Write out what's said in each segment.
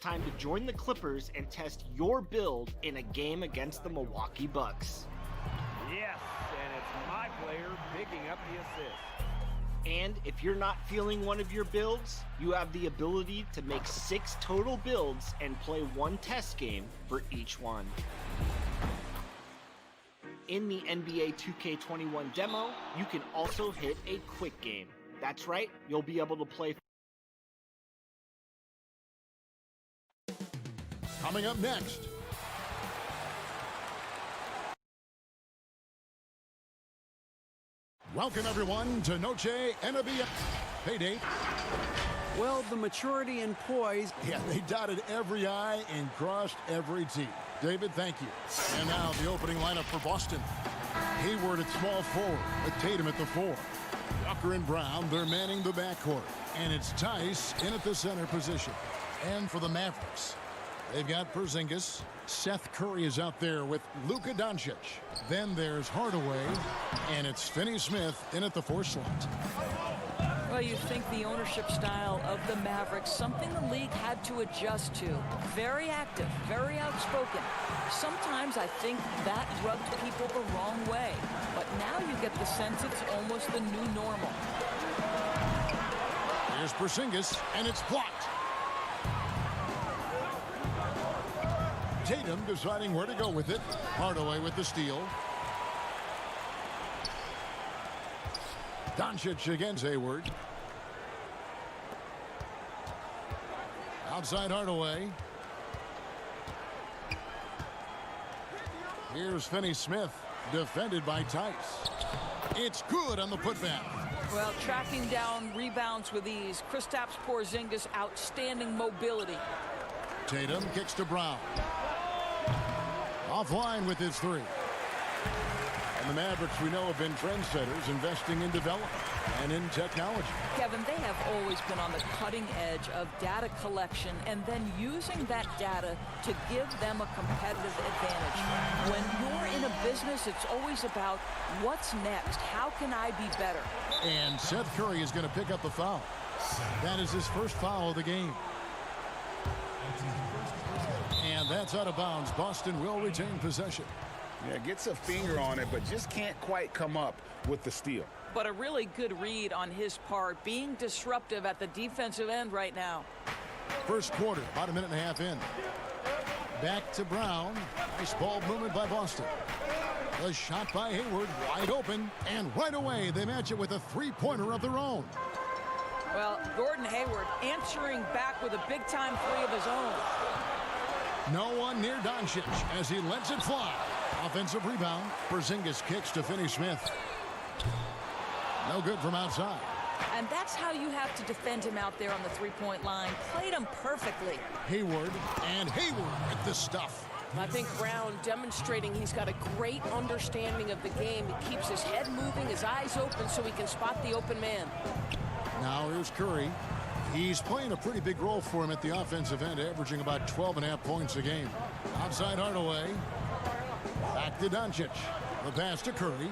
Time to join the Clippers and test your build in a game against the Milwaukee Bucks. Yes, and it's my player picking up the assist. And if you're not feeling one of your builds, you have the ability to make 6 total builds and play 1 test game for each one. In the NBA 2K21 demo, you can also hit a quick game. That's right, you'll be able to play. Coming up next. Welcome, everyone, to Noche NBA Payday. Well, the maturity and poise. Yeah, they dotted every I and crossed every T. David, thank you. And now the opening lineup for Boston. Hayward at small forward, with Tatum at the 4. Walker and Brown, they're manning the backcourt. And it's Tice in at the center position. And for the Mavericks, they've got Porzingis. Seth Curry is out there with Luka Doncic. Then there's Hardaway, and it's Finney-Smith in at the 4 slot. Well, you think the ownership style of the Mavericks, something the league had to adjust to. Very active, very outspoken. Sometimes I think that rubbed people the wrong way. But now you get the sense it's almost the new normal. Here's Porzingis, and it's blocked. Tatum deciding where to go with it. Hardaway with the steal. Doncic against Hayward. Outside Hardaway. Here's Finney-Smith, defended by Tice. It's good on the putback. Well, tracking down rebounds with ease. Kristaps Porzingis, outstanding mobility. Tatum kicks to Brown. Offline with his 3. And the Mavericks, we know, have been trendsetters, investing in development and in technology. Kevin, they have always been on the cutting edge of data collection and then using that data to give them a competitive advantage. When you're in a business, it's always about what's next. How can I be better? And Seth Curry is going to pick up the foul. That is his first foul of the game. And that's out of bounds. Boston will retain possession. Yeah, gets a finger on it, but just can't quite come up with the steal. But a really good read on his part, being disruptive at the defensive end right now. First quarter, about a minute and a half in. Back to Brown. Nice ball movement by Boston. The shot by Hayward, wide open, and right away they match it with a 3-pointer of their own. Well, Gordon Hayward answering back with a big-time 3 of his own. No one near Doncic as he lets it fly. Offensive rebound. Porzingis kicks to Finney-Smith. No good from outside. And that's how you have to defend him out there on the 3-point line. Played him perfectly. Hayward, and Hayward with the stuff. I think Brown demonstrating he's got a great understanding of the game. He keeps his head moving, his eyes open so he can spot the open man. Now here's Curry. He's playing a pretty big role for him at the offensive end, averaging about 12.5 points a game. Outside Hardaway. Back to Doncic. The pass to Curry.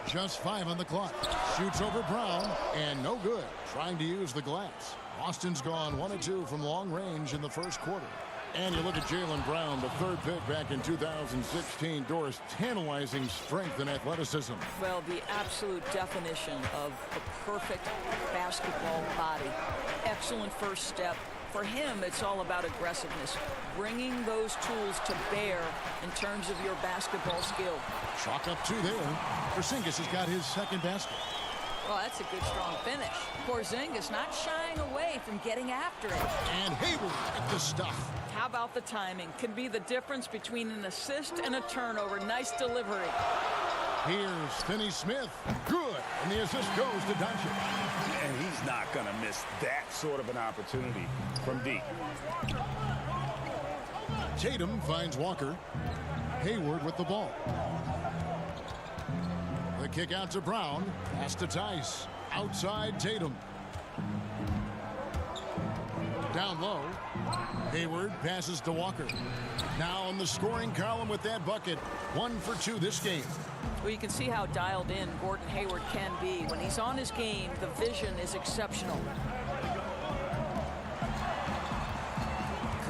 Just 5 on the clock. Shoots over Brown, and no good. Trying to use the glass. Boston's gone 1 of 2 from long range in the first quarter. And you look at Jaylen Brown, the 3rd pick back in 2016. Doris, tantalizing strength and athleticism. Well, the absolute definition of a perfect basketball body. Excellent first step. For him, it's all about aggressiveness, bringing those tools to bear in terms of your basketball skill. Chalk up 2 there. Porzingis has got his 2nd basket. Well, that's a good, strong finish. Porzingis not shying away from getting after it. And Hayward at the stuff. How about the timing? Can be the difference between an assist and a turnover. Nice delivery. Here's Finney-Smith. Good. And the assist goes to Doncic. And he's not going to miss that sort of an opportunity from deep. Tatum finds Walker. Hayward with the ball. The kick out to Brown. Pass to Tice. Outside Tatum. Down low. Hayward passes to Walker. Now in the scoring column with that bucket. 1 for 2 this game. Well, you can see how dialed in Gordon Hayward can be. When he's on his game, the vision is exceptional.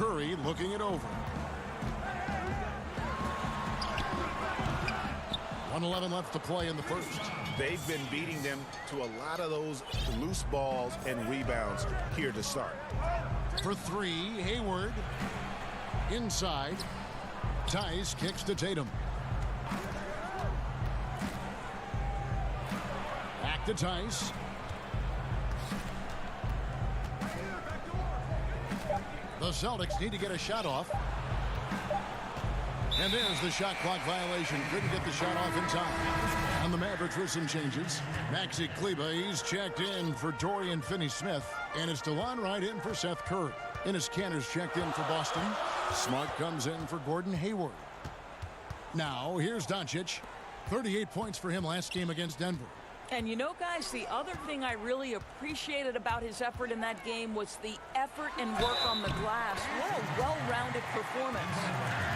Curry looking it over. 1:11 left to play in the first. They've been beating them to a lot of those loose balls and rebounds here to start. For three, Hayward. Inside. Tice kicks to Tatum. Back to Tice. The Celtics need to get a shot off. And there's the shot clock violation. Couldn't get the shot off in time. And the Mavericks with some changes. Maxi Kleber, he's checked in for Dorian Finney-Smith. And it's DeLon Wright in for Seth Curry. Enes Kanter's checked in for Boston. Smart comes in for Gordon Hayward. Now, here's Doncic. 38 points for him last game against Denver. And you know, guys, the other thing I really appreciated about his effort in that game was the effort and work on the glass. What a well-rounded performance.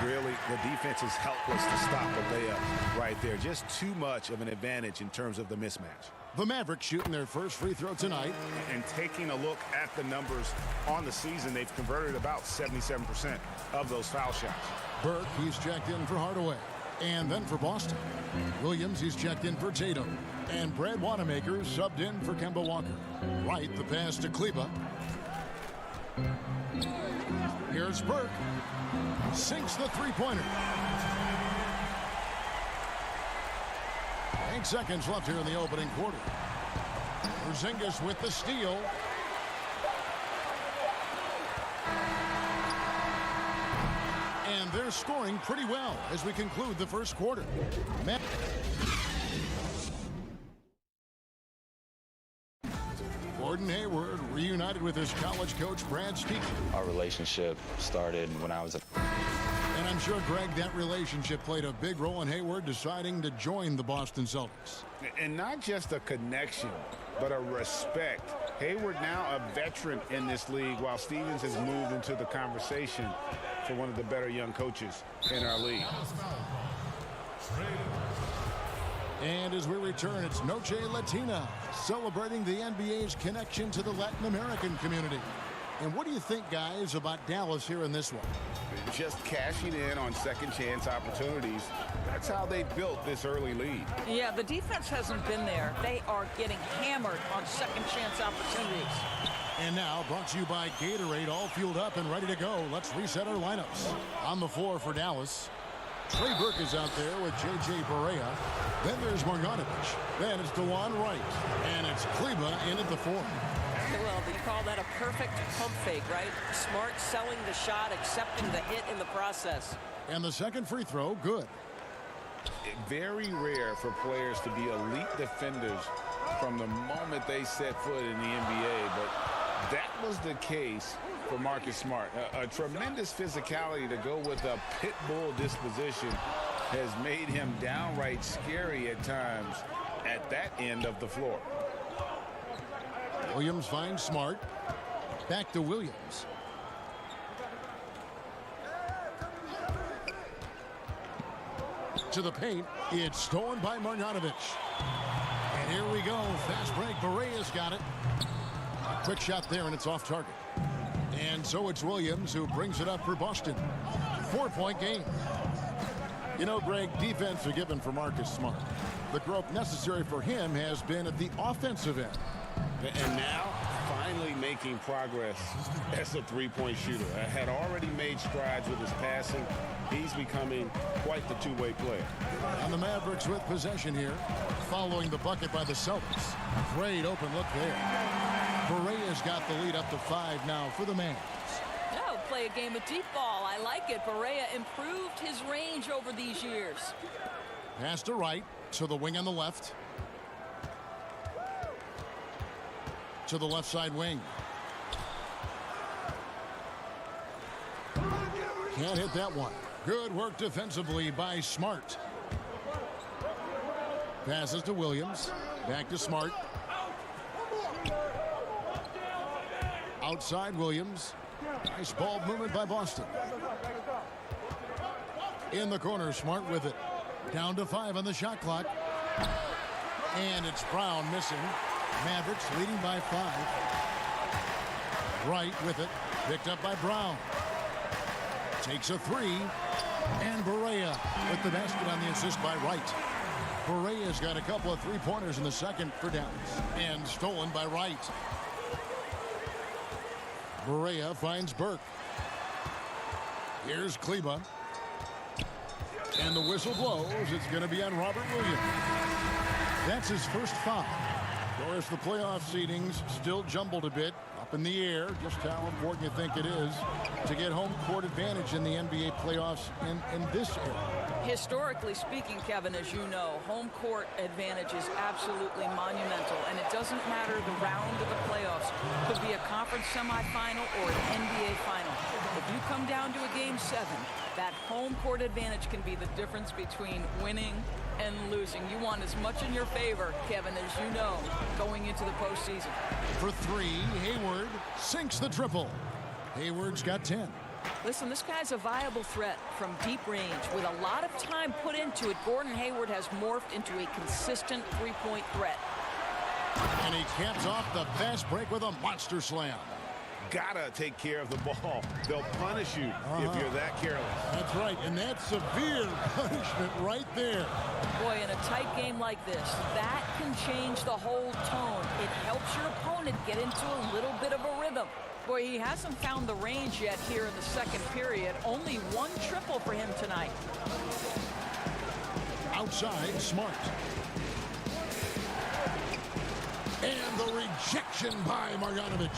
Really, the defense is helpless to stop the layup right there. Just too much of an advantage in terms of the mismatch. The Mavericks shooting their first free throw tonight. And taking a look at the numbers on the season, they've converted about 77% of those foul shots. Burke, he's checked in for Hardaway. And then for Boston. Williams, he's checked in for Tatum. And Brad Wanamaker subbed in for Kemba Walker. Wright, the pass to Kleber. Here's Burke. Sinks the three-pointer. 8 seconds left here in the opening quarter. Porzingis with the steal. And they're scoring pretty well as we conclude the first quarter. Gordon Hayward reunited with his college coach, Brad Stevens. Our relationship started when I was And I'm sure, Greg, that relationship played a big role in Hayward deciding to join the Boston Celtics. And not just a connection, but a respect. Hayward now a veteran in this league, while Stevens has moved into the conversation for one of the better young coaches in our league. And as we return, it's Noche Latina, celebrating the NBA's connection to the Latin American community. And what do you think, guys, about Dallas here in this one? Just cashing in on second chance opportunities. That's how they built this early lead. Yeah, the defense hasn't been there. They are getting hammered on second chance opportunities. And now, brought to you by Gatorade, all fueled up and ready to go. Let's reset our lineups. On the floor for Dallas, Trey Burke is out there with J.J. Barea. Then there's Marjanovic. Then it's DeLon Wright. And it's Kleber in at the 4. Well, you call that a perfect pump fake, right? Smart selling the shot, accepting the hit in the process. And the second free throw, good. Very rare for players to be elite defenders from the moment they set foot in the NBA, but that was the case for Marcus Smart. A tremendous physicality to go with a pit bull disposition has made him downright scary at times at that end of the floor. Williams finds Smart. Back to Williams. To the paint. It's stolen by Marjanovic. And here we go. Fast break. Barea's got it. A quick shot there, and it's off target. And so it's Williams who brings it up for Boston. 4-point game. You know, Greg, defense forgiven for Marcus Smart. The growth necessary for him has been at the offensive end. And now, finally making progress as a three-point shooter. Had already made strides with his passing. He's becoming quite the two-way player. And the Mavericks with possession here, following the bucket by the Celtics. Great open look there. Barea's got the lead up to 5 now for the Mavs. Oh, play a game of deep ball. I like it. Barea improved his range over these years. Pass to Wright, to the wing on the left. To the left side wing. Can't hit that one. Good work defensively by Smart. Passes to Williams. Back to Smart. Outside Williams. Nice ball movement by Boston. In the corner, Smart with it. Down to 5 on the shot clock. And it's Brown missing. Mavericks leading by 5. Wright with it. Picked up by Brown. Takes a three. And Barea with the basket on the assist by Wright. Barea's got a couple of three-pointers in the second for Dallas. And stolen by Wright. Barea finds Burke. Here's Kleba. And the whistle blows. It's going to be on Robert Williams. That's his first foul. Of course, the playoff seedings still jumbled a bit up in the air. Just how important you think it is to get home court advantage in the NBA playoffs in this era. Historically speaking, Kevin, as you know, home court advantage is absolutely monumental, and it doesn't matter the round of the playoffs. It could be a conference semifinal or an NBA final. If you come down to a Game 7, that home court advantage can be the difference between winning and losing. You want as much in your favor, Kevin, as you know, going into the postseason. For three, Hayward sinks the triple. Hayward's got 10. Listen, this guy's a viable threat from deep range. With a lot of time put into it, Gordon Hayward has morphed into a consistent three-point threat. And he caps off the fast break with a monster slam. Gotta take care of the ball. They'll punish you if you're that careless. That's right, and that's severe punishment right there. Boy, in a tight game like this, that can change the whole tone. It helps your opponent get into a little bit of a rhythm. Boy, he hasn't found the range yet here in the second period. Only one triple for him tonight. Outside, Smart. And the rejection by Marjanovic.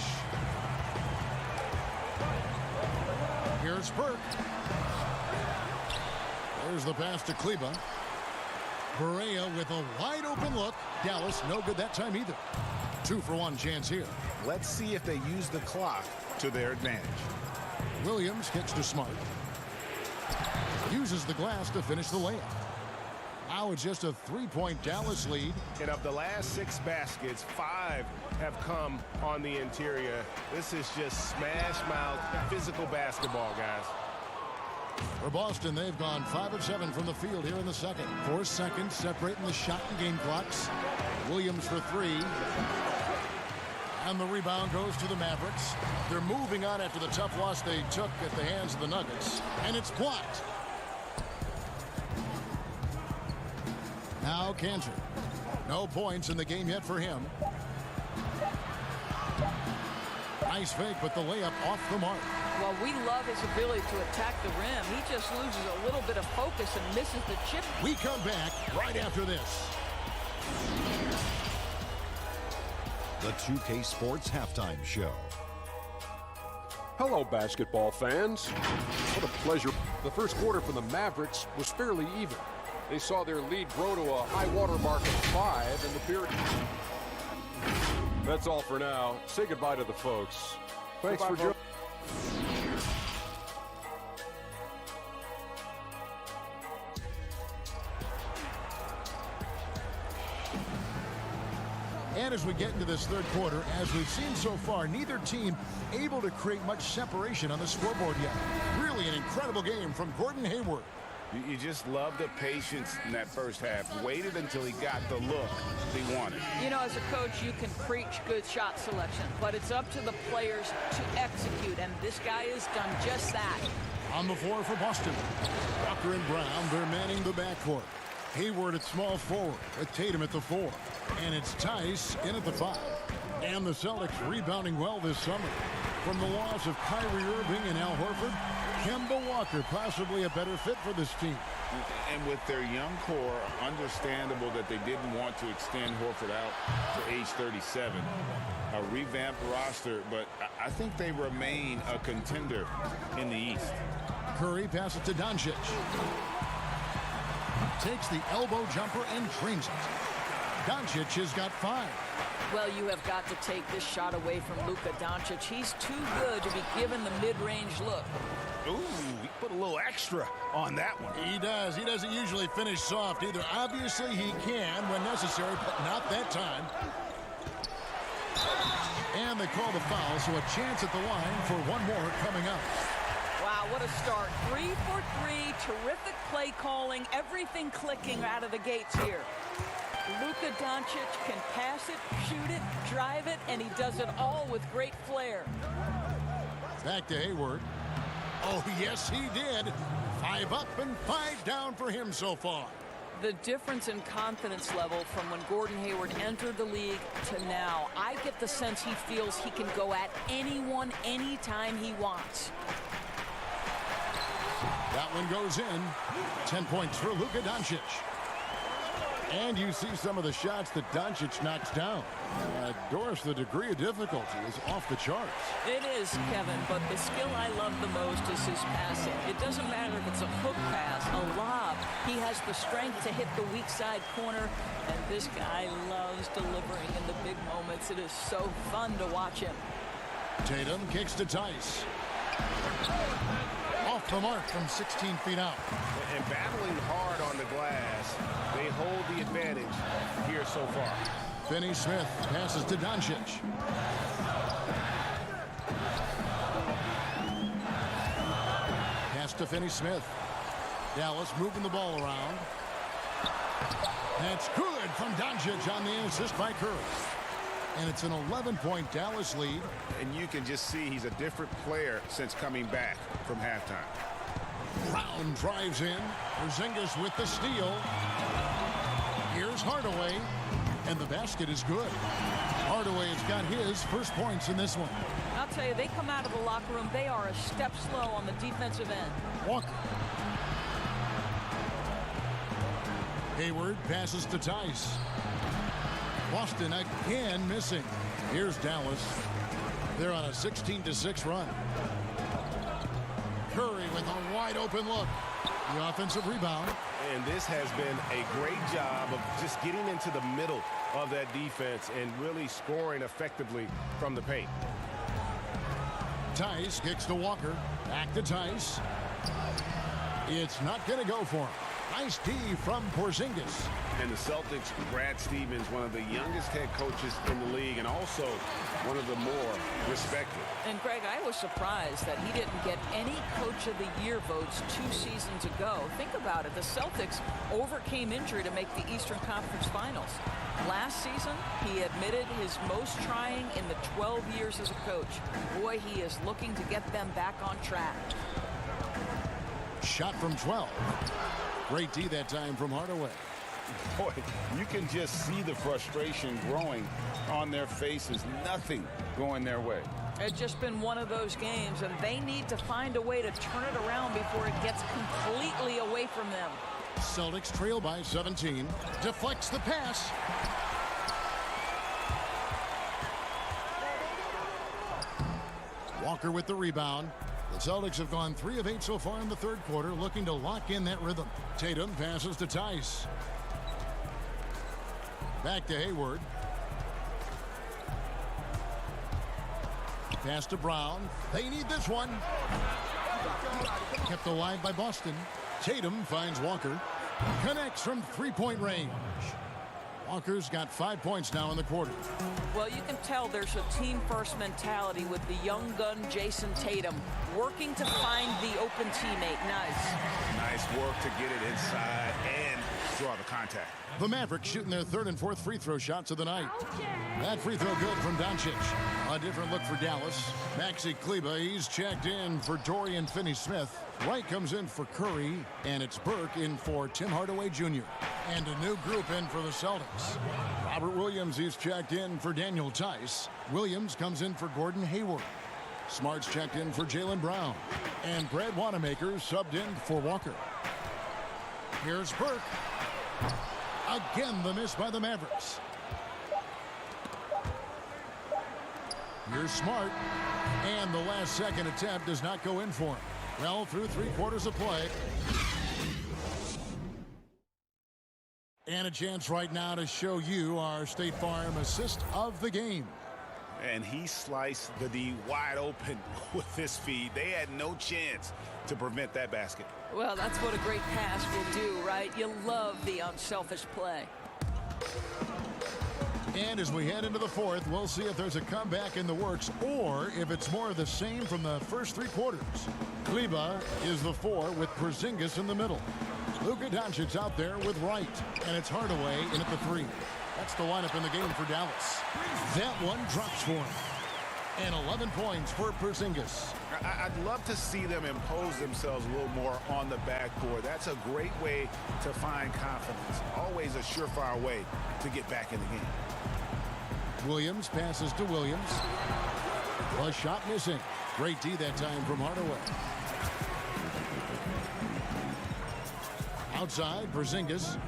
Here's Burke. There's the pass to Kleba. Barea with a wide open look. Dallas no good that time either. 2-for-1 chance here. Let's see if they use the clock to their advantage. Williams kicks to Smart. Uses the glass to finish the layup. Now it's just a 3-point Dallas lead. And of the last 6 baskets, 5 have come on the interior. This is just smash mouth physical basketball, guys. For Boston, they've gone 5 of 7 from the field here in the second. 4 seconds separating the shot and game clocks. Williams for 3. And the rebound goes to the Mavericks. They're moving on after the tough loss they took at the hands of the Nuggets. And it's blocked. Now Cantor. No points in the game yet for him. Nice fake, but the layup off the mark. Well, we love his ability to attack the rim. He just loses a little bit of focus and misses the chip. We come back right after this. The 2K Sports Halftime Show. Hello, basketball fans. What a pleasure. The first quarter for the Mavericks was fairly even. They saw their lead grow to a high water mark of 5 in the period. That's all for now. Say goodbye to the folks. Thanks for joining. And as we get into this third quarter, as we've seen so far, neither team able to create much separation on the scoreboard yet. Really an incredible game from Gordon Hayward. You just love the patience in that first half. Waited until he got the look he wanted. You know, as a coach, you can preach good shot selection, but it's up to the players to execute, and this guy has done just that. On the floor for Boston, Walker and Brown, they're manning the backcourt. Hayward at small forward with Tatum at the 4. And it's Tice in at the 5. And the Celtics rebounding well this summer. From the loss of Kyrie Irving and Al Horford, Kemba Walker possibly a better fit for this team. And with their young core, understandable that they didn't want to extend Horford out to age 37. A revamped roster, but I think they remain a contender in the East. Curry passes to Doncic. Takes the elbow jumper and drains it. Doncic has got 5. Well, you have got to take this shot away from Luka Doncic. He's too good to be given the mid-range look. Ooh, he put a little extra on that one. He does. He doesn't usually finish soft either. Obviously, he can when necessary, but not that time. And they call the foul, so a chance at the line for one more coming up. Wow, what a start. 3 for 3, terrific play calling, everything clicking out of the gates here. Luka Doncic can pass it, shoot it, drive it, and he does it all with great flair. Back to Hayward. Oh, yes, he did. 5 up and 5 down for him so far. The difference in confidence level from when Gordon Hayward entered the league to now, I get the sense he feels he can go at anyone anytime he wants. That one goes in. 10 points for Luka Doncic. And you see some of the shots that Doncic knocks down. Doris, the degree of difficulty is off the charts. It is, Kevin, but the skill I love the most is his passing. It doesn't matter if it's a hook pass, a lob. He has the strength to hit the weak side corner, and this guy loves delivering in the big moments. It is so fun to watch him. Tatum kicks to Tice. Off the mark from 16 feet out. And battling hard on the glass, they hold the advantage here so far. Finney-Smith passes to Doncic. Pass to Finney-Smith. Dallas moving the ball around. That's good from Doncic on the assist by Curry. And it's an 11-point Dallas lead. And you can just see he's a different player since coming back from halftime. Brown drives in. Porzingis with the steal. Here's Hardaway. And the basket is good. Hardaway has got his first points in this one. I'll tell you, they come out of the locker room, they are a step slow on the defensive end. Walker. Hayward passes to Tice. Boston again missing. Here's Dallas. They're on a 16-6 run. Curry with a wide open look. The offensive rebound. And this has been a great job of just getting into the middle of that defense and really scoring effectively from the paint. Tice kicks to Walker. Back to Tice. It's not going to go for him. Nice D from Porzingis. And the Celtics, Brad Stevens, one of the youngest head coaches in the league and also one of the more respected. And Greg, I was surprised that he didn't get any Coach of the Year votes 2 seasons ago. Think about it. The Celtics overcame injury to make the Eastern Conference Finals. Last season, he admitted his most trying in the 12 years as a coach. Boy, he is looking to get them back on track. Shot from 12. Great D that time from Hardaway. Boy, you can just see the frustration growing on their faces. Nothing going their way. It's just been one of those games, and they need to find a way to turn it around before it gets completely away from them. Celtics trail by 17. Deflects the pass. Walker with the rebound. The Celtics have gone 3 of 8 so far in the third quarter, looking to lock in that rhythm. Tatum passes to Tice. Back to Hayward. Pass to Brown. They need this one. Kept alive by Boston. Tatum finds Walker. Connects from 3-point range. Walker's got 5 points now in the quarter. Well, you can tell there's a team-first mentality with the young gun Jason Tatum working to find the open teammate. Nice work to get it inside and draw the contact. The Mavericks shooting their 3rd and 4th free throw shots of the night. That free throw good from Doncic. A different look for Dallas. Maxi Kleber, he's checked in for Dorian Finney-Smith. Wright comes in for Curry, and it's Burke in for Tim Hardaway Jr. And a new group in for the Celtics. Robert Williams, he's checked in for Daniel Tice. Williams comes in for Gordon Hayward. Smart's checked in for Jaylen Brown. And Brad Wanamaker subbed in for Walker. Here's Burke. Again, the miss by the Mavericks. Here's Smart. And the last second attempt does not go in for him. Well, through 3 quarters of play. And a chance right now to show you our State Farm assist of the game. And he sliced the D wide open with his feet. They had no chance to prevent that basket. Well, that's what a great pass will do, right? You love the unselfish play. And as we head into the 4th, we'll see if there's a comeback in the works or if it's more of the same from the first 3 quarters. Kleber is the 4 with Porzingis in the middle. Luka Doncic out there with Wright, and it's Hardaway in at the 3. That's the lineup in the game for Dallas. That one drops for him. And 11 points for Porzingis. I'd love to see them impose themselves a little more on the backboard. That's a great way to find confidence. Always a surefire way to get back in the game. Williams passes to Williams. A shot missing. Great D that time from Hardaway. Outside, Porzingis.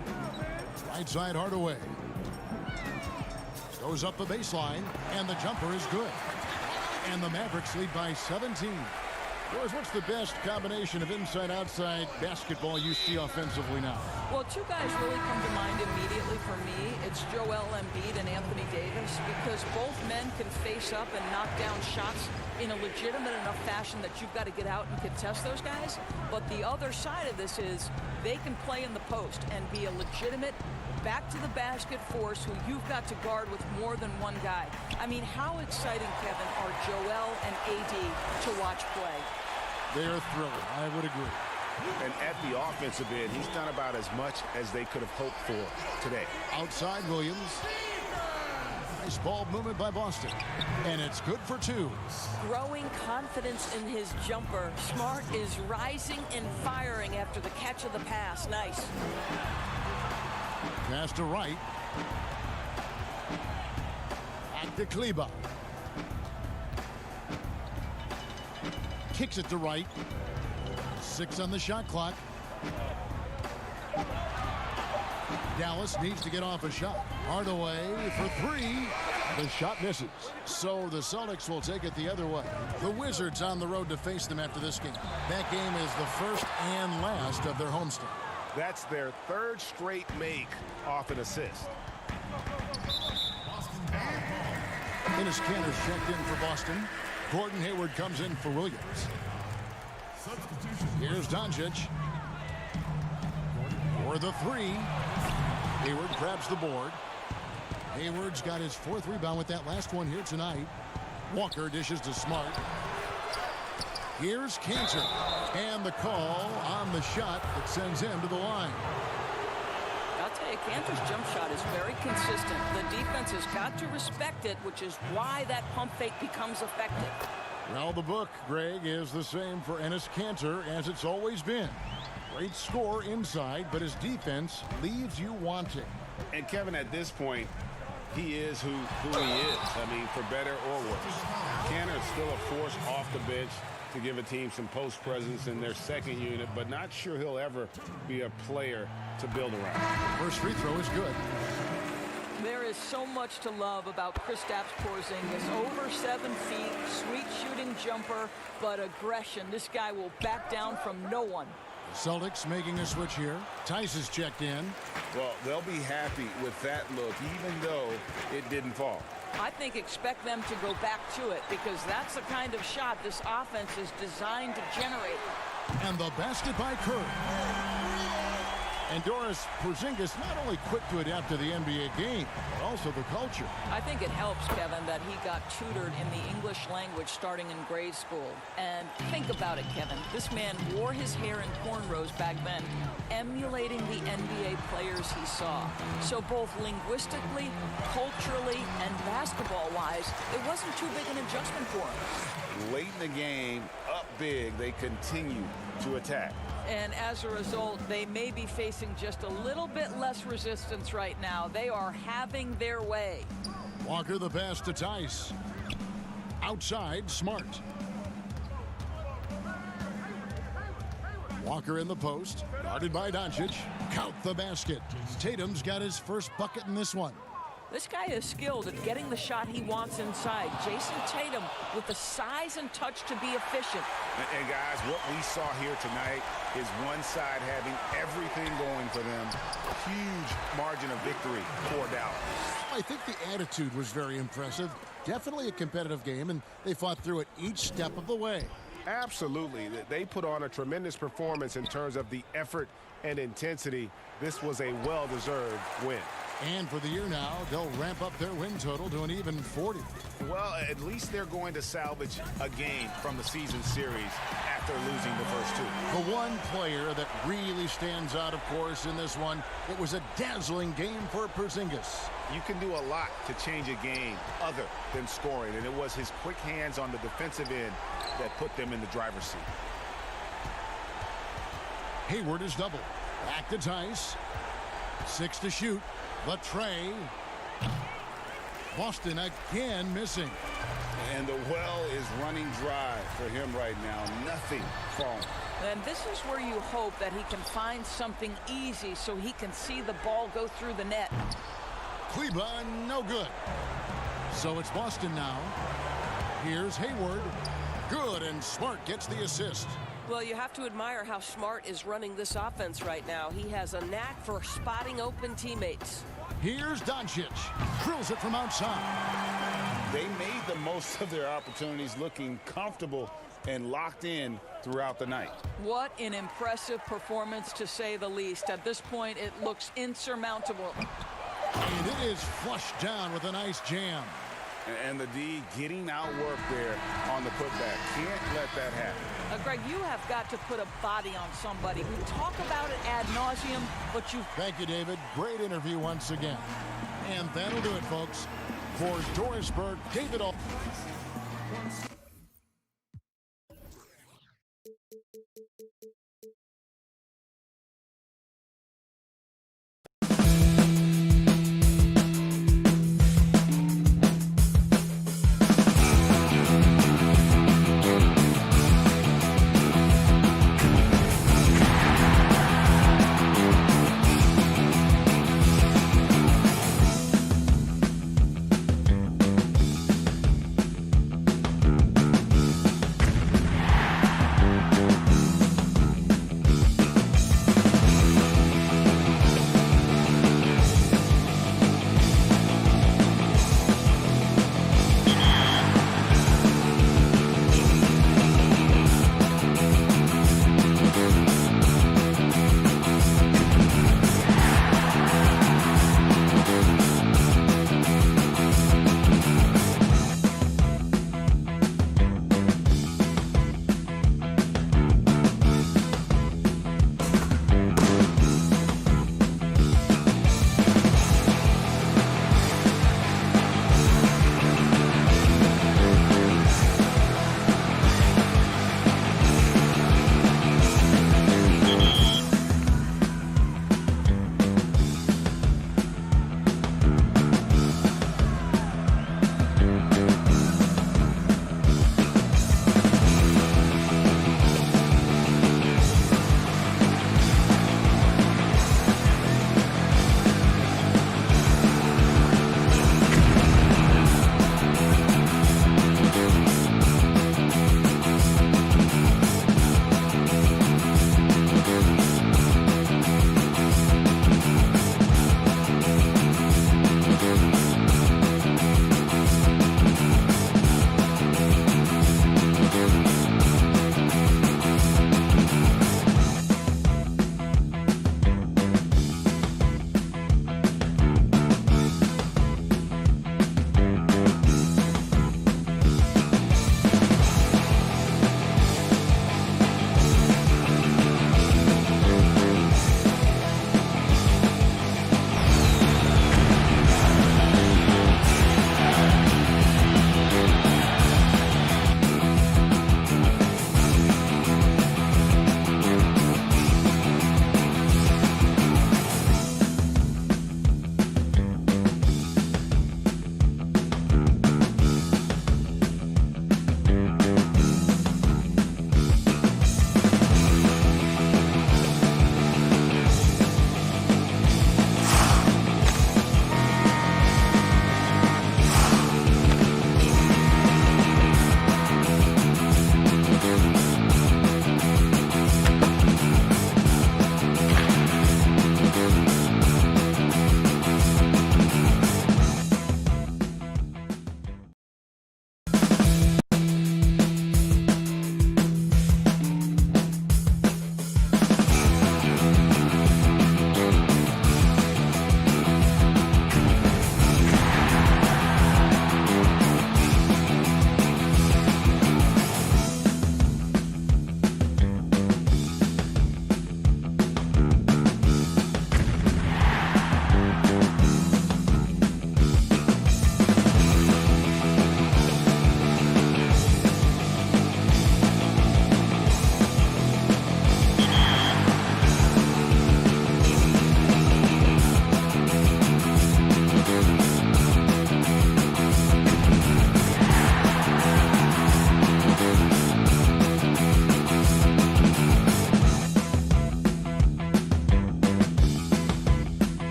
Right side, Hardaway. Goes up the baseline, and the jumper is good. And the Mavericks lead by 17. Boys, what's the best combination of inside-outside basketball you see offensively now? Well, two guys really come to mind immediately for me. It's Joel Embiid and Anthony Davis, because both men can face up and knock down shots in a legitimate enough fashion that you've got to get out and contest those guys. But the other side of this is they can play in the post and be a legitimate back-to-the-basket force who you've got to guard with more than one guy. I mean, how exciting, Kevin, are Joel and AD to watch play? They're thrilling. I would agree. And at the offensive end, he's done about as much as they could have hoped for today. Outside, Williams. Nice ball movement by Boston. And it's good for two. Growing confidence in his jumper. Smart is rising and firing after the catch of the pass. Nice. Pass to Wright. Back to Kleba. Kicks it to Wright. 6 on the shot clock. Dallas needs to get off a shot. Hardaway for 3. The shot misses. So the Celtics will take it the other way. The Wizards on the road to face them after this game. That game is the first and last of their homestand. That's their 3rd straight make off an assist. Enes Kanter's checked in for Boston. Gordon Hayward comes in for Williams. Here's Doncic. For the 3. Hayward grabs the board. Hayward's got his 4th rebound with that last one here tonight. Walker dishes to Smart. Here's Kanter. And the call on the shot that sends him to the line. I'll tell you, Kanter's jump shot is very consistent. The defense has got to respect it, which is why that pump fake becomes effective. Well, the book, Greg, is the same for Enes Kanter as it's always been. Great score inside, but his defense leaves you wanting. And Kevin, at this point, he is who he is. I mean, for better or worse. Kanter is still a force off the bench to give a team some post presence in their second unit, but not sure he'll ever be a player to build around. First free throw is good. There is so much to love about Kristaps Porzingis. Over 7 feet, sweet shooting jumper, but aggression. This guy will back down from no one. Celtics making a switch here. Tice is checked in. Well, they'll be happy with that look, even though it didn't fall. I think expect them to go back to it, because that's the kind of shot this offense is designed to generate. And the basket by Curry. And Doris, Porzingis not only quick to adapt to the NBA game, but also the culture. I think it helps, Kevin, that he got tutored in the English language starting in grade school. And think about it, Kevin. This man wore his hair in cornrows back then, emulating the NBA players he saw. So both linguistically, culturally, and basketball-wise, it wasn't too big an adjustment for him. Late in the game, up big, they continue to attack. And as a result, they may be facing just a little bit less resistance right now. They are having their way. Walker the pass to Tice. Outside, Smart. Walker in the post, guarded by Doncic. Count the basket. Tatum's got his first bucket in this one. This guy is skilled at getting the shot he wants inside. Jason Tatum with the size and touch to be efficient. And guys, what we saw here tonight is one side having everything going for them. Huge margin of victory for Dallas. I think the attitude was very impressive. Definitely a competitive game, and they fought through it each step of the way. Absolutely. They put on a tremendous performance in terms of the effort and intensity. This was a well-deserved win. And for the year now, they'll ramp up their win total to an even 40. Well, at least they're going to salvage a game from the season series after losing the first two. The one player that really stands out, of course, in this one, it was a dazzling game for Porzingis. You can do a lot to change a game other than scoring, and it was his quick hands on the defensive end that put them in the driver's seat. Hayward is double. Back to Tice. 6 to shoot. Latre. Boston again missing. And the well is running dry for him right now. Nothing falling. And this is where you hope that he can find something easy so he can see the ball go through the net. Kleba, no good. So it's Boston now. Here's Hayward. Good, and Smart gets the assist. Well, you have to admire how Smart is running this offense right now. He has a knack for spotting open teammates. Here's Doncic. Drills it from outside. They made the most of their opportunities, looking comfortable and locked in throughout the night. What an impressive performance, to say the least. At this point, it looks insurmountable. And it is flushed down with a nice jam. And the D getting out work there on the putback. Can't let that happen. Greg, you have got to put a body on somebody. We talk about it ad nauseum, but you... Thank you, David. Great interview once again. And that'll do it, folks. For Dorisburg, David All.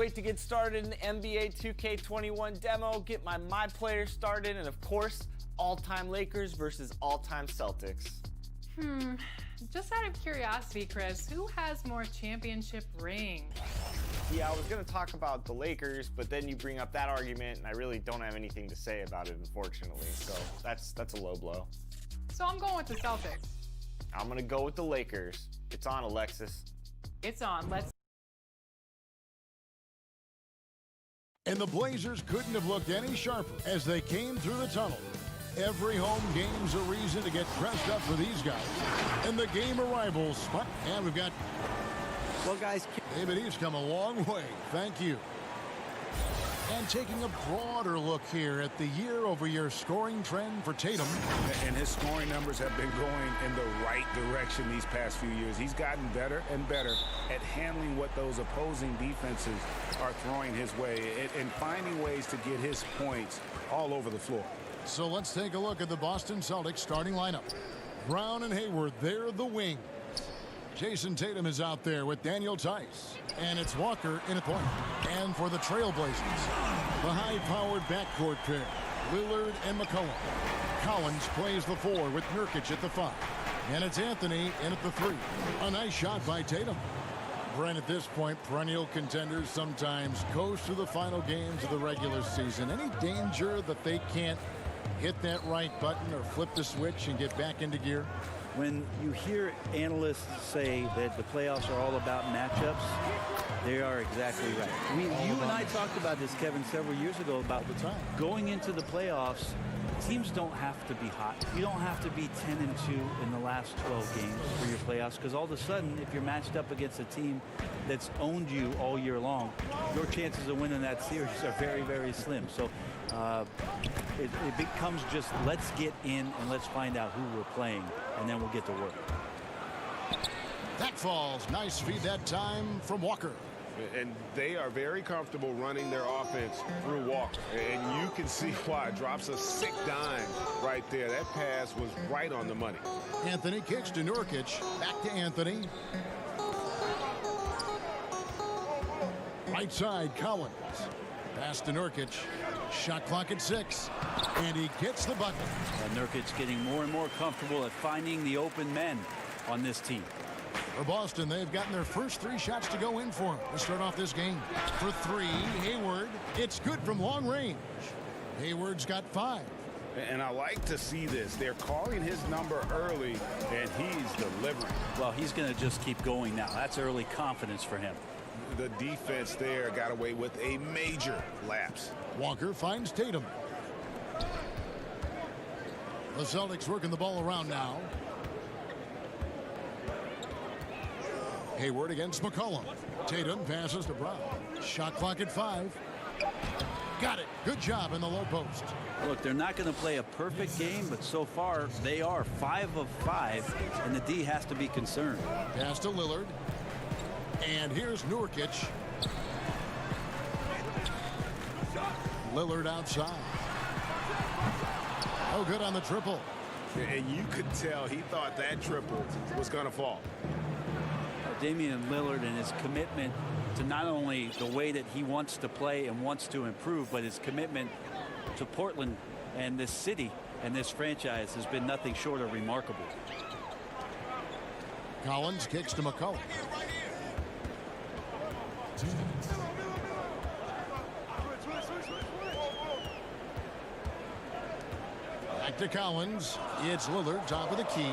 wait to get started in the NBA 2K21 demo, get my players started, and of course, all-time Lakers versus all-time Celtics. Just out of curiosity, Chris, who has more championship rings? Yeah, I was going to talk about the Lakers, but then you bring up that argument, and I really don't have anything to say about it, unfortunately. So that's a low blow. So I'm going with the Celtics. I'm going to go with the Lakers. It's on, Alexis. It's on. Let's. And the Blazers couldn't have looked any sharper as they came through the tunnel. Every home game's a reason to get dressed up for these guys. And the game arrivals spot. And we've got... Well, guys... David, he's come a long way. Thank you. And taking a broader look here at the year-over-year scoring trend for Tatum. And his scoring numbers have been going in the right direction these past few years. He's gotten better and better at handling what those opposing defenses are throwing his way and finding ways to get his points all over the floor. So let's take a look at the Boston Celtics starting lineup. Brown and Hayward, they're the wings. Jason Tatum is out there with Daniel Tice. And it's Walker in a point. And for the Trailblazers, the high-powered backcourt pair, Lillard and McCollum. Collins plays the 4 with Nurkic at the 5. And it's Anthony in at the 3. A nice shot by Tatum. Brent, at this point, perennial contenders sometimes coast through the final games of the regular season. Any danger that they can't hit that right button or flip the switch and get back into gear? When you hear analysts say that the playoffs are all about matchups, they are exactly right. You and I talked about this, Kevin, several years ago about the time. Going into the playoffs, teams don't have to be hot. You don't have to be 10-2 in the last 12 games for your playoffs, because all of a sudden, if you're matched up against a team that's owned you all year long, your chances of winning that series are very, very slim. So it becomes just let's get in and let's find out who we're playing, and then we'll get to work. That falls. Nice feed that time from Walker. And they are very comfortable running their offense through Walker. And you can see why. Drops a sick dime right there. That pass was right on the money. Anthony kicks to Nurkic. Back to Anthony. Right side, Collins. Pass to Nurkic. Shot clock at 6. And he gets the bucket. And Nurkic getting more and more comfortable at finding the open men on this team. For Boston, they've gotten their first 3 shots to go in for him to start off this game. For 3, Hayward. It's good from long range. Hayward's got 5. And I like to see this. They're calling his number early, and he's delivering. Well, he's going to just keep going now. That's early confidence for him. The defense there got away with a major lapse. Walker finds Tatum. The Celtics working the ball around now. Hayward against McCollum. Tatum passes to Brown. Shot clock at 5. Got it. Good job in the low post. Look, they're not going to play a perfect game, but so far they are 5 of 5, and the D has to be concerned. Pass to Lillard. And here's Nurkic. Lillard outside. Oh, good on the triple. And you could tell he thought that triple was going to fall. Damian Lillard and his commitment to not only the way that he wants to play and wants to improve, but his commitment to Portland and this city and this franchise has been nothing short of remarkable. Collins kicks to McCollum. Back to Collins. It's Lillard, top of the key.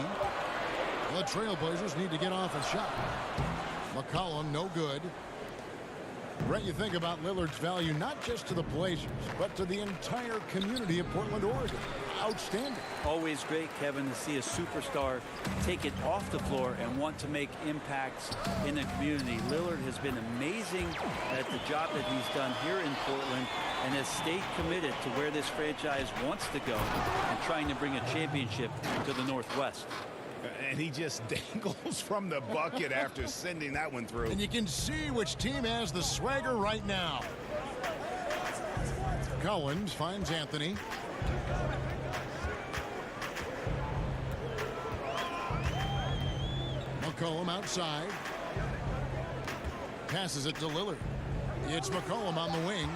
The Trailblazers need to get off a shot. McCollum, no good. Brett, you think about Lillard's value not just to the Blazers, but to the entire community of Portland, Oregon. Outstanding. Always great, Kevin, to see a superstar take it off the floor and want to make impacts in the community. Lillard has been amazing at the job that he's done here in Portland and has stayed committed to where this franchise wants to go and trying to bring a championship to the Northwest. And he just dangles from the bucket after sending that one through. And you can see which team has the swagger right now. Collins finds Anthony. McCollum outside. Passes it to Lillard. It's McCollum on the wing.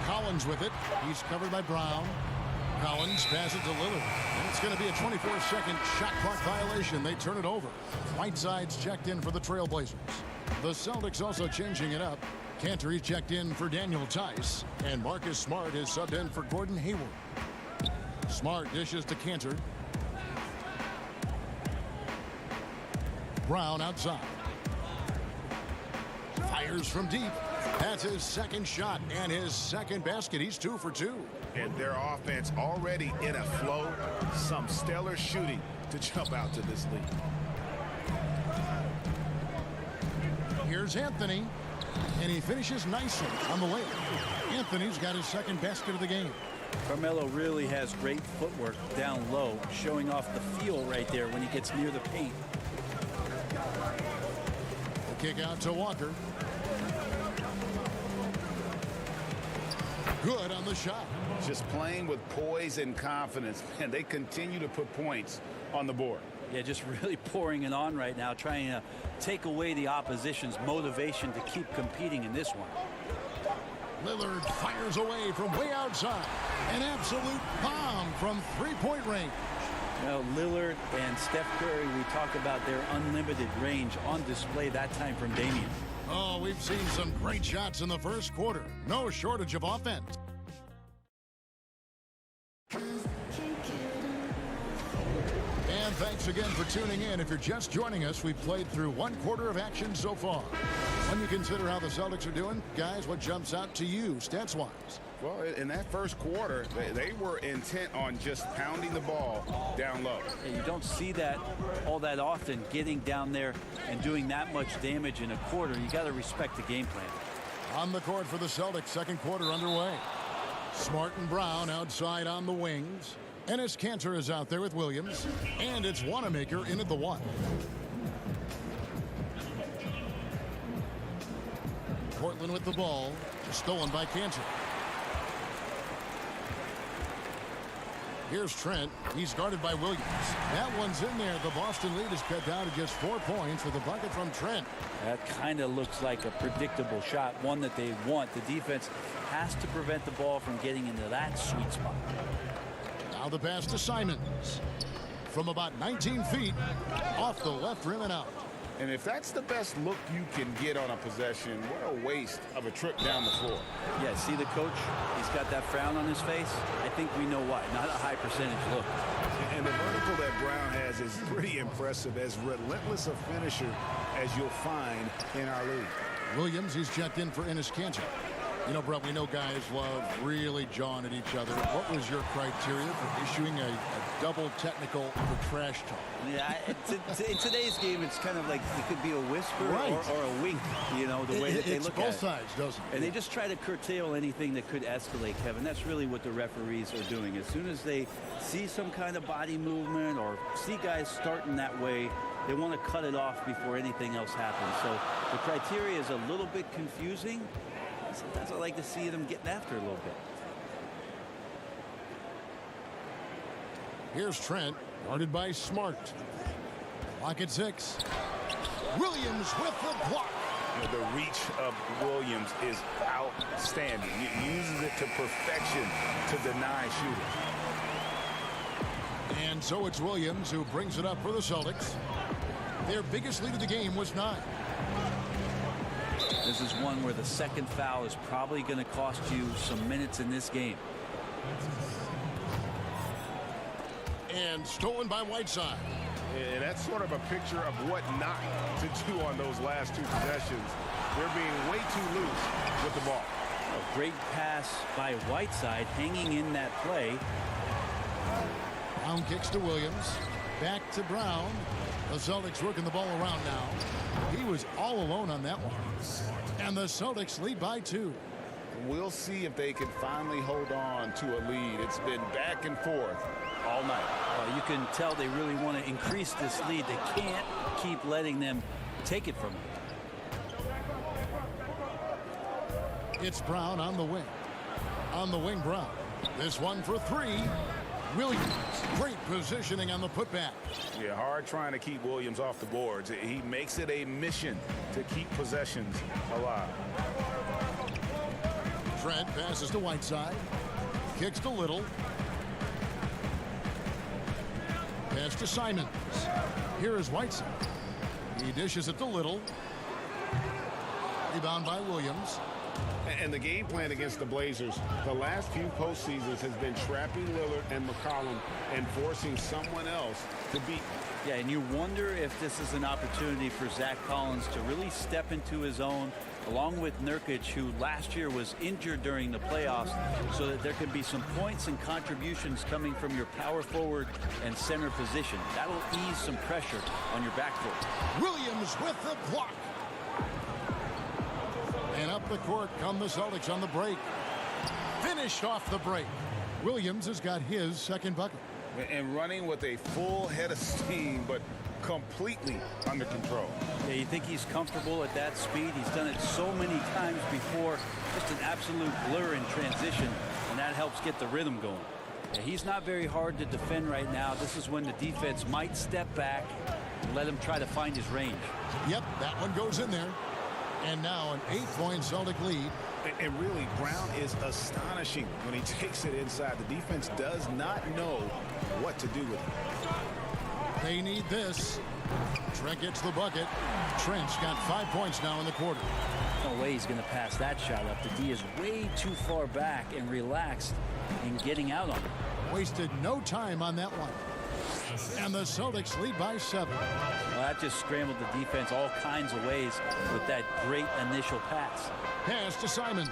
Collins with it. He's covered by Brown. Collins passes to Lillard. And it's going to be a 24-second shot clock violation. They turn it over. Whiteside's checked in for the Trailblazers. The Celtics also changing it up. Cantor is checked in for Daniel Tice. And Marcus Smart is subbed in for Gordon Hayward. Smart dishes to Cantor. Brown outside. Fires from deep. That's his second shot and his second basket. He's 2 for 2. And their offense already in a flow. Some stellar shooting to jump out to this lead. Here's Anthony. And he finishes nicely on the layup. Anthony's got his second basket of the game. Carmelo really has great footwork down low, showing off the feel right there when he gets near the paint. The kick out to Walker. Good on the shot. Just playing with poise and confidence, and they continue to put points on the board. Yeah, just really pouring it on right now, trying to take away the opposition's motivation to keep competing in this one. Lillard fires away from way outside. An absolute bomb from three-point range. You know, Lillard and Steph Curry, we talk about their unlimited range on display that time from Damian. Oh, we've seen some great shots in the first quarter. No shortage of offense. And thanks again for tuning in. If you're just joining us, we've played through one quarter of action so far. When you consider how the Celtics are doing, guys, what jumps out to you stats-wise? Well, in that first quarter, they were intent on just pounding the ball down low. And you don't see that all that often, getting down there and doing that much damage in a quarter. You got to respect the game plan. On the court for the Celtics, second quarter underway. Smart and Brown outside on the wings. Enes Kanter is out there with Williams. And it's Wanamaker in at the one. Portland with the ball. Stolen by Kanter. Here's Trent. He's guarded by Williams. That one's in there. The Boston lead is cut down to just 4 points with a bucket from Trent. That kind of looks like a predictable shot, one that they want. The defense has to prevent the ball from getting into that sweet spot. Now the pass to Simons. From about 19 feet, off the left rim and out. And if that's the best look you can get on a possession, what a waste of a trip down the floor. Yeah, see the coach? He's got that frown on his face. I think we know why. Not a high percentage look. And the vertical that Brown has is pretty impressive, as relentless a finisher as you'll find in our league. Williams, he's checked in for Enes Kanter. You know, Brett, we know guys love really jawing at each other. What was your criteria for issuing a double technical for trash talk? Yeah, in today's game, it's kind of like it could be a whisper right. or a wink, you know, the way that they look at it. It's both sides, doesn't it? And they just try to curtail anything that could escalate, Kevin. That's really what the referees are doing. As soon as they see some kind of body movement or see guys starting that way, they want to cut it off before anything else happens. So the criteria is a little bit confusing. Sometimes I like to see them getting after a little bit. Here's Trent, guarded by Smart. Clock at 6. Williams with the block. The reach of Williams is outstanding. He uses it to perfection to deny shooters. And so it's Williams who brings it up for the Celtics. Their biggest lead of the game was 9. This is one where the second foul is probably going to cost you some minutes in this game. And stolen by Whiteside. And that's sort of a picture of what not to do on those last 2 possessions. They're being way too loose with the ball. A great pass by Whiteside, hanging in that play. Brown kicks to Williams. Back to Brown. The Celtics working the ball around now. He was all alone on that one. And the Celtics lead by 2. We'll see if they can finally hold on to a lead. It's been back and forth all night. You can tell they really want to increase this lead. They can't keep letting them take it from them. It's Brown on the wing. On the wing, Brown. This one for 3. Williams, great positioning on the putback. Yeah, hard trying to keep Williams off the boards. He makes it a mission to keep possessions alive. Trent passes to Whiteside. Kicks to Little. Pass to Simons. Here is Whiteside. He dishes it to Little. Rebound by Williams. And the game plan against the Blazers the last few postseasons has been trapping Lillard and McCollum and forcing someone else to beat. Yeah, and you wonder if this is an opportunity for Zach Collins to really step into his own, along with Nurkic, who last year was injured during the playoffs, so that there can be some points and contributions coming from your power forward and center position. That'll ease some pressure on your backcourt. Williams with the block. And up the court come the Celtics on the break. Finished off the break. Williams has got his second bucket. And running with a full head of steam, but completely under control. Yeah, you think he's comfortable at that speed? He's done it so many times before. Just an absolute blur in transition, and that helps get the rhythm going. Yeah, he's not very hard to defend right now. This is when the defense might step back and let him try to find his range. Yep, that one goes in there. And now an 8-point Celtic lead. And really, Brown is astonishing when he takes it inside. The defense does not know what to do with it. They need this. Trent gets the bucket. Trent's got 5 points now in the quarter. No way he's going to pass that shot up. The D is way too far back and relaxed in getting out on it. Wasted no time on that one. And the Celtics lead by 7. Well, that just scrambled the defense all kinds of ways with that great initial pass. Pass to Simons.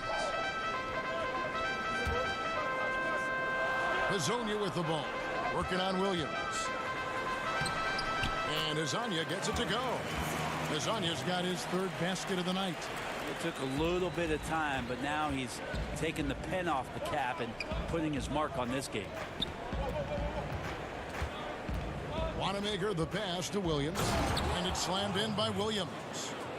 Hazonia with the ball. Working on Williams. And Hazonia gets it to go. Hazonia's got his third basket of the night. It took a little bit of time, but now he's taking the pen off the cap and putting his mark on this game. Wanamaker the pass to Williams. And it's slammed in by Williams.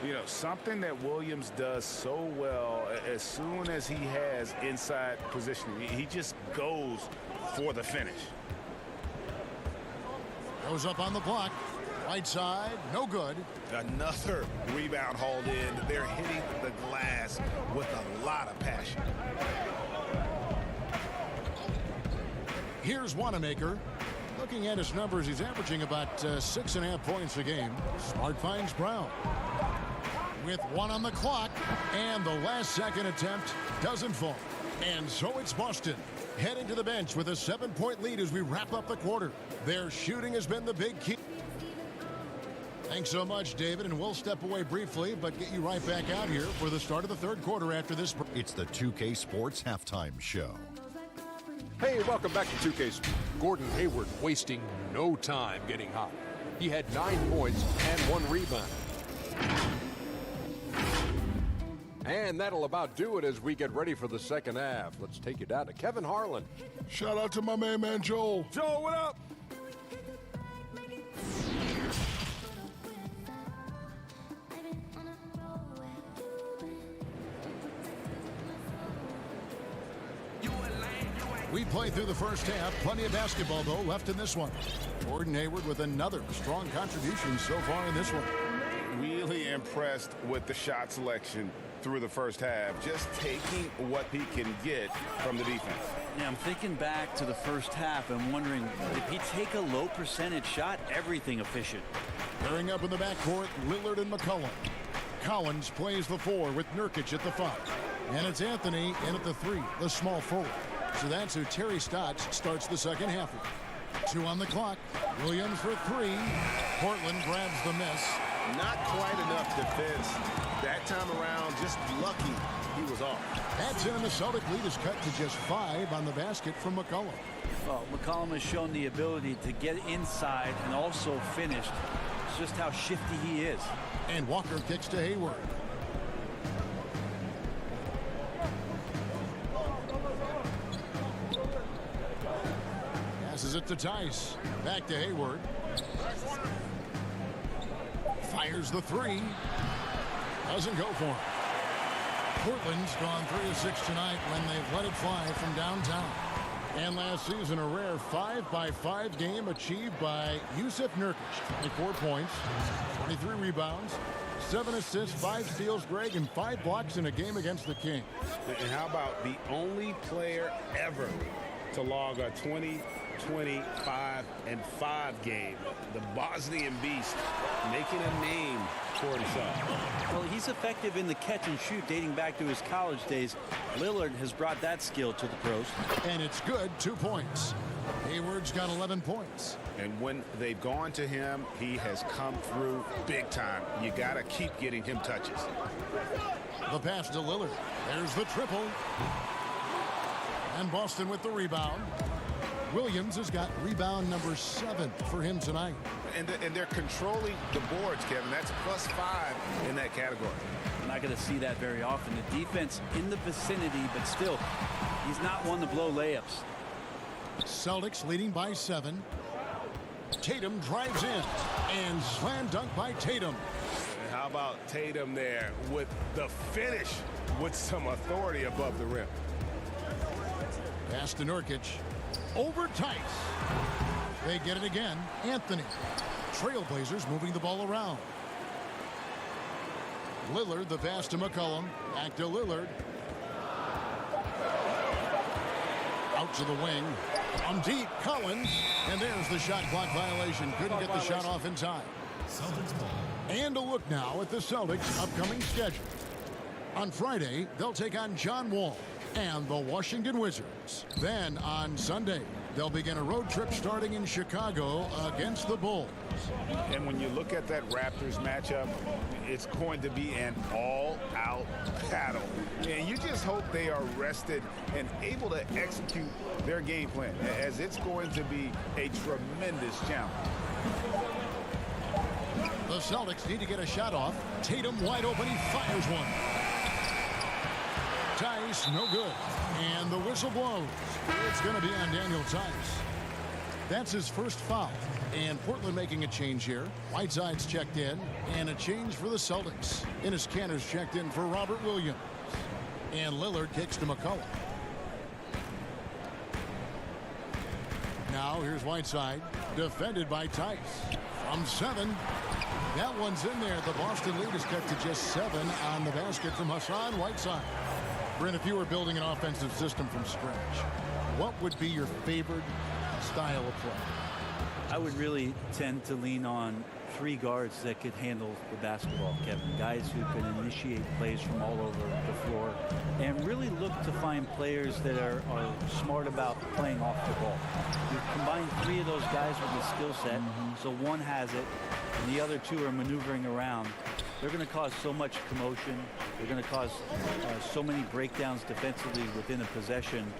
You know, something that Williams does so well, as soon as he has inside positioning, he just goes for the finish. Goes up on the block. Right side, no good. Another rebound hauled in. They're hitting the glass with a lot of passion. Here's Wanamaker. Looking at his numbers, he's averaging about 6.5 points a game. Smart finds Brown. With 1 on the clock, and the last second attempt doesn't fall. And so it's Boston heading to the bench with a 7-point lead as we wrap up the quarter. Their shooting has been the big key. Thanks so much, David, and we'll step away briefly, but get you right back out here for the start of the third quarter after this. It's the 2K Sports Halftime Show. Hey, welcome back to 2K. Gordon Hayward wasting no time getting hot. He had 9 points and 1 rebound. And that'll about do it as we get ready for the second half. Let's take you down to Kevin Harlan. Shout out to my man Joel. Joel, what up? We played through the first half. Plenty of basketball, though, left in this one. Gordon Hayward with another strong contribution so far in this one. Really impressed with the shot selection through the first half, just taking what he can get from the defense. Yeah, I'm thinking back to the first half and wondering, did he take a low percentage shot? Everything efficient. Pairing up in the backcourt, Lillard and McCollum. Collins plays the 4 with Nurkic at the 5. And it's Anthony in at the 3, the small forward. So that's who Terry Stotts starts the second half with. 2 on the clock. Williams for 3. Portland grabs the miss. Not quite enough defense that time around. Just lucky he was off. That's in, and the Celtic lead is cut to just 5 on the basket from McCollum. Well, McCollum has shown the ability to get inside and also finish. It's just how shifty he is. And Walker kicks to Hayward. Passes it to Tice. Back to Hayward. Fires the 3. Doesn't go for it. Portland's gone 3 of 6 tonight when they've let it fly from downtown. And last season, a rare 5-by-5 game achieved by Yusuf Nurkic. 24 points, 23 rebounds, 7 assists, 5 steals, Greg, and 5 blocks in a game against the Kings. And how about the only player ever to log a 20, 25, and 5 game? The Bosnian Beast making a name for himself. Well, he's effective in the catch and shoot dating back to his college days. Lillard has brought that skill to the pros. And it's good, 2 points. Hayward's got 11 points. And when they've gone to him, he has come through big time. You got to keep getting him touches. The pass to Lillard. There's the triple. And Boston with the rebound. Williams has got rebound number 7 for him tonight. And they're controlling the boards, Kevin. That's +5 in that category. I'm not going to see that very often. The defense in the vicinity, but still, he's not one to blow layups. Celtics leading by 7. Tatum drives in. And slam dunk by Tatum. How about Tatum there with the finish with some authority above the rim. Pass to Nurkic. Over Tice. They get it again. Anthony. Trailblazers moving the ball around. Lillard, the pass to McCollum. Back to Lillard. Out to the wing. Deep, Collins. And there's the shot clock violation. Couldn't get the shot off in time. And a look now at the Celtics' upcoming schedule. On Friday, they'll take on John Wall and the Washington Wizards. Then on Sunday, they'll begin a road trip starting in Chicago against the Bulls. And when you look at that Raptors matchup, it's going to be an all-out battle. And you just hope they are rested and able to execute their game plan, as it's going to be a tremendous challenge. The Celtics need to get a shot off. Tatum wide open. He fires one. Tice, no good. And the whistle blows. It's going to be on Daniel Tice. That's his first foul. And Portland making a change here. Whiteside's checked in. And a change for the Celtics. Enes Kanter's checked in for Robert Williams. And Lillard kicks to McCollum. Now here's Whiteside. Defended by Tice. From 7. That one's in there. The Boston lead is cut to just 7 on the basket from Hassan Whiteside. Brent, if you were building an offensive system from scratch, what would be your favorite style of play? I would really tend to lean on 3 guards that could handle the basketball, Kevin. Guys who can initiate plays from all over the floor and really look to find players that are smart about playing off the ball. You combine 3 of those guys with a skill set, so one has it and the other 2 are maneuvering around. They're going to cause so much commotion. They're going to cause so many breakdowns defensively within a possession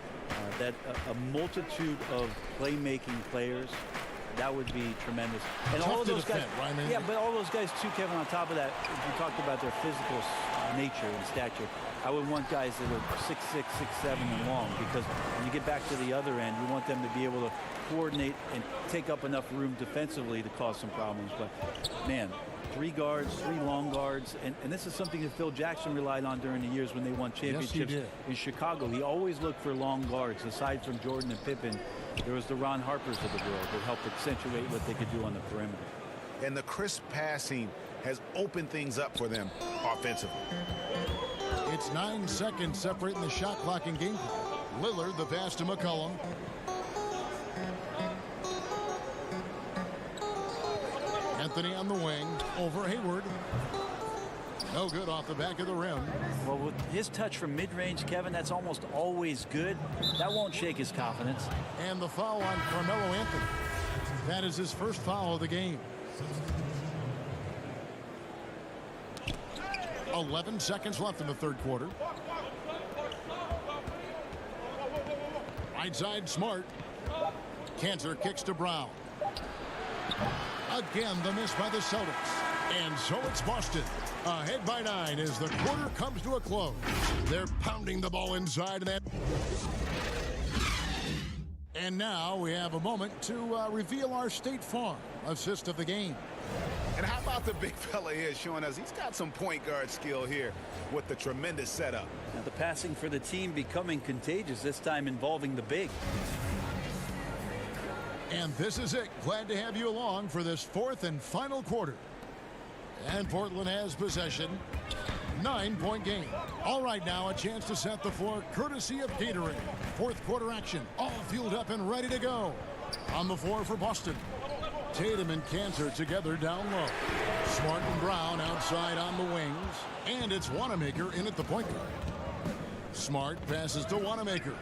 that a multitude of playmaking players, that would be tremendous. And all of those guys, yeah, but all those guys too, Kevin, on top of that, if you talked about their physical nature and stature, I would want guys that are 6'6", 6'7", and long, because when you get back to the other end, you want them to be able to coordinate and take up enough room defensively to cause some problems. But, man, 3 guards, 3 long guards, and this is something that Phil Jackson relied on during the years when they won championships in Chicago. He always looked for long guards. Aside from Jordan and Pippen, there was the Ron Harpers of the world that helped accentuate what they could do on the perimeter. And the crisp passing has opened things up for them offensively. It's 9 seconds separating the shot clock and game clock. Lillard, the pass to McCollum. Anthony on the wing, over Hayward. No good off the back of the rim. Well, with his touch from mid-range, Kevin, that's almost always good. That won't shake his confidence. And the foul on Carmelo Anthony. That is his first foul of the game. 11 seconds left in the third quarter. Right side, Smart. Kanter kicks to Brown. Again, the miss by the Celtics. And so it's Boston. Ahead by 9 as the quarter comes to a close. They're pounding the ball inside of that. And now we have a moment to reveal our State Farm assist of the game. And how about the big fella here showing us he's got some point guard skill here with the tremendous setup. Now the passing for the team becoming contagious, this time involving the big. And this is it. Glad to have you along for this fourth and final quarter. And Portland has possession. 9-point game. All right, now a chance to set the floor courtesy of Gatorade. Fourth quarter action. All fueled up and ready to go. On the floor for Boston. Tatum and Cantor together down low. Smart and Brown outside on the wings. And it's Wanamaker in at the point guard. Smart passes to Wanamaker.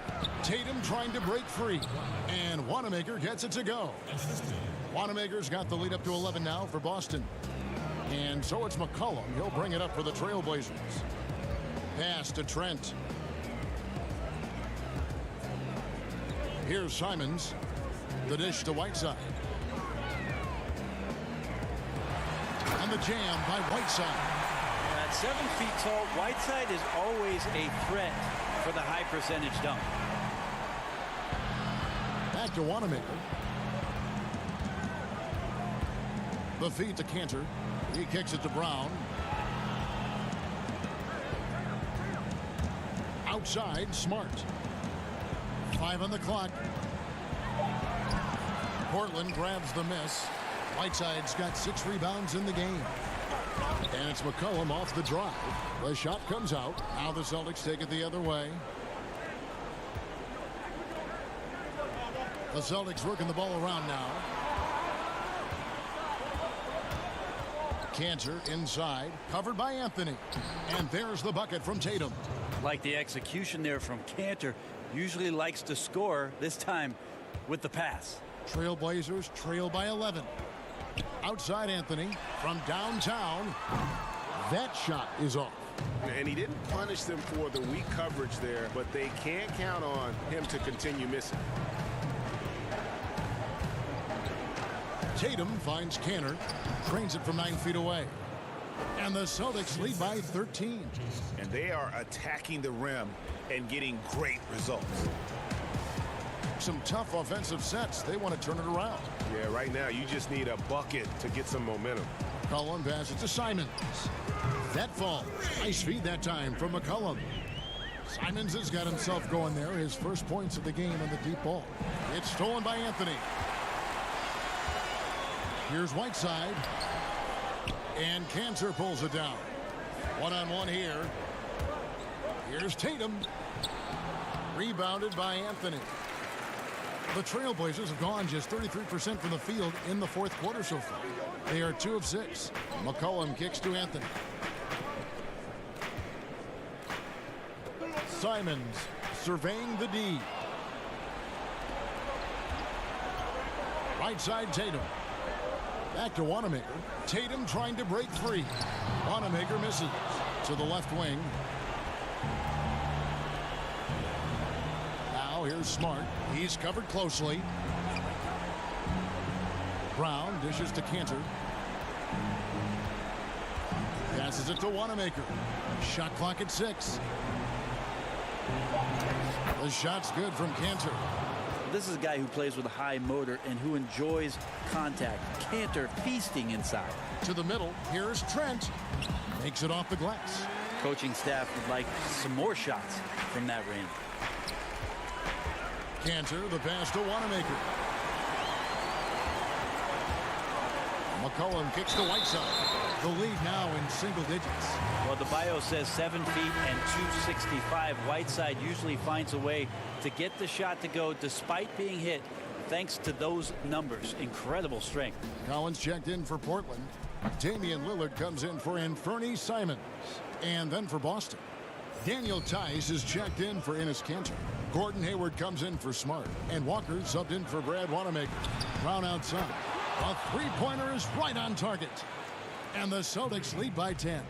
Tatum trying to break free. And Wanamaker gets it to go. Wanamaker's got the lead up to 11 now for Boston. And so it's McCollum. He'll bring it up for the Trailblazers. Pass to Trent. Here's Simons. The dish to Whiteside. And the jam by Whiteside. At 7 feet tall, Whiteside is always a threat for the high percentage dunk. Back to Wanamaker. The feed to Cantor. He kicks it to Brown. Outside, Smart. 5 on the clock. Portland grabs the miss. Whiteside's got 6 rebounds in the game. And it's McCollum off the drive. The shot comes out. Now the Celtics take it the other way. The Celtics working the ball around now. Cantor inside, covered by Anthony. And there's the bucket from Tatum. Like the execution there from Cantor. Usually likes to score, this time with the pass. Trailblazers trail by 11. Outside Anthony from downtown. That shot is off. And he didn't punish them for the weak coverage there, but they can't count on him to continue missing. Tatum finds Cantor, drains it from 9 feet away. And the Celtics lead by 13. And they are attacking the rim and getting great results. Some tough offensive sets. They want to turn it around. Yeah, right now you just need a bucket to get some momentum. McCollum passes to Simons. That falls. Nice feed that time from McCollum. Simons has got himself going there. His first points of the game on the deep ball. It's stolen by Anthony. Here's Whiteside. And Cantor pulls it down. One-on-one here. Here's Tatum. Rebounded by Anthony. The Trailblazers have gone just 33% from the field in the fourth quarter so far. They are 2 of 6. McCollum kicks to Anthony. Simons surveying the D. Right side Tatum. Back to Wanamaker. Tatum trying to break free. Wanamaker misses. To the left wing. Now here's Smart. He's covered closely. Brown dishes to Cantor. Passes it to Wanamaker. Shot clock at 6. The shot's good from Cantor. This is a guy who plays with a high motor and who enjoys contact. Cantor feasting inside. To the middle, here's Trent. Makes it off the glass. Coaching staff would like some more shots from that range. Cantor, the pass to Wanamaker. McCollum kicks to Whiteside. The lead now in single digits. Well, the bio says 7 feet and 265. Whiteside usually finds a way to get the shot to go despite being hit, thanks to those numbers. Incredible strength. Collins checked in for Portland. Damian Lillard comes in for Anthony Simons. And then for Boston, Daniel Tice is checked in for Enes Kanter. Gordon Hayward comes in for Smart. And Walker subbed in for Brad Wanamaker. Brown outside. A three-pointer is right on target. And the Celtics lead by 10.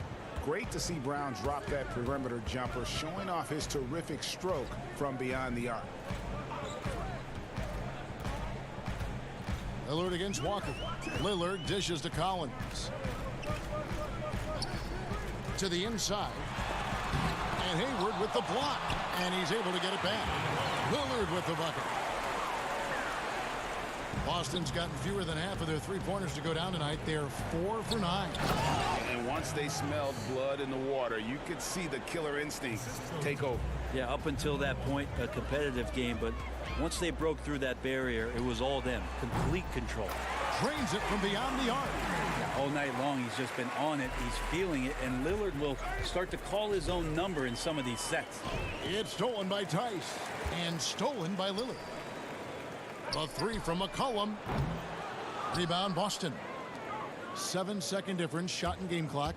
Great to see Brown drop that perimeter jumper, showing off his terrific stroke from beyond the arc. Lillard against Walker. Lillard dishes to Collins. To the inside. And Hayward with the block. And he's able to get it back. Lillard with the bucket. Boston's gotten fewer than half of their three-pointers to go down tonight. They're 4 for 9. And once they smelled blood in the water, you could see the killer instinct take over. Yeah, up until that point, a competitive game, but once they broke through that barrier, it was all them. Complete control. Drains it from beyond the arc. Yeah, all night long, he's just been on it. He's feeling it, and Lillard will start to call his own number in some of these sets. It's stolen by Tice and stolen by Lillard. The three from McCollum. Rebound Boston. 7-second difference, shot and game clock.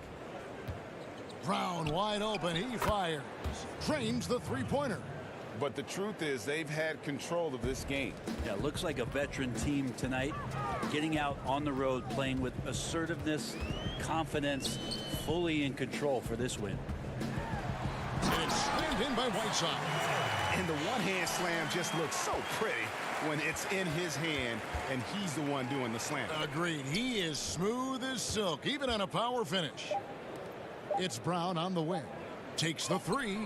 Brown wide open, he fires. Drains the three-pointer. But the truth is they've had control of this game. Yeah, looks like a veteran team tonight. Getting out on the road, playing with assertiveness, confidence, fully in control for this win. And it's slammed in by Whiteside. And the one-hand slam just looks so pretty when it's in his hand and he's the one doing the slam. Agreed. He is smooth as silk, even on a power finish. It's Brown on the wing. Takes the three.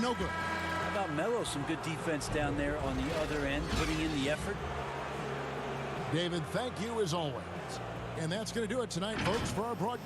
No good. How about Melo? Some good defense down there on the other end, putting in the effort. David, thank you as always. And that's going to do it tonight, folks, for our broadcast.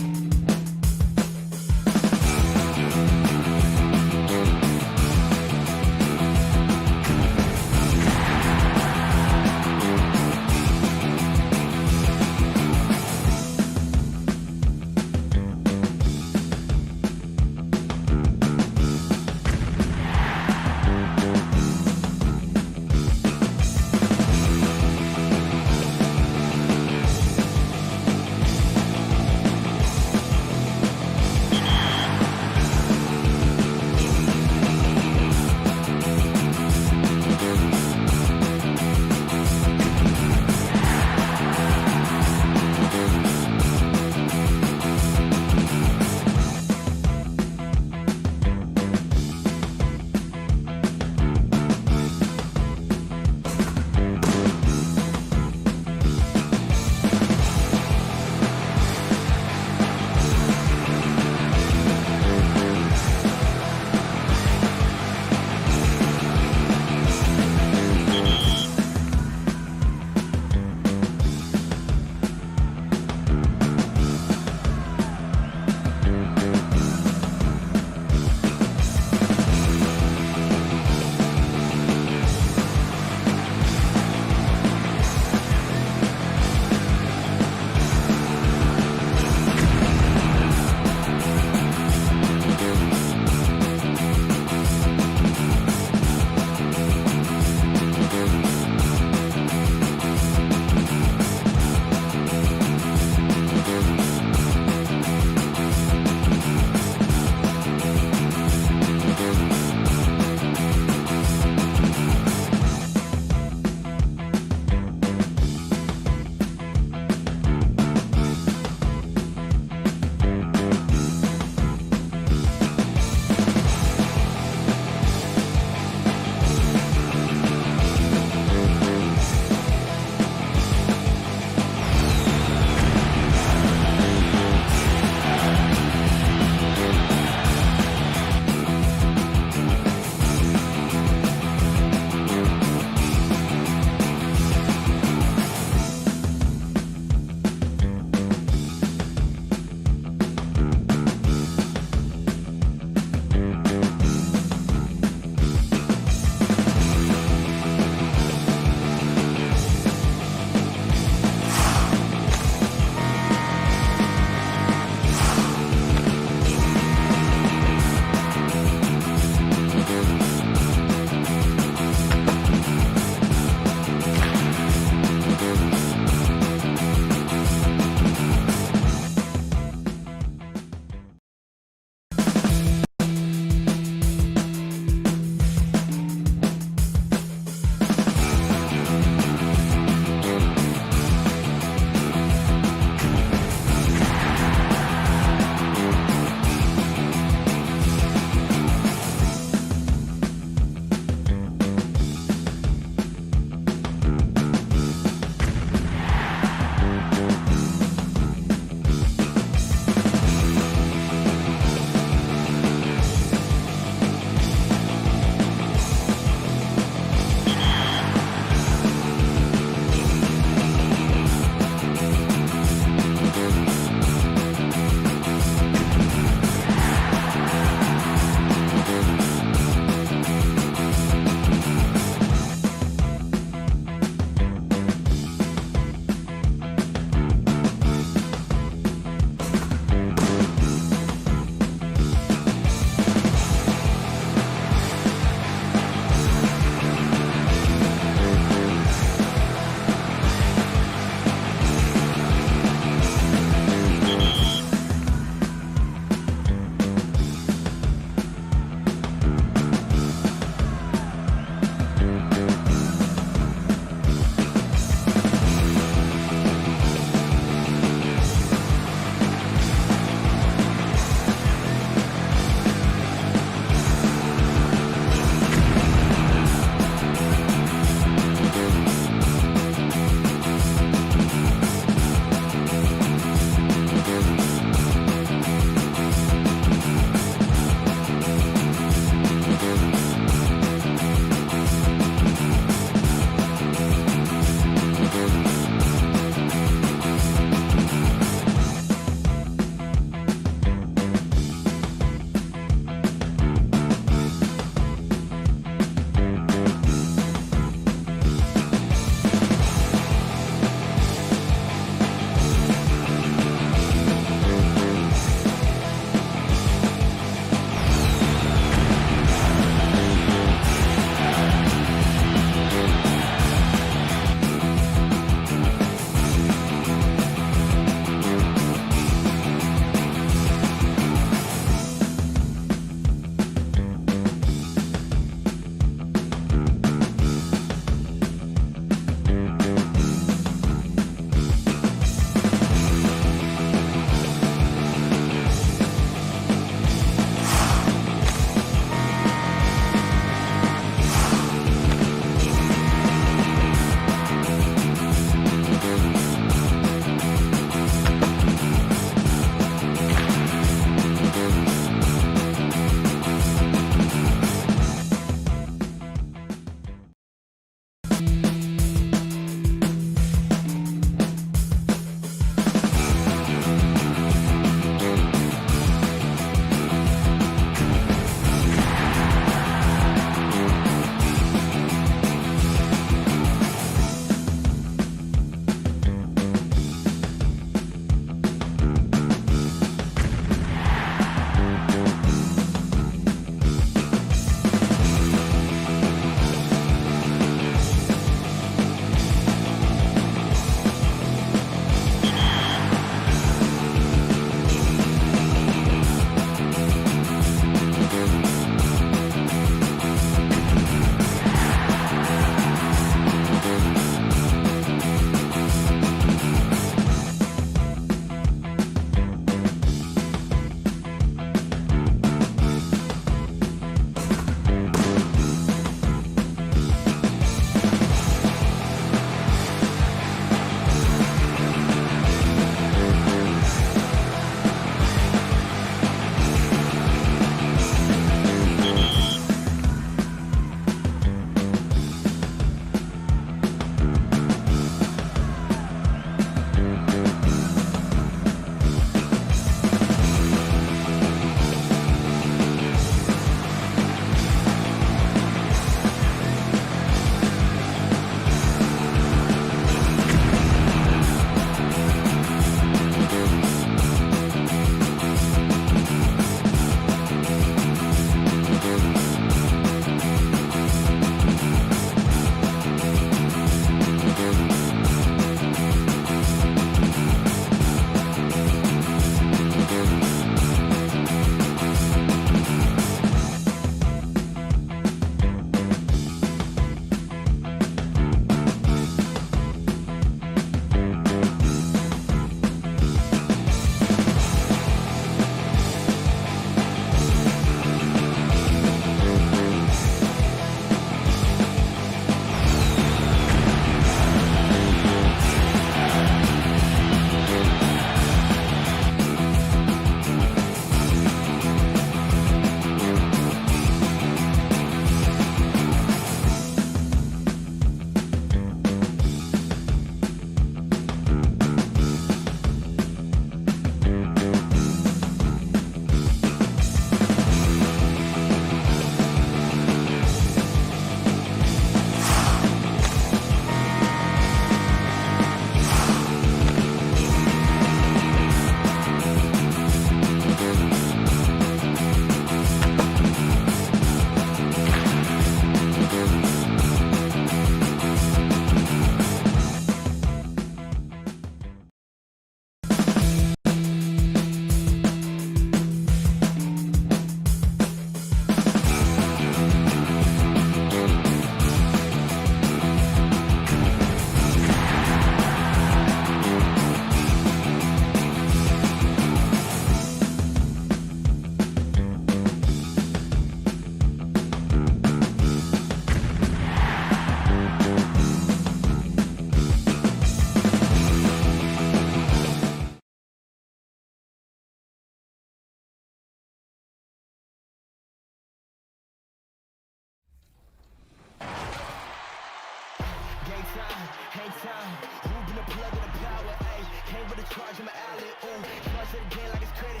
Hang time, who been the plug of the power, ayy. Came with a charge in my alley, ooh. Charge it again like it's credit,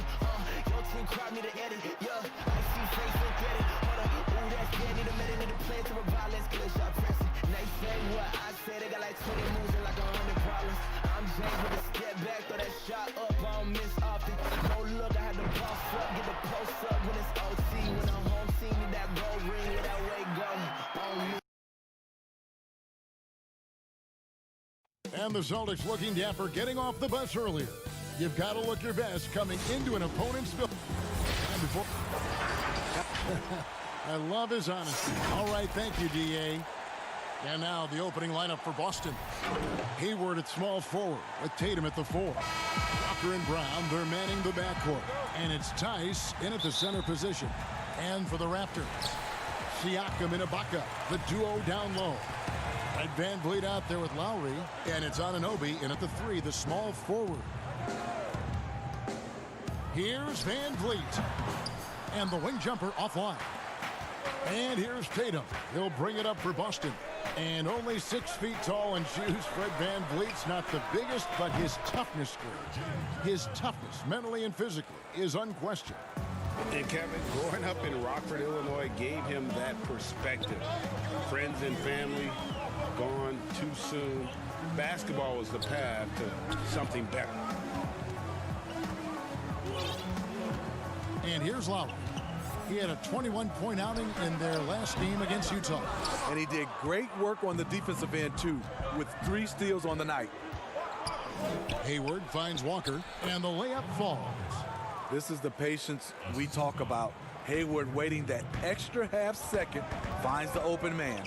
your team crowd need to edit, yeah. I see face, don't get it, hold up, ooh, that's good. Need a minute, need a plan to revive, let's good shot pressing. They say what I say, they got like 20 moves and like 100 problems. I'm James with a step back, throw that shot up, I don't miss often. No look, I had to boss up, get the post up when it's OT. When I'm home team, need that gold ring, let that way go on me. And the Celtics looking dapper, getting off the bus earlier. You've got to look your best coming into an opponent's building. And before... I love his honesty. All right, thank you, D.A. And now the opening lineup for Boston. Hayward at small forward with Tatum at the 4. Walker and Brown, they're manning the backcourt. And it's Tice in at the center position. And for the Raptors, Siakam and Ibaka, the duo down low. Ed Van Vliet out there with Lowry. And it's Anunoby in at the 3, the small forward. Here's Van Vliet. And the wing jumper offline. And here's Tatum. He'll bring it up for Boston. And only 6 feet tall in shoes, Fred Van Vliet's not the biggest, but his toughness, his toughness, mentally and physically, is unquestioned. And Kevin, growing up in Rockford, Illinois, gave him that perspective. Friends and family gone too soon. Basketball was the path to something better. And here's Lowry. He had a 21-point outing in their last game against Utah. And he did great work on the defensive end, too, with 3 steals on the night. Hayward finds Walker, and the layup falls. This is the patience we talk about. Hayward waiting that extra half second, finds the open man.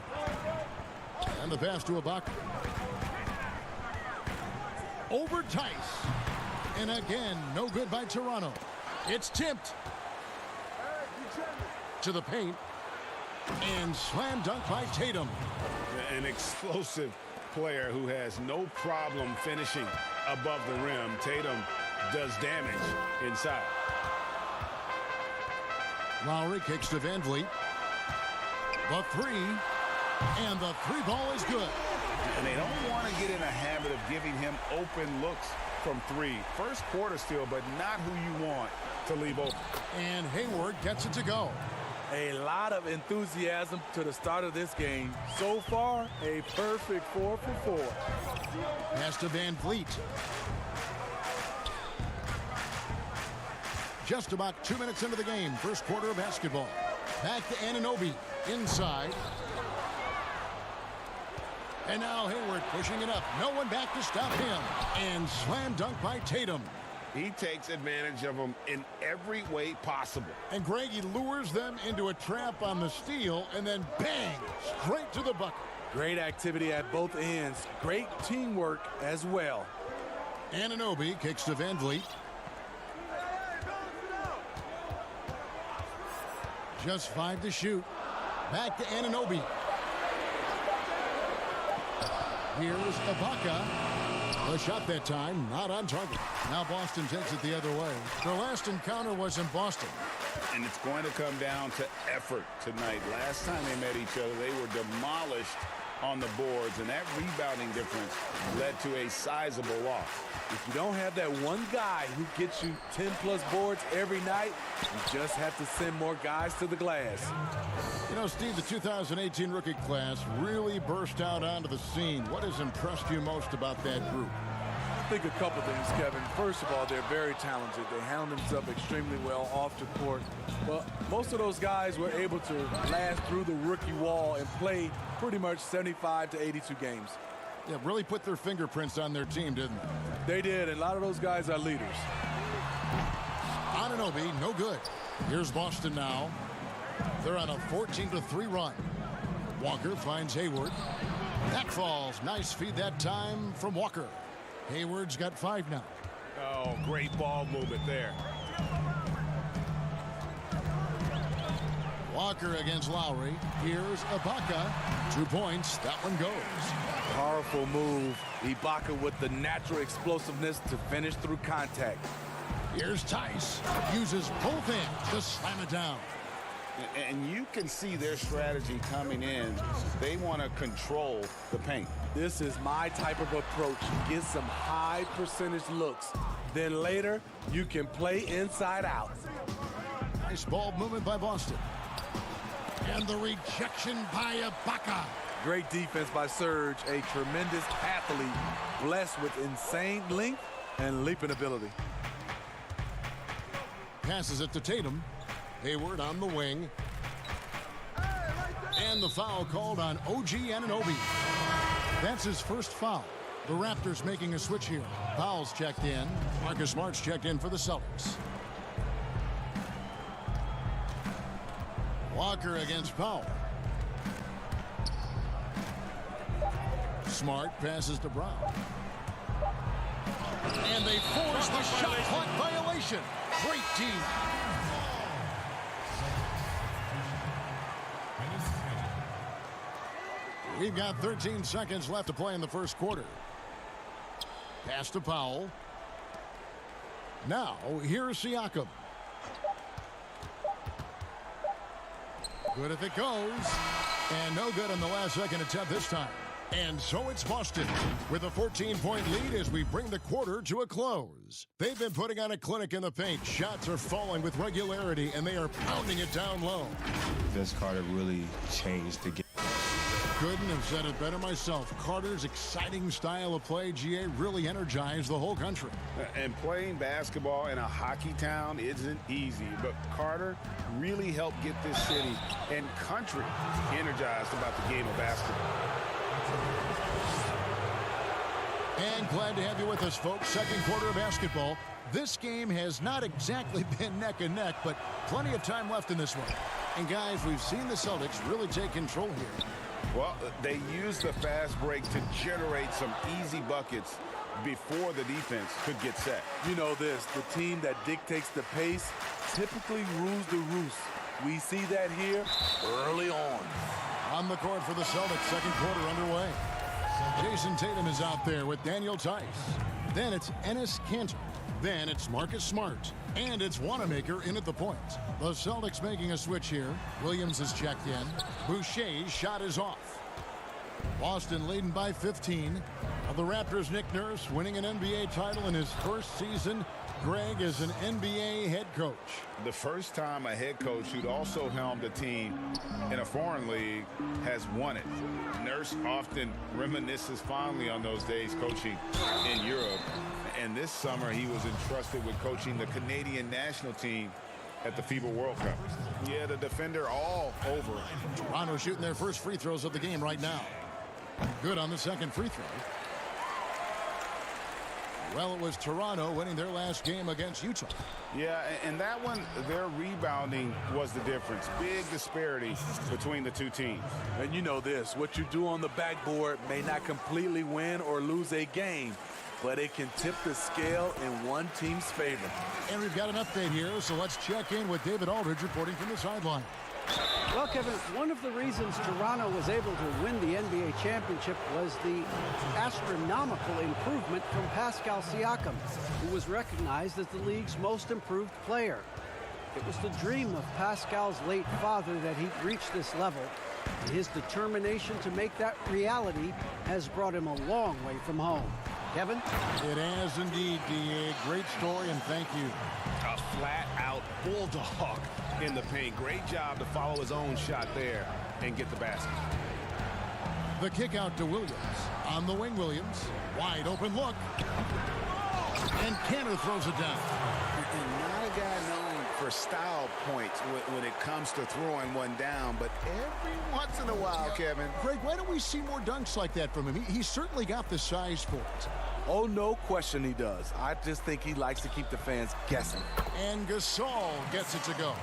And the pass to Ibaka. Over Tice. And again, no good by Toronto. It's tipped. To the paint. And slam dunk by Tatum. An explosive player who has no problem finishing above the rim. Tatum does damage inside. Lowry kicks to Van Vliet. The 3. And the 3 ball is good. And they don't want to get in a habit of giving him open looks from 3. First quarter steal, but not who you want to leave open. And Hayward gets it to go. A lot of enthusiasm to the start of this game. So far, a perfect 4 for 4. Pass to Van Vliet. Just about 2 minutes into the game, first quarter of basketball. Back to Anunoby, inside. And now Hayward pushing it up. No one back to stop him. And slam dunk by Tatum. He takes advantage of them in every way possible. And Greg, he lures them into a trap on the steal, and then bang, straight to the bucket. Great activity at both ends. Great teamwork as well. Anunoby kicks to Van Vliet. Just 5 to shoot. Back to Anunoby. Here's Ibaka. The shot that time, not on target. Now Boston takes it the other way. Their last encounter was in Boston. And it's going to come down to effort tonight. Last time they met each other, they were demolished on the boards, and that rebounding difference led to a sizable loss. If you don't have that one guy who gets you 10-plus boards every night, you just have to send more guys to the glass. You know, Steve, the 2018 rookie class really burst out onto the scene. What has impressed you most about that group? I think a couple things, Kevin. First of all, they're very talented. They handle themselves extremely well off the court. But most of those guys were able to last through the rookie wall and play pretty much 75 to 82 games. Yeah, really put their fingerprints on their team, didn't they? They did, and a lot of those guys are leaders. Anunoby, no good. Here's Boston now. They're on a 14-3 run. Walker finds Hayward. That falls. Nice feed that time from Walker. Hayward's got 5 now. Oh, great ball movement there. Walker against Lowry. Here's Ibaka. 2 points. That one goes. Powerful move. Ibaka with the natural explosiveness to finish through contact. Here's Tice. Uses both hands to slam it down. And you can see their strategy coming in. They want to control the paint. This is my type of approach. Get some high percentage looks. Then later, you can play inside out. Nice ball movement by Boston. And the rejection by Ibaka. Great defense by Serge, a tremendous athlete, blessed with insane length and leaping ability. Passes it to Tatum. Hayward on the wing. And the foul called on OG Anunoby. That's his first foul. The Raptors making a switch here. Powell's checked in. Marcus Smart's checked in for the Celtics. Walker against Powell. Smart passes to Brown. And they force the shot clock violation. Great team. We've got 13 seconds left to play in the first quarter. Pass to Powell. Now, here's Siakam. Good if it goes. And no good on the last second attempt this time. And so it's Boston with a 14-point lead as we bring the quarter to a close. They've been putting on a clinic in the paint. Shots are falling with regularity, and they are pounding it down low. Vince Carter really changed the game. Couldn't have said it better myself. Carter's exciting style of play, GA, really energized the whole country. And playing basketball in a hockey town isn't easy, but Carter really helped get this city and country energized about the game of basketball. And glad to have you with us, folks. Second quarter of basketball. This game has not exactly been neck and neck, but plenty of time left in this one. And guys, we've seen the Celtics really take control here. Well, they used the fast break to generate some easy buckets before the defense could get set. You know this, the team that dictates the pace typically rules the roost. We see that here early on. On the court for the Celtics, second quarter underway. Jason Tatum is out there with Daniel Tice. Then it's Enes Kanter. Then it's Marcus Smart. And it's Wanamaker in at the point. The Celtics making a switch here. Williams is checked in. Boucher's shot is off. Boston leading by 15. The Raptors' Nick Nurse winning an NBA title in his first season. Greg is an NBA head coach. The first time a head coach who'd also helmed a team in a foreign league has won it. Nurse often reminisces fondly on those days coaching in Europe. And this summer he was entrusted with coaching the Canadian national team at the FIBA World Cup. Yeah, the defender all over. Toronto shooting their first free throws of the game right now. Good on the second free throw. Well, it was Toronto winning their last game against Utah. Yeah, and that one, their rebounding was the difference. Big disparity between the two teams. And you know this, what you do on the backboard may not completely win or lose a game, but it can tip the scale in one team's favor. And we've got an update here, so let's check in with David Aldridge reporting from the sideline. Well, Kevin, one of the reasons Toronto was able to win the NBA championship was the astronomical improvement from Pascal Siakam, who was recognized as the league's most improved player. It was the dream of Pascal's late father that he reached this level. His determination to make that reality has brought him a long way from home. Kevin? It has indeed, DA. Great story, and thank you. A flat-out bulldog in the paint. Great job to follow his own shot there and get the basket. The kick out to Williams. On the wing, Williams. Wide open look. And Kanter throws it down. And not a guy known for style points when it comes to throwing one down, but every once in a while, Kevin. Greg, why don't we see more dunks like that from him? He's certainly got the size for it. Oh, no question he does. I just think he likes to keep the fans guessing. And Gasol gets it to go.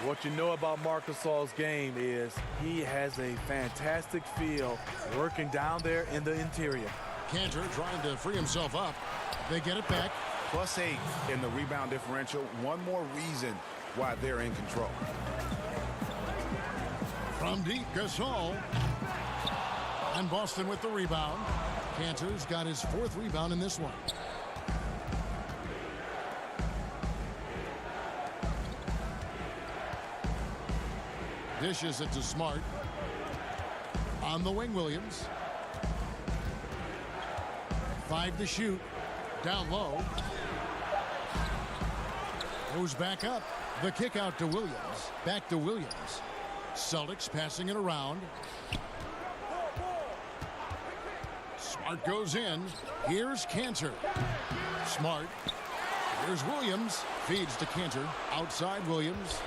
What you know about Marc Gasol's game is he has a fantastic feel working down there in the interior. Kanter trying to free himself up. They get it back. +8 in the rebound differential. One more reason why they're in control. From deep, Gasol. And Boston with the rebound. Kanter's got his fourth rebound in this one. Dishes it to Smart. On the wing, Williams. 5 to shoot. Down low. Goes back up. The kick out to Williams. Back to Williams. Celtics passing it around. Smart goes in. Here's Cantor. Smart. Here's Williams. Feeds to Cantor. Outside Williams.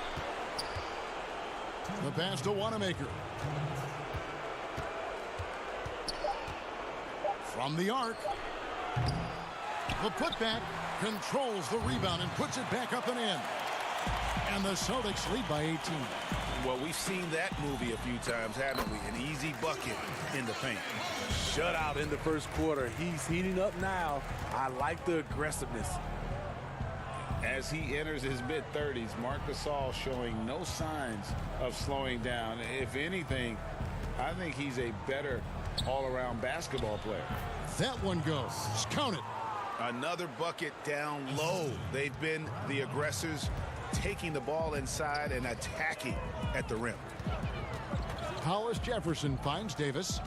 The pass to Wanamaker. From the arc. The putback controls the rebound and puts it back up and in. And the Celtics lead by 18. Well, we've seen that movie a few times, haven't we? An easy bucket in the paint. Shutout in the first quarter. He's heating up now. I like the aggressiveness. As he enters his mid-30s, Marc Gasol showing no signs of slowing down. If anything, I think he's a better all-around basketball player. That one goes. Count it. Another bucket down low. They've been the aggressors, taking the ball inside and attacking at the rim. Hollis Jefferson finds Davis.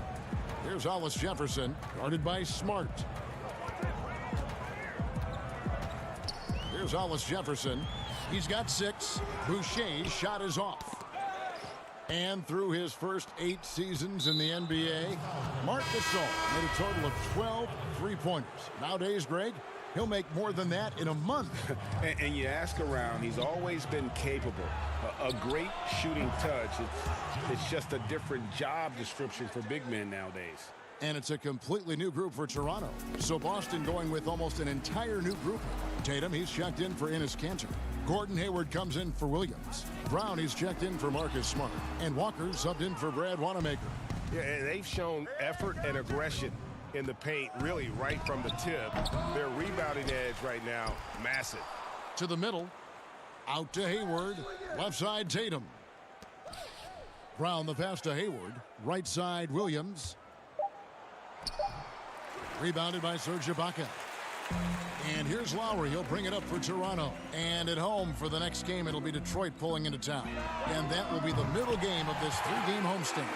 Here's Hollis Jefferson, guarded by Smart. Here's Hollis Jefferson. He's got 6. Boucher's shot is off. And through his first 8 seasons in the NBA, Marc Gasol made a total of 12 three-pointers. Nowadays, Greg, he'll make more than that in a month. and you ask around, he's always been capable. A great shooting touch. It's just a different job description for big men nowadays. And it's a completely new group for Toronto. So Boston going with almost an entire new group. Tatum, he's checked in for Enes Kanter. Gordon Hayward comes in for Williams. Brown, he's checked in for Marcus Smart. And Walker subbed in for Brad Wanamaker. Yeah, and they've shown effort and aggression in the paint, really right from the tip. Their rebounding edge right now, massive. To the middle. Out to Hayward. Left side, Tatum. Brown, the pass to Hayward. Right side, Williams. Rebounded by Serge Ibaka. And here's Lowry. He'll bring it up for Toronto. And at home for the next game, it'll be Detroit pulling into town. And that will be the middle game of this 3-game homestand.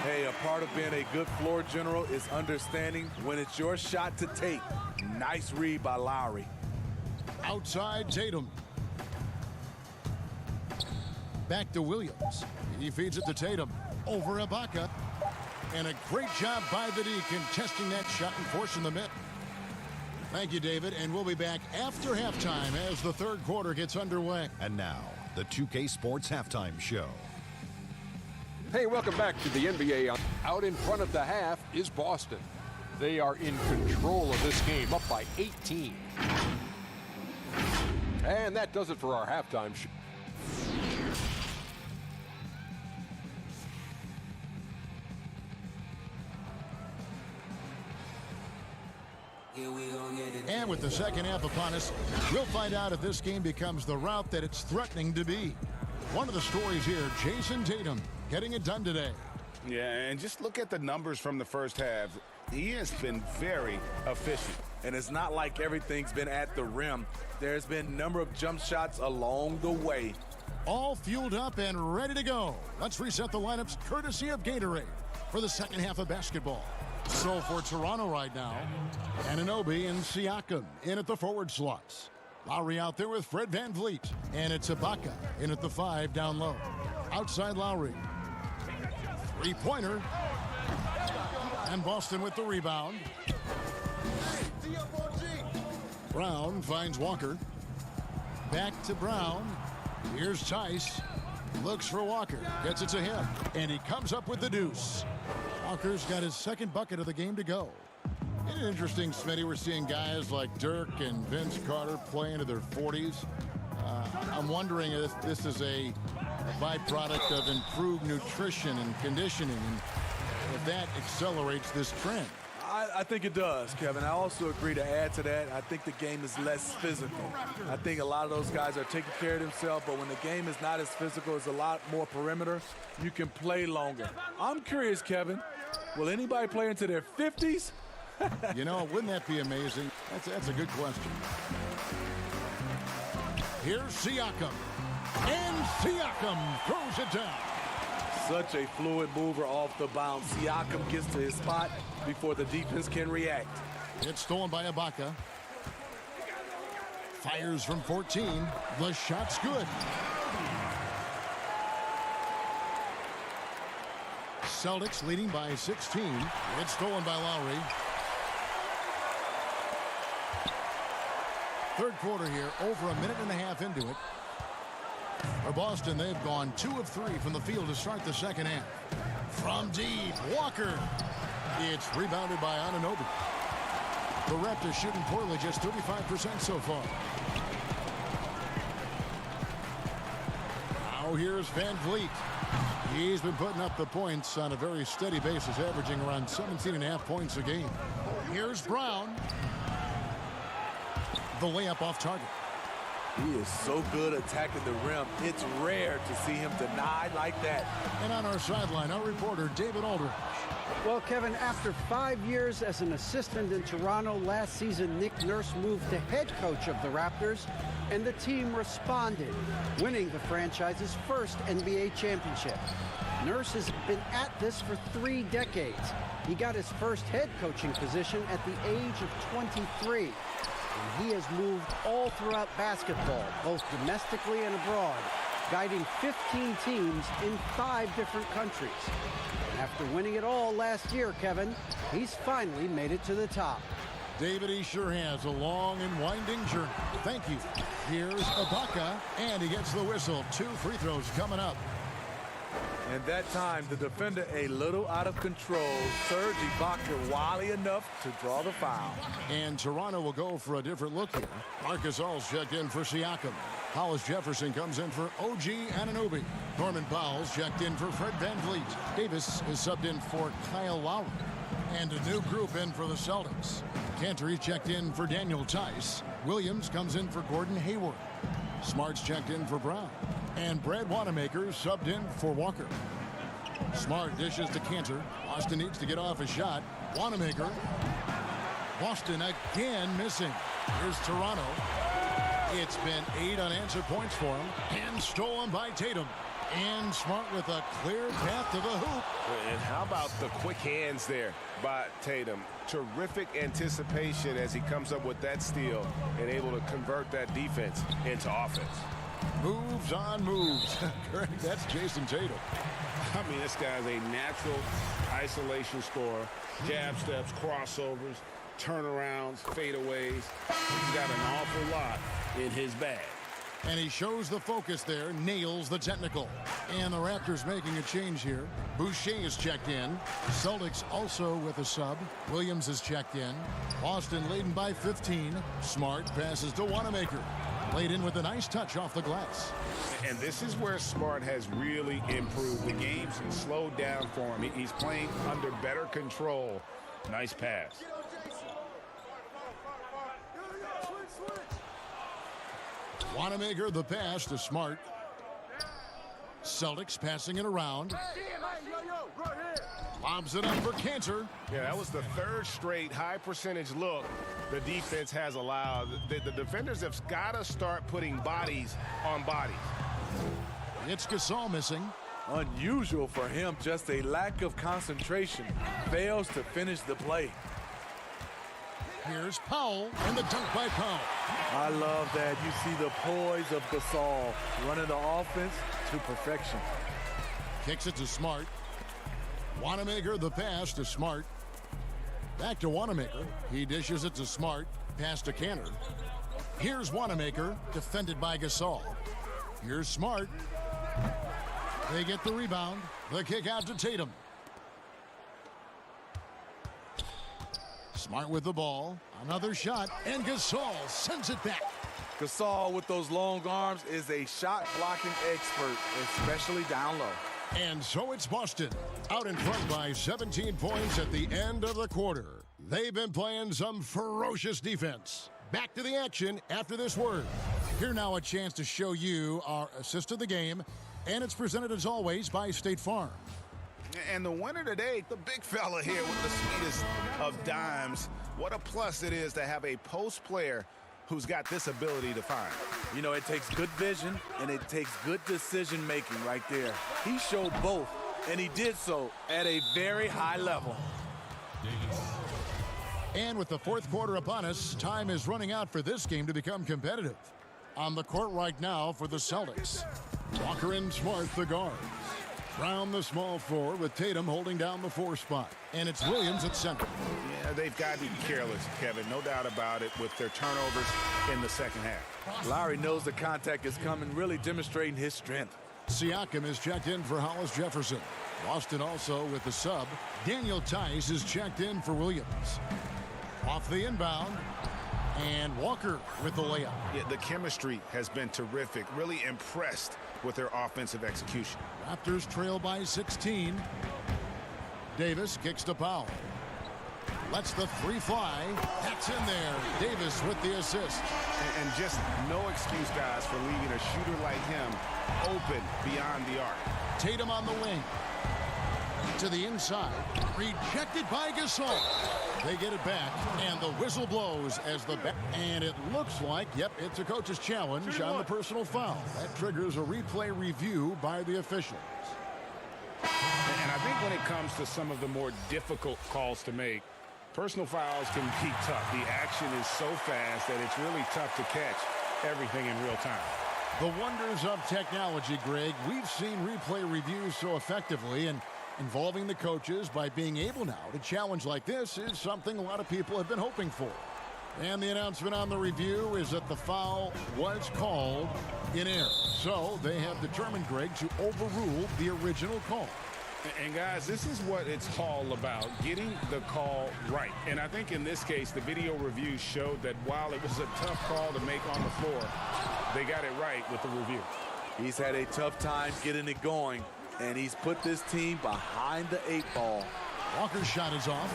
Hey, a part of being a good floor general is understanding when it's your shot to take. Nice read by Lowry. Outside Tatum. Back to Williams. He feeds it to Tatum. Over Ibaka. And a great job by the D contesting that shot and forcing the mid. Thank you, David, and we'll be back after halftime as the third quarter gets underway. And now, the 2K Sports Halftime Show. Hey, welcome back to the NBA. Out in front of the half is Boston. They are in control of this game, up by 18. And that does it for our halftime show. And with the second half upon us, we'll find out if this game becomes the route that it's threatening to be. One of the stories here, Jason Tatum getting it done today. Yeah, and just look at the numbers from the first half. He has been very efficient. And it's not like everything's been at the rim. There's been a number of jump shots along the way. All fueled up and ready to go. Let's reset the lineups courtesy of Gatorade for the second half of basketball. So for Toronto right now, Anunoby and Siakam in at the forward slots. Lowry out there with Fred VanVleet. And it's Ibaka in at the 5 down low. Outside Lowry. Three-pointer. And Boston with the rebound. Brown finds Walker. Back to Brown. Here's Tice. Looks for Walker. Gets it to him. And he comes up with the deuce. Walker's got his second bucket of the game to go. Isn't it interesting, Smitty? We're seeing guys like Dirk and Vince Carter play into their 40s. I'm wondering if this is a byproduct of improved nutrition and conditioning, and if that accelerates this trend. I think it does, Kevin. I also agree to add to that. I think the game is less physical. I think a lot of those guys are taking care of themselves, but when the game is not as physical, it's a lot more perimeter. You can play longer. I'm curious, Kevin, will anybody play into their 50s? You know, wouldn't that be amazing? That's a good question. Here's Siakam. And Siakam throws it down. Such a fluid mover off the bounce. Siakam gets to his spot before the defense can react. It's stolen by Ibaka. Fires from 14. The shot's good. Celtics leading by 16. It's stolen by Lowry. Third quarter here, over a minute and a half into it. For Boston, they've gone 2 of 3 from the field to start the second half. From deep, Walker. It's rebounded by Anunoby. The Raptors shooting poorly, just 35% so far. Now here's Van Vliet. He's been putting up the points on a very steady basis, averaging around 17.5 points a game. Here's Brown. The layup off target. He is so good attacking the rim. It's rare to see him denied like that. And on our sideline, our reporter, David Aldridge. Well, Kevin, after 5 years as an assistant in Toronto, last season Nick Nurse moved to head coach of the Raptors, and the team responded, winning the franchise's first NBA championship. Nurse has been at this for 3 decades. He got his first head coaching position at the age of 23. And he has moved all throughout basketball, both domestically and abroad, guiding 15 teams in 5 different countries. And after winning it all last year, Kevin, he's finally made it to the top. David, he sure has a long and winding journey. Thank you. Here's Ibaka, and he gets the whistle. 2 free throws coming up. And that time, the defender a little out of control. Serge Ibaka wily enough to draw the foul. And Toronto will go for a different look here. Marcus All's checked in for Siakam. Hollis Jefferson comes in for OG Anunoby. Norman Powell's checked in for Fred VanVleet. Davis is subbed in for Kyle Lowry. And a new group in for the Celtics. Cantor checked in for Daniel Tice. Williams comes in for Gordon Hayward. Smart's checked in for Brown. And Brad Wanamaker subbed in for Walker. Smart dishes to Cantor. Boston needs to get off a shot. Wanamaker. Boston again missing. Here's Toronto. It's been 8 unanswered points for him. And stolen by Tatum. And Smart with a clear path to the hoop. And how about the quick hands there by Tatum? Terrific anticipation as he comes up with that steal and able to convert that defense into offense. Moves on moves. Greg, that's Jason Tatum. I mean, this guy's a natural isolation scorer. Jab steps, crossovers, turnarounds, fadeaways. He's got an awful lot in his bag. And he shows the focus there, nails the technical. And the Raptors making a change here. Boucher is checked in. Celtics also with a sub. Williams is checked in. Boston leading by 15. Smart passes to Wanamaker. Laid in with a nice touch off the glass. And this is where Smart has really improved. The game's slowed down for him. He's playing under better control. Nice pass. Wanamaker the pass to Smart. Celtics passing it around. Lobs it up for Cantor. Yeah, that was the 3rd straight high percentage look the defense has allowed. The defenders have got to start putting bodies on bodies. It's Gasol missing. Unusual for him, just a lack of concentration. Fails to finish the play. Here's Powell, and the dunk by Powell. I love that. You see the poise of Gasol running the offense to perfection. Kicks it to Smart. Wanamaker the pass to Smart. Back to Wanamaker. He dishes it to Smart. Pass to Cantor. Here's Wanamaker, defended by Gasol. Here's Smart. They get the rebound. The kick out to Tatum. Smart with the ball. Another shot. And Gasol sends it back. Gasol with those long arms is a shot blocking expert, especially down low. And so it's Boston out in front by 17 points at the end of the quarter. They've been playing some ferocious defense. Back to the action after this word. Here now a chance to show you our assist of the game, and it's presented as always by State Farm. And the winner today, the big fella here with the sweetest of dimes. What a plus it is to have a post player who's got this ability to find. You know, it takes good vision and it takes good decision making right there. He showed both and he did so at a very high level. And with the fourth quarter upon us, time is running out for this game to become competitive. On the court right now for the Celtics, Walker and Smart, the guards. Brown, the small forward, with Tatum holding down the 4 spot. And it's Williams at center. Yeah, they've got to be careless, Kevin. No doubt about it with their turnovers in the second half. Lowry knows the contact is coming, really demonstrating his strength. Siakam is checked in for Hollis Jefferson. Boston also with the sub. Daniel Tice is checked in for Williams. Off the inbound. And Walker with the layup. Yeah, the chemistry has been terrific. Really impressed with their offensive execution. Raptors trail by 16. Davis kicks to Powell. Lets the 3 fly. That's in there. Davis with the assist. And just no excuse, guys, for leaving a shooter like him open beyond the arc. Tatum on the wing. To the inside. Rejected by Gasol. They get it back, and the whistle blows as the back. And it looks like, yep, it's a coach's challenge on the personal foul. That triggers a replay review by the officials. And I think when it comes to some of the more difficult calls to make, personal fouls can be tough. The action is so fast that it's really tough to catch everything in real time. The wonders of technology, Greg. We've seen replay reviews so effectively, and involving the coaches by being able now to challenge like this is something a lot of people have been hoping for. And the announcement on the review is that the foul was called in error. So they have determined, Greg, to overrule the original call. And guys, this is what it's all about, getting the call right. And I think in this case, the video review showed that while it was a tough call to make on the floor, they got it right with the review. He's had a tough time getting it going, and he's put this team behind the 8 ball. Walker's shot is off.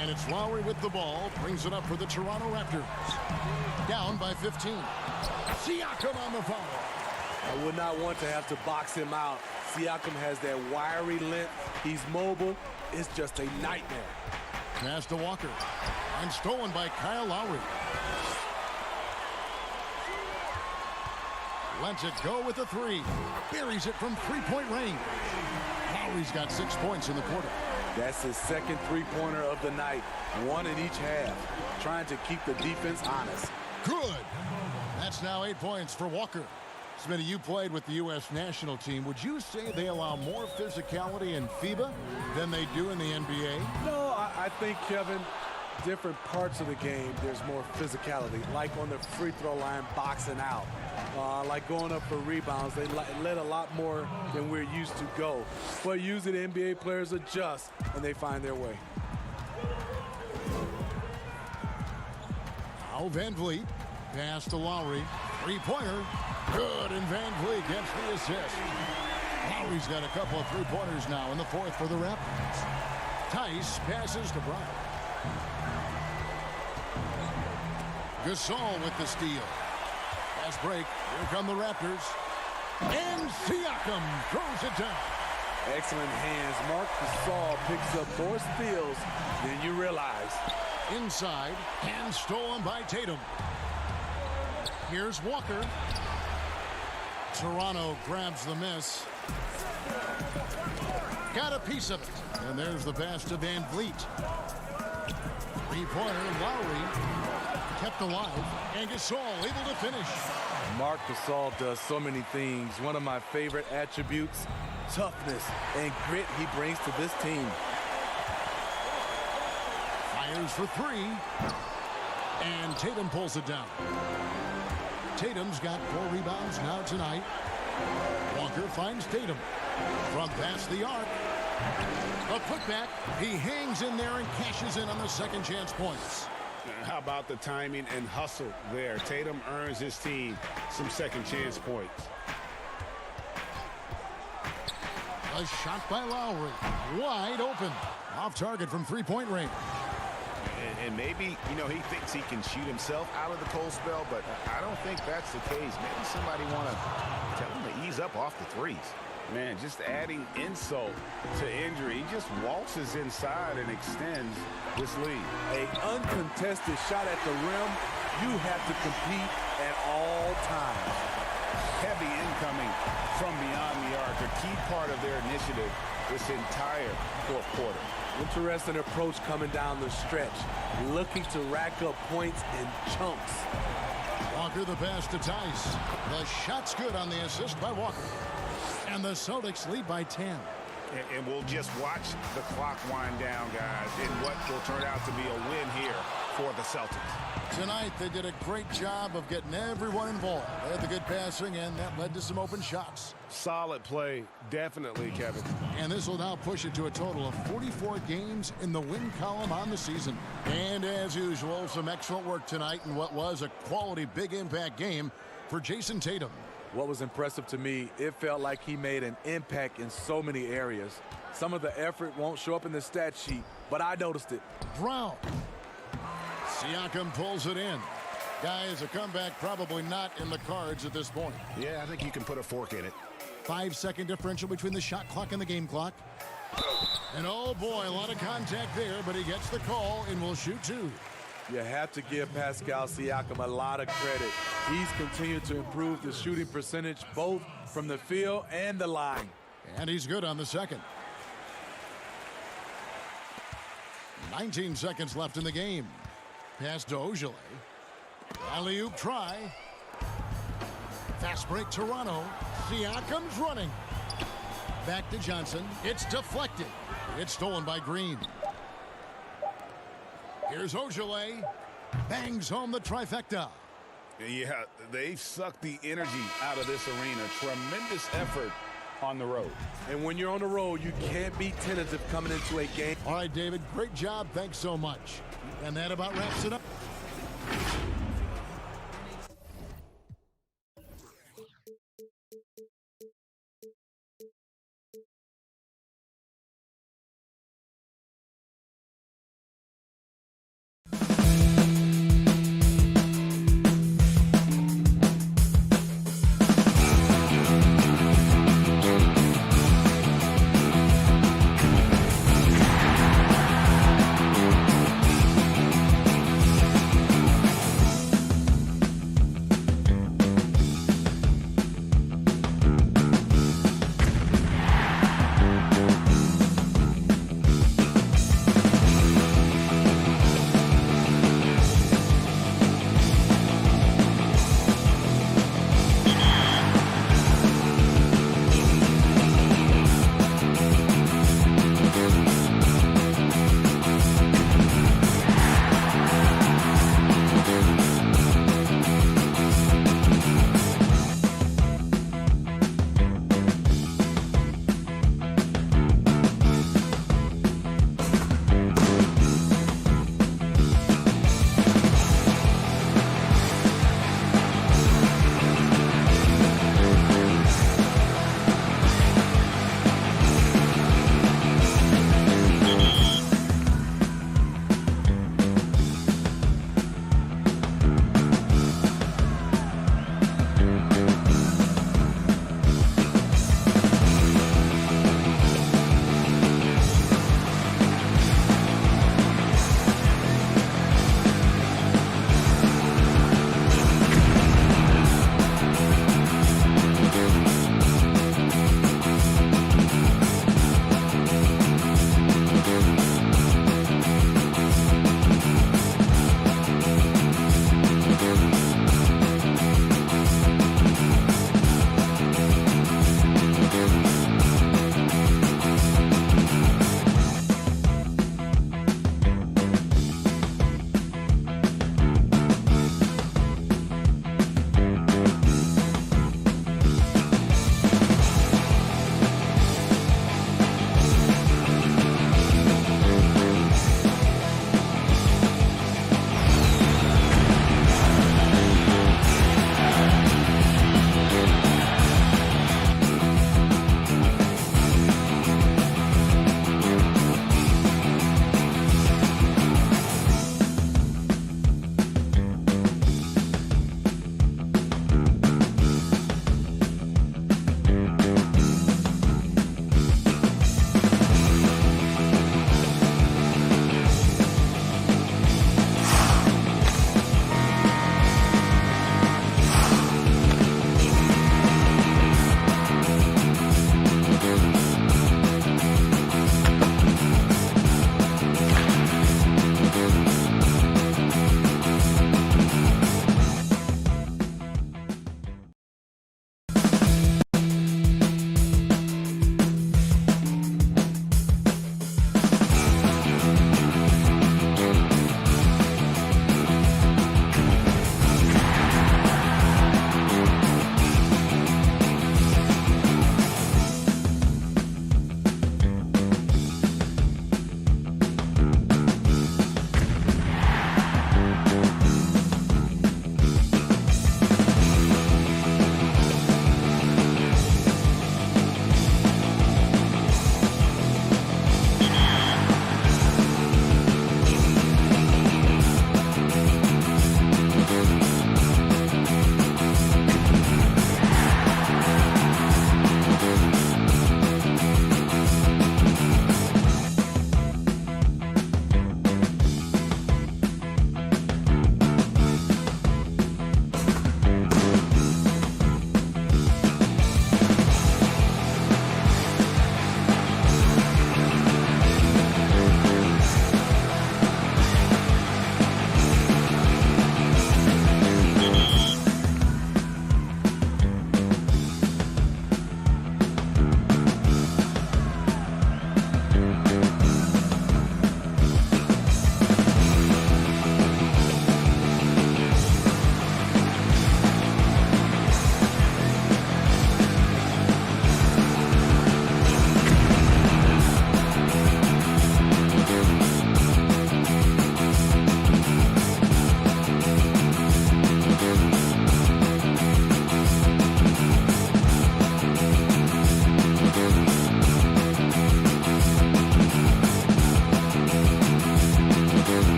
And it's Lowry with the ball. Brings it up for the Toronto Raptors. Down by 15. Siakam on the foul. I would not want to have to box him out. Siakam has that wiry length. He's mobile. It's just a nightmare. Pass to Walker. And stolen by Kyle Lowry. Lets it go with a 3. Buries it from 3-point range. Lowry's got 6 points in the quarter. That's his second 3-pointer of the night. 1 in each half. Trying to keep the defense honest. Good. That's now 8 points for Walker. Smitty, you played with the U.S. national team. Would you say they allow more physicality in FIBA than they do in the NBA? No, I think, Kevin, different parts of the game, there's more physicality. Like on the free throw line, boxing out. Like going up for rebounds, they let a lot more than we're used to go. But usually the NBA players adjust and they find their way. Now Van Vliet, pass to Lowry, 3-pointer, good, and Van Vliet gets the assist. Lowry's got a couple of 3-pointers now in the fourth for the Raptors. Tice passes to Brown. Gasol with the steal. Fast break. Here come the Raptors. And Siakam throws it down. Excellent hands. Marc Gasol picks up more steals than you realize. Inside, and stolen by Tatum. Here's Walker. Toronto grabs the miss. Got a piece of it. And there's the pass to Van Vliet. 3-pointer, Lowry kept alive, and Gasol able to finish. Marc Gasol does so many things. One of my favorite attributes, toughness and grit he brings to this team. Fires for 3, and Tatum pulls it down. Tatum's got 4 rebounds now tonight. Walker finds Tatum from past the arc. A putback. He hangs in there and cashes in on the second chance points. How about the timing and hustle there? Tatum earns his team some second chance points. A shot by Lowry. Wide open. Off target from 3-point range. And maybe, you know, he thinks he can shoot himself out of the cold spell, but I don't think that's the case. Maybe somebody want to tell him to ease up off the threes. Man, just adding insult to injury. He just waltzes inside and extends this lead. An uncontested shot at the rim, you have to compete at all times. Heavy incoming from beyond the arc. A key part of their initiative this entire fourth quarter. Interesting approach coming down the stretch, looking to rack up points in chunks. Walker the pass to Tice. The shot's good on the assist by Walker. And the Celtics lead by 10. And we'll just watch the clock wind down, guys, in what will turn out to be a win here for the Celtics. Tonight, they did a great job of getting everyone involved. They had the good passing, and that led to some open shots. Solid play, definitely, Kevin. And this will now push it to a total of 44 games in the win column on the season. And as usual, some excellent work tonight in what was a quality big impact game for Jason Tatum. What was impressive to me, it felt like he made an impact in so many areas. Some of the effort won't show up in the stat sheet, but I noticed it. Brown. Siakam pulls it in. Guys, a comeback probably not in the cards at this point. Yeah, I think you can put a fork in it. 5-second differential between the shot clock and the game clock. And oh boy, a lot of contact there, but he gets the call and will shoot two. You have to give Pascal Siakam a lot of credit. He's continued to improve the shooting percentage both from the field and the line. And he's good on the second. 19 seconds left in the game. Pass to Ojale. Alley-oop try. Fast break Toronto. Siakam's running. Back to Johnson. It's deflected. It's stolen by Green. Here's Ojale. Bangs home the trifecta. Yeah, they've sucked the energy out of this arena. Tremendous effort on the road. And when you're on the road, you can't be tentative coming into a game. All right, David, great job. Thanks so much. And that about wraps it up.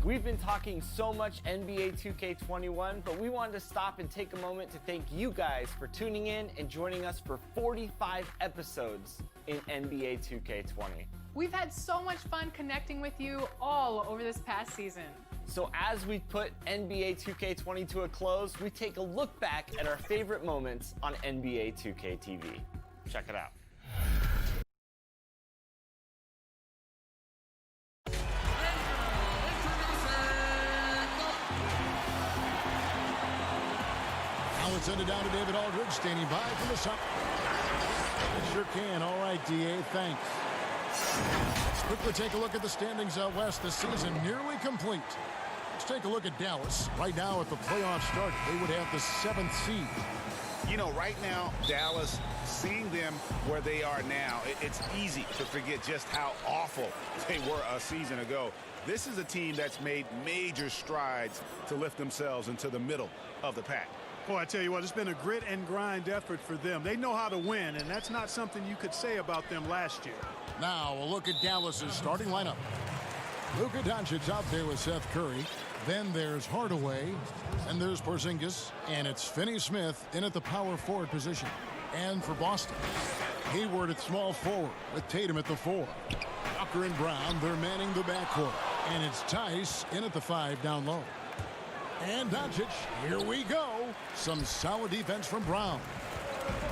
We've been talking so much NBA 2K21, but we wanted to stop and take a moment to thank you guys for tuning in and joining us for 45 episodes in NBA 2K20. We've had so much fun connecting with you all over this past season. So as we put NBA 2K20 to a close, we take a look back at our favorite moments on NBA 2K TV. Check it out. Now let's send it down to David Aldridge, standing by from the side. Sure can. All right, DA, thanks. Let's quickly take a look at the standings out west. The season nearly complete. Let's take a look at Dallas. Right now at the playoff start, they would have the 7th seed. You know, right now, Dallas, seeing them where they are now, it's easy to forget just how awful they were a season ago. This is a team that's made major strides to lift themselves into the middle of the pack. Boy, I tell you what, it's been a grit and grind effort for them. They know how to win, and that's not something you could say about them last year. Now a look at Dallas's starting lineup. Luka Doncic out there with Seth Curry. Then there's Hardaway, and there's Porzingis, and it's Finney-Smith in at the power forward position. And for Boston, Hayward at small forward with Tatum at the 4. Tucker and Brown, they're manning the backcourt. And it's Tice in at the 5 down low. And Doncic, here we go. Some solid defense from Brown.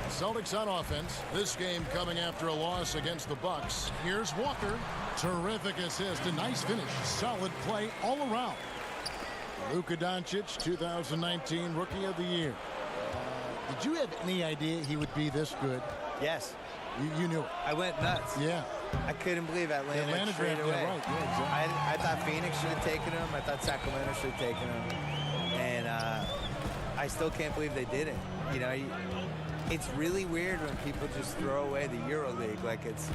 Celtics on offense. This game coming after a loss against the Bucks. Here's Walker. Terrific assist. A nice finish. Solid play all around. Luka Doncic, 2019 Rookie of the Year. Did you have any idea he would be this good? Yes. You knew it. I went nuts. Yeah. I couldn't believe Atlanta traded away. Yeah, right. Yeah, exactly. I thought Phoenix should have taken him. I thought Sacramento should have taken him. And I still can't believe they didn't. You know, it's really weird when people just throw away the EuroLeague like it's,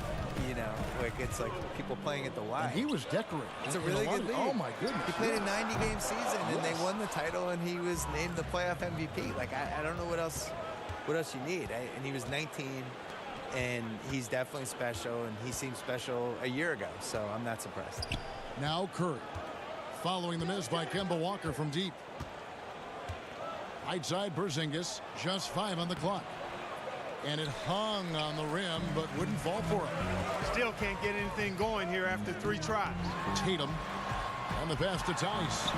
you know, like it's like people playing at the Y. And he was decorated. It's a really good league. Oh, my goodness. He played a 90-game season, and they won the title, and he was named the playoff MVP. Like, I don't know what else you need. And he was 19, and he's definitely special, and he seemed special a year ago, so I'm not surprised. Now Curry, following the miss by Kemba Walker from deep. Right side Porzingis, just 5 on the clock. And it hung on the rim, but wouldn't fall for him. Still can't get anything going here after 3 tries. Tatum on the pass to Tice.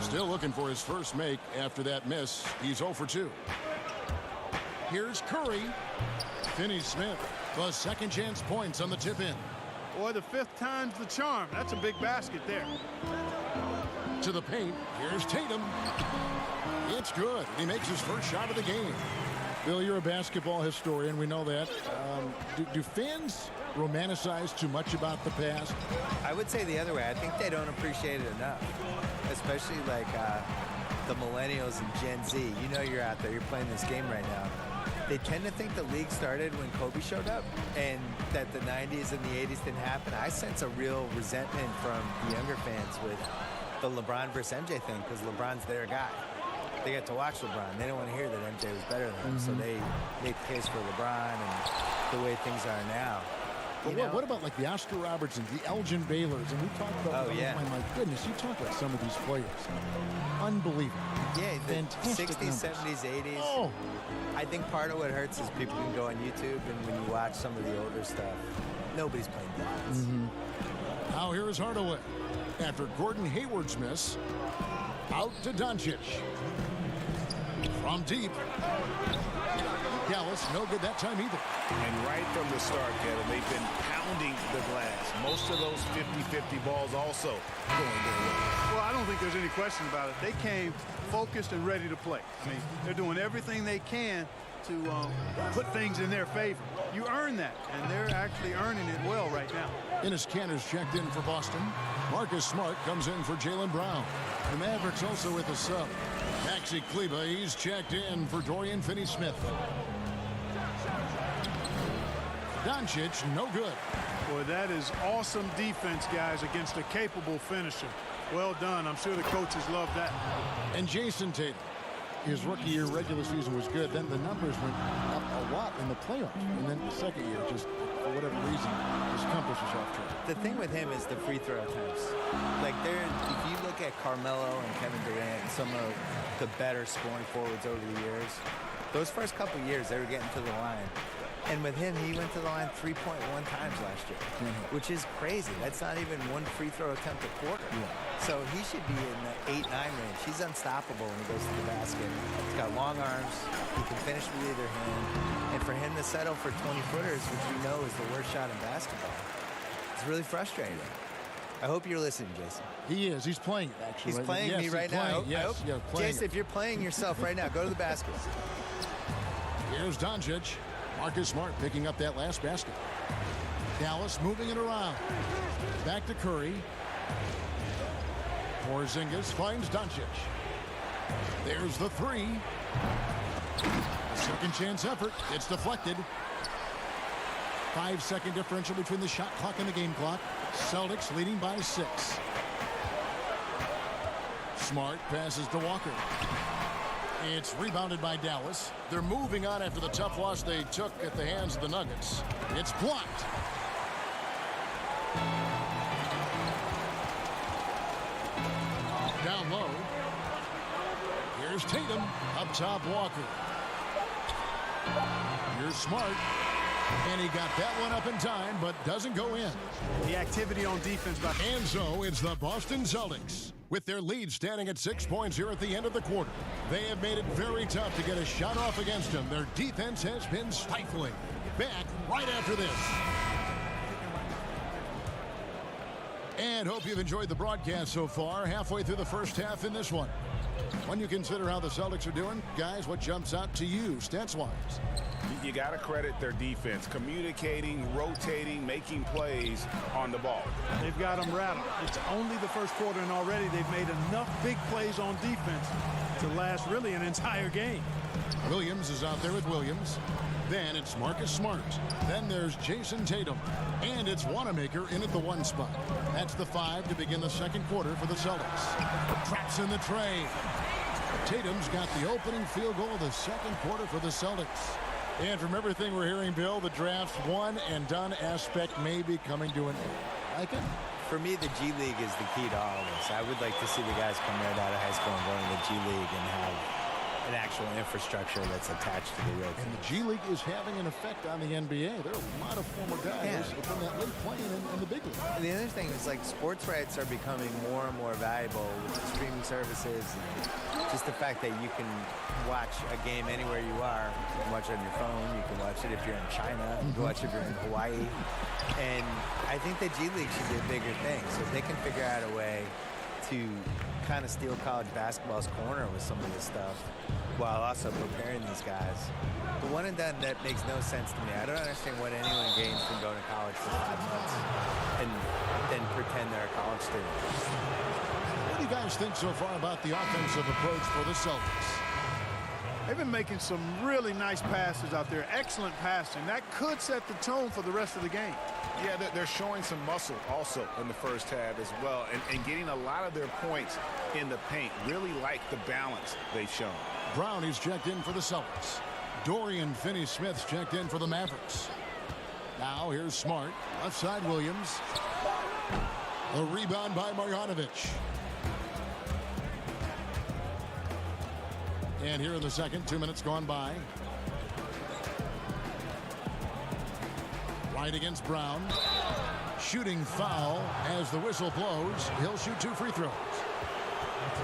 Still looking for his first make after that miss. He's 0 for 2. Here's Curry. Finney-Smith, the second chance points on the tip in. Boy, the 5th time's the charm. That's a big basket there. To the paint. Here's Tatum. It's good. He makes his first shot of the game. Bill, you're a basketball historian. We know that. Do fans romanticize too much about the past? I would say the other way. I think they don't appreciate it enough, especially like the millennials and Gen Z. You know you're out there. You're playing this game right now. They tend to think the league started when Kobe showed up and that the 90s and the 80s didn't happen. I sense a real resentment from the younger fans with the LeBron versus MJ thing because LeBron's their guy. They get to watch LeBron. They don't want to hear that MJ was better than him, so they make the case for LeBron and the way things are now. But what about like the Oscar Robertsons, the Elgin Baylors, and we talked about my goodness, you talk about some of these players. Unbelievable. Yeah, the fantastic 60s, numbers. 70s, 80s. Oh. I think part of what hurts is people can go on YouTube, and when you watch some of the older stuff, nobody's playing defense. Now here is Hardaway. After Gordon Hayward's miss, out to Doncic. From deep. Dallas, no good that time either. And right from the start, Kevin, they've been pounding the glass. Most of those 50-50 balls also going their way. Well, I don't think there's any question about it. They came focused and ready to play. I mean, they're doing everything they can to put things in their favor. You earn that, and they're actually earning it well right now. Enes Kanter's checked in for Boston. Marcus Smart comes in for Jaylen Brown. The Mavericks also with a sub. Maxi Kleber, he's checked in for Dorian Finney-Smith. Doncic, no good. Boy, that is awesome defense, guys, against a capable finisher. Well done. I'm sure the coaches love that. And Jason Tatum. his rookie year regular season was good. Then the numbers went up a lot in the playoffs. And then the second year, just for whatever reason, his compass was off track. The thing with him is the free throw attempts. Like, if you look at Carmelo and Kevin Durant and some of the better scoring forwards over the years, those first couple years, they were getting to the line. And with him, he went to the line 3.1 times last year, which is crazy. That's not even one free throw attempt a quarter. So he should be in the 8-9 range. He's unstoppable when he goes to the basket. He's got long arms. He can finish with either hand. And for him to settle for 20-footers, which we know is the worst shot in basketball, it's really frustrating. I hope you're listening, Jason. He is. He's playing it, actually. He's playing me right now. Jason, if you're playing yourself right now, go to the basket. Here's Doncic. Marcus Smart picking up that last basket. Dallas moving it around. Back to Curry. Porzingis finds Doncic. There's the three. Second chance effort. It's deflected. 5-second differential between the shot clock and the game clock. Celtics leading by 6. Smart passes to Walker. It's rebounded by Dallas. They're moving on after the tough loss they took at the hands of the Nuggets. It's blocked. Down low. Here's Tatum. Up top, Walker. Here's Smart. And he got that one up in time, but doesn't go in. The activity on defense. And so it's the Boston Celtics. With their lead standing at 6 points here at the end of the quarter. They have made it very tough to get a shot off against them. Their defense has been stifling. Back right after this. And hope you've enjoyed the broadcast so far. Halfway through the first half in this one. When you consider how the Celtics are doing, guys, what jumps out to you, stats-wise? You got to credit their defense, communicating, rotating, making plays on the ball. They've got them rattled. It's only the first quarter, and already they've made enough big plays on defense to last really an entire game. Williams is out there with Williams. Then it's Marcus Smart. Then there's Jason Tatum. And it's Wanamaker in at the 1 spot. That's the 5 to begin the second quarter for the Celtics. Traps in the tray. Tatum's got the opening field goal of the second quarter for the Celtics. And from everything we're hearing, Bill, the draft's one and done aspect may be coming to an end. Like it? For me, the G League is the key to all of this. I would like to see the guys come right out of high school and go to the G League and have an actual infrastructure that's attached to the real team. And the G League is having an effect on the NBA. There are a lot of former guys from that league playing in the big league. And the other thing is, like, sports rights are becoming more and more valuable with the streaming services and just the fact that you can watch a game anywhere you are. You can watch it on your phone. You can watch it if you're in China. You can watch it if you're in Hawaii. And I think the G League should be a bigger thing. So if they can figure out a way to kind of steal college basketball's corner with some of this stuff while also preparing these guys. The one and done, that makes no sense to me. I don't understand what anyone gains from going to college for 5 months and then pretend they're a college student. What do you guys think so far about the offensive approach for the Celtics? They've been making some really nice passes out there. Excellent passing. That could set the tone for the rest of the game. Yeah, they're showing some muscle also in the first half as well, and getting a lot of their points in the paint. Really like the balance they've shown. Brownie's checked in for the Celtics. Dorian Finney-Smith's checked in for the Mavericks. Now here's Smart. Left side Williams. A rebound by Marjanovic. And here in the second, 2 minutes gone by. Right against Brown. Shooting foul as the whistle blows. He'll shoot 2 free throws.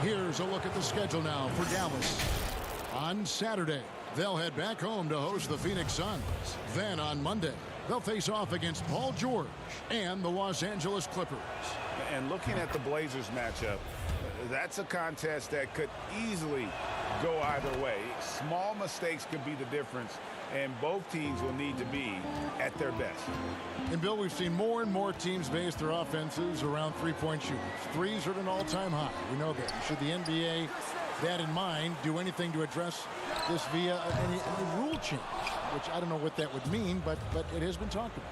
Here's a look at the schedule now for Dallas. On Saturday, they'll head back home to host the Phoenix Suns. Then on Monday, they'll face off against Paul George and the Los Angeles Clippers. And looking at the Blazers matchup, that's a contest that could easily go either way. Small mistakes could be the difference, and both teams will need to be at their best. And Bill, we've seen more and more teams base their offenses around three-point shooters. Threes are at an all-time high. We know that. Should the NBA, that in mind, do anything to address this via any rule change? Which I don't know what that would mean, but it has been talked about.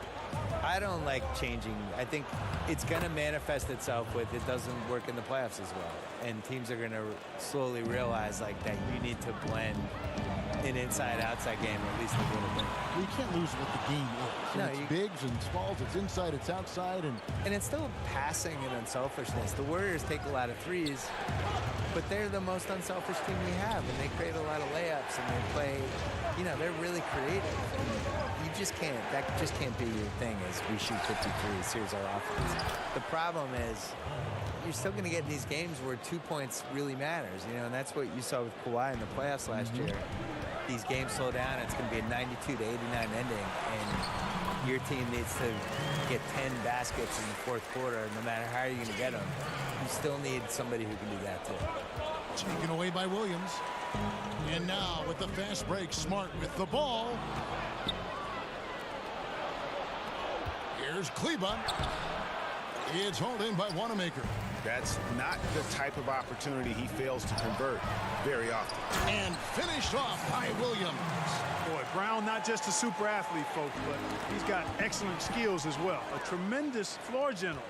I don't like changing. I think it's going to manifest itself with it doesn't work in the playoffs as well. And teams are going to slowly realize like that you need to blend an inside-outside game at least a little bit. Well, you can't lose what the game is. No, it's bigs and smalls, it's inside, it's outside. And it's still passing and unselfishness. The Warriors take a lot of threes, but they're the most unselfish team we have, and they create a lot of layups, and they play, you know, they're really creative. And you just can't, that just can't be your thing is we shoot 53, here's our offense. The problem is you're still going to get in these games where 2 points really matters, you know, and that's what you saw with Kawhi in the playoffs last year. These games slow down, it's going to be a 92-89 ending, and your team needs to get 10 baskets in the fourth quarter, no matter how you're going to get them. You still need somebody who can do that, too. Taken away by Williams. And now with the fast break, Smart with the ball. Here's Kleba. It's hauled in by Wanamaker. That's not the type of opportunity he fails to convert very often. And finished off by Williams. Boy, Brown, not just a super athlete, folks, but he's got excellent skills as well. A tremendous floor general.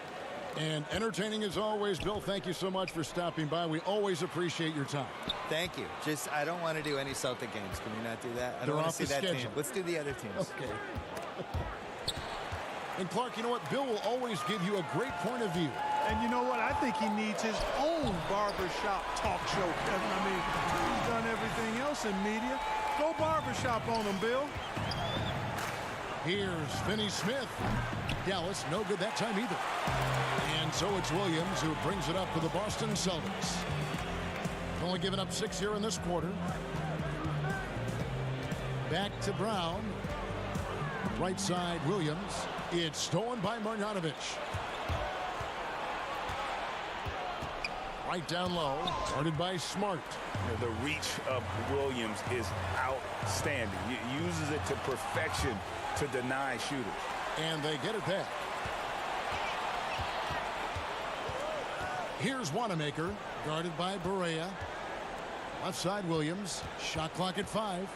And entertaining as always. Bill, thank you so much for stopping by. We always appreciate your time. Thank you. Just, I don't want to do any Celtic games. Can we not do that? I don't want to see that team. Let's do the other teams. Okay. And Clark, you know what? Bill will always give you a great point of view. And you know what? I think he needs his own barbershop talk show, Kevin. I mean, he's done everything else in media. Go barbershop on him, Bill. Here's Finney Smith. Dallas, no good that time either. And so it's Williams who brings it up for the Boston Celtics. Only given up 6 here in this quarter. Back to Brown. Right side, Williams. It's stolen by Marjanovic. Right down low, guarded by Smart. The reach of Williams is outstanding. He uses it to perfection to deny shooters. And they get it back. Here's Wanamaker, guarded by Barea. Left side, Williams. Shot clock at 5.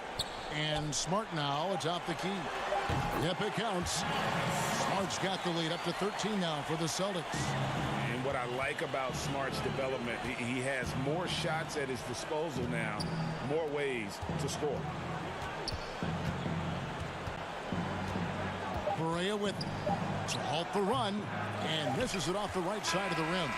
And Smart now atop the key. Yep, it counts. Smart's got the lead up to 13 now for the Celtics. And what I like about Smart's development, he has more shots at his disposal now, more ways to score. Barea with to halt the run and misses it off the right side of the rim.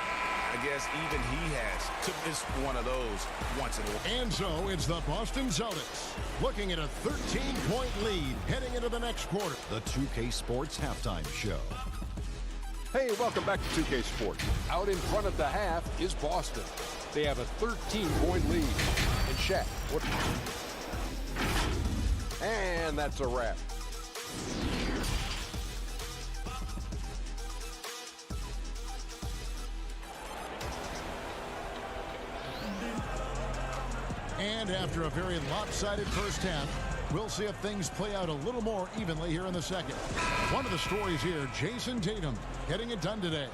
I guess even he has to miss one of those once in a while. And so it's the Boston Celtics looking at a 13-point lead heading into the next quarter. The 2K Sports Halftime Show. Hey, welcome back to 2K Sports. Out in front of the half is Boston. They have a 13-point lead. And Shaq, what? And that's a wrap. And after a very lopsided first half, we'll see if things play out a little more evenly here in the second. One of the stories here, Jason Tatum getting it done today.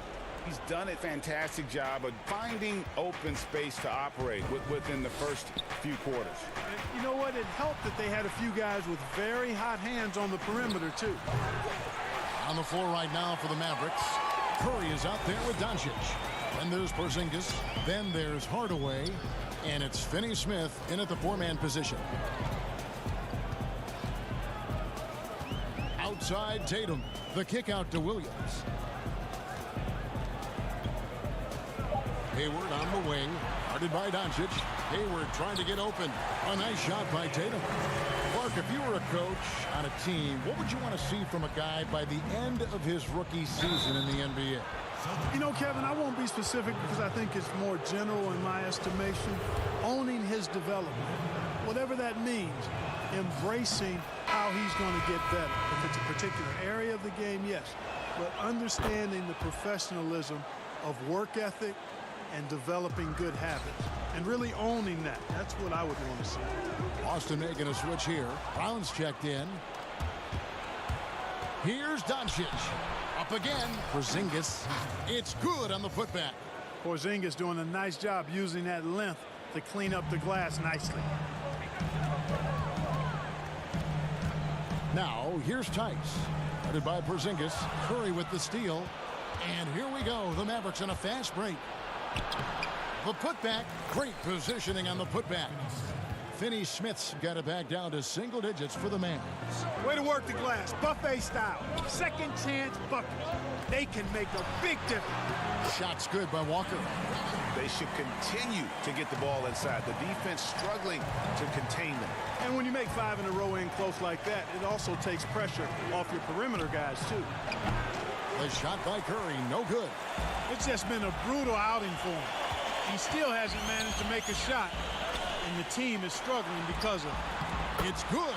He's done a fantastic job of finding open space to operate within the first few quarters. And you know what? It helped that they had a few guys with very hot hands on the perimeter, too. On the floor right now for the Mavericks. Curry is out there with Doncic. Then there's Porzingis. Then there's Hardaway. And it's Finney Smith in at the four-man position. Outside Tatum. The kick out to Williams. Hayward on the wing. Guarded by Doncic. Hayward trying to get open. A nice shot by Tatum. Clark, if you were a coach on a team, what would you want to see from a guy by the end of his rookie season in the NBA? You know, Kevin, I won't be specific because I think it's more general in my estimation. Owning his development, whatever that means, embracing how he's going to get better. If it's a particular area of the game, yes. But understanding the professionalism of work ethic and developing good habits and really owning that. That's what I would want to see. Boston making a switch here. Brown's checked in. Here's Doncic. Up again. Porzingis. It's good on the putback. Porzingis doing a nice job using that length to clean up the glass nicely. Now, here's Tice. Headed by Porzingis. Curry with the steal. And here we go. The Mavericks on a fast break. The putback. Great positioning on the putback. Finney-Smith's got it back down to single digits for the Mavs. Way to work the glass. Buffet style. Second chance buckets. They can make a big difference. Shots good by Walker. They should continue to get the ball inside. The defense struggling to contain them. And when you make 5 in a row in close like that, it also takes pressure off your perimeter guys, too. The shot by Curry, no good. It's just been a brutal outing for him. He still hasn't managed to make a shot, and the team is struggling because of it. It's good.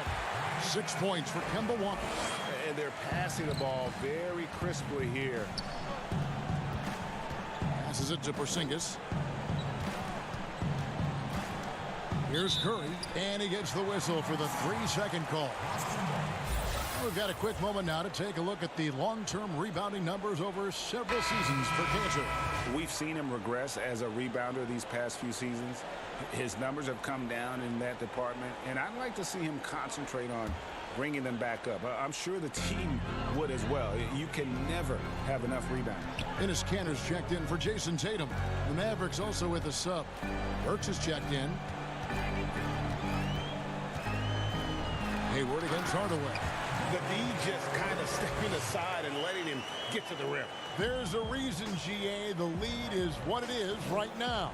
6 points for Kemba Walker. And they're passing the ball very crisply here. Passes it to Porzingis. Here's Curry, and he gets the whistle for the 3-second call. We've got a quick moment now to take a look at the long-term rebounding numbers over several seasons for Cantor. We've seen him regress as a rebounder these past few seasons. His numbers have come down in that department, and I'd like to see him concentrate on bringing them back up. I'm sure the team would as well. You can never have enough rebounding. Enes Kanter's checked in for Jason Tatum. The Mavericks also with a sub. Burks is checked in. Hayward against Hardaway. The D just kind of stepping aside and letting him get to the rim. There's a reason, GA, the lead is what it is right now.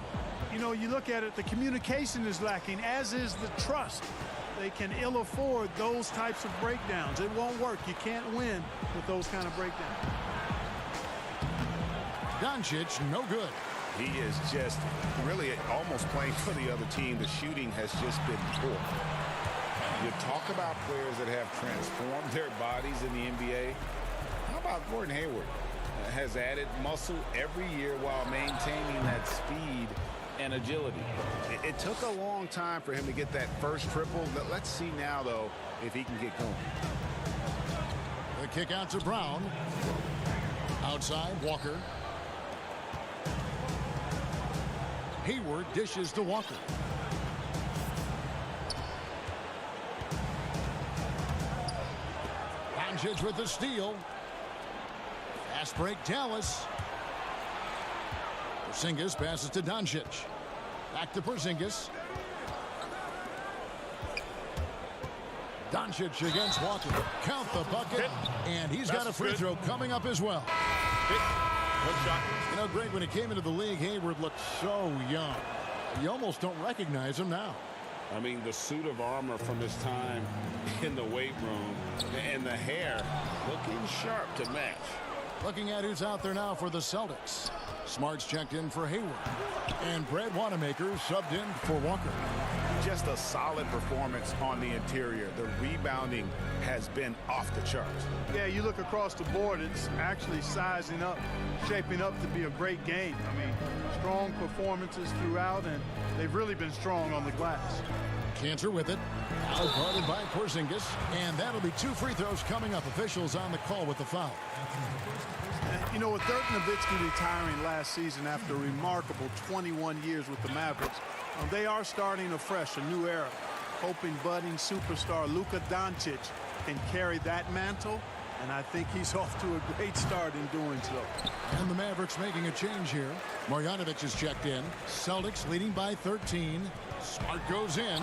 You know, you look at it, the communication is lacking, as is the trust. They can ill afford those types of breakdowns. It won't work. You can't win with those kind of breakdowns. Doncic, no good. He is just really almost playing for the other team. The shooting has just been poor. You talk about players that have transformed their bodies in the NBA. How about Gordon Hayward? Has added muscle every year while maintaining that speed and agility. It took a long time for him to get that first triple. Let's see now, though, if he can get going. The kick out to Brown. Outside, Walker. Hayward dishes to Walker. Doncic with the steal. Fast break, Dallas. Porzingis passes to Doncic. Back to Porzingis. Doncic against Walker. Count the bucket. And he's got a free throw coming up as well. One shot. You know, Greg, when he came into the league, Hayward looked so young. You almost don't recognize him now. I mean, the suit of armor from his time in the weight room and the hair looking sharp to match. Looking at who's out there now for the Celtics. Smart's checked in for Hayward. And Brad Wanamaker subbed in for Walker. Just a solid performance on the interior. The rebounding has been off the charts. Yeah, you look across the board, it's actually sizing up, shaping up to be a great game. I mean, strong performances throughout, and they've really been strong on the glass. Cantor with it. Outguarded by Porzingis. And that'll be 2 free throws coming up. Officials on the call with the foul. You know, with Dirk Nowitzki retiring last season after a remarkable 21 years with the Mavericks, they are starting afresh, a new era. Hoping budding superstar Luka Doncic can carry that mantle, and I think he's off to a great start in doing so. And the Mavericks making a change here. Marjanovic is checked in. Celtics leading by 13. Smart goes in,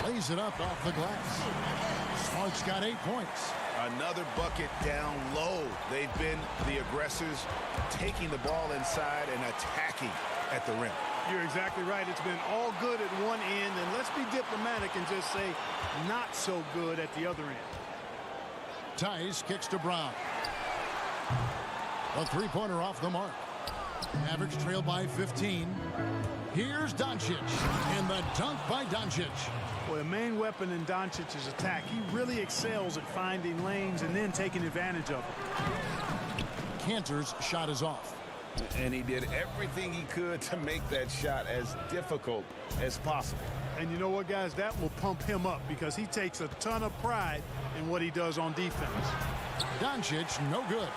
lays it up off the glass. Smart's got 8 points. Another bucket down low. They've been the aggressors, taking the ball inside and attacking at the rim. You're exactly right. It's been all good at one end, and let's be diplomatic and just say not so good at the other end. Tice kicks to Brown. A three-pointer off the mark. Mavericks trail by 15. Here's Doncic, and the dunk by Doncic. Well, the main weapon in Doncic's attack, he really excels at finding lanes and then taking advantage of them. Cantor's shot is off. And he did everything he could to make that shot as difficult as possible. And you know what, guys? That will pump him up because he takes a ton of pride in what he does on defense. Doncic, no good.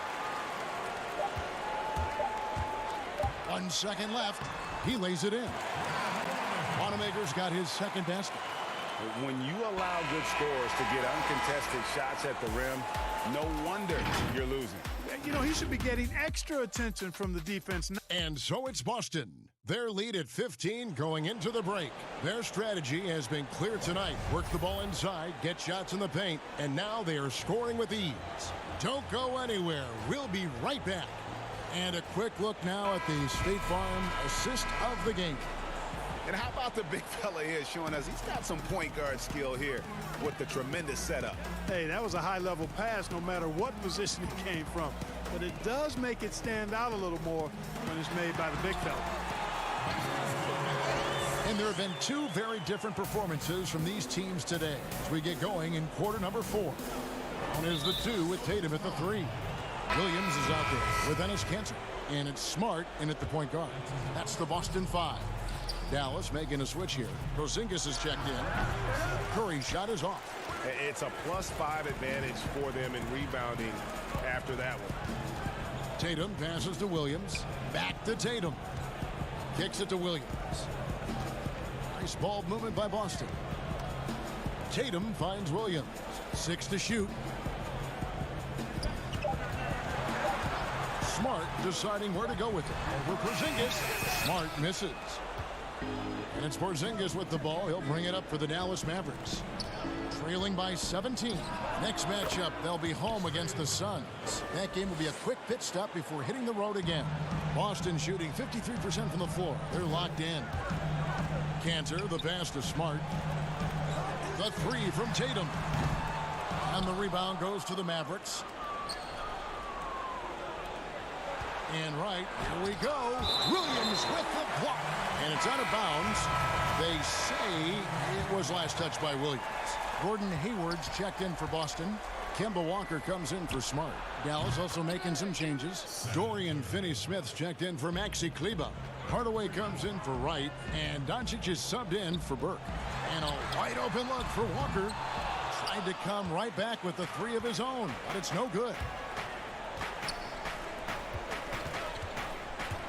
1 second left. He lays it in. Wanamaker's got his second basket. When you allow good scorers to get uncontested shots at the rim, no wonder you're losing. You know, he should be getting extra attention from the defense. And so it's Boston. Their lead at 15 going into the break. Their strategy has been clear tonight. Work the ball inside, get shots in the paint, and now they are scoring with ease. Don't go anywhere. We'll be right back. And a quick look now at the State Farm assist of the game. And how about the big fella here showing us he's got some point guard skill here with the tremendous setup. Hey, that was a high-level pass no matter what position it came from. But it does make it stand out a little more when it's made by the big fella. And there have been two very different performances from these teams today as we get going in quarter number 4. One is the 2 with Tatum at the 3. Williams is out there with Ennis Cantor. And it's Smart in at the point guard. That's the Boston 5. Dallas making a switch here. Porzingis is checked in. Curry's shot is off. It's a +5 advantage for them in rebounding after that one. Tatum passes to Williams. Back to Tatum. Kicks it to Williams. Nice ball movement by Boston. Tatum finds Williams. 6 to shoot. Smart deciding where to go with it. Over Porzingis. Smart misses. And it's Porzingis with the ball. He'll bring it up for the Dallas Mavericks. Trailing by 17. Next matchup, they'll be home against the Suns. That game will be a quick pit stop before hitting the road again. Boston shooting 53% from the floor. They're locked in. Cantor, the pass to Smart. The 3 from Tatum. And the rebound goes to the Mavericks. And right, here we go. Williams with the block. And it's out of bounds. They say it was last touched by Williams. Gordon Hayward's checked in for Boston. Kemba Walker comes in for Smart. Dallas also making some changes. Dorian Finney-Smith's checked in for Maxi Kleber. Hardaway comes in for Wright. And Doncic is subbed in for Burke. And a wide open look for Walker. Tried to come right back with the 3 of his own, but it's no good.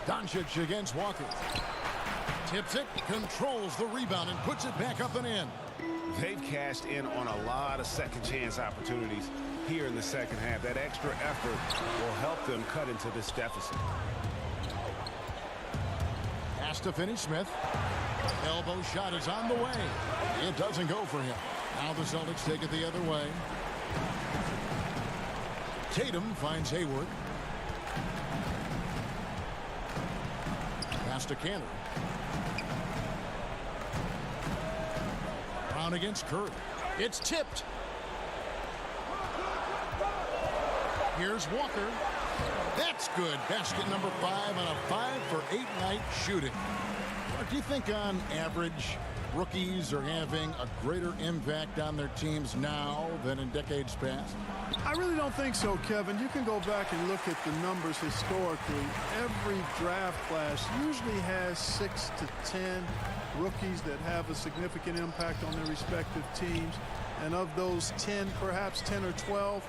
Doncic against Walker. Tips it, controls the rebound, and puts it back up and in. They've cashed in on a lot of second chance opportunities here in the second half. That extra effort will help them cut into this deficit. Pass to Finney-Smith. Elbow shot is on the way. It doesn't go for him. Now the Celtics take it the other way. Tatum finds Hayward. Pass to Cantor. Brown against Curry. It's tipped. Here's Walker. That's good. Basket number 5 on a 5-for-8 night shooting. Do you think on average rookies are having a greater impact on their teams now than in decades past? I really don't think so, Kevin. You can go back and look at the numbers historically. Every draft class usually has 6 to 10 rookies that have a significant impact on their respective teams. And of those 10, perhaps 10 or 12,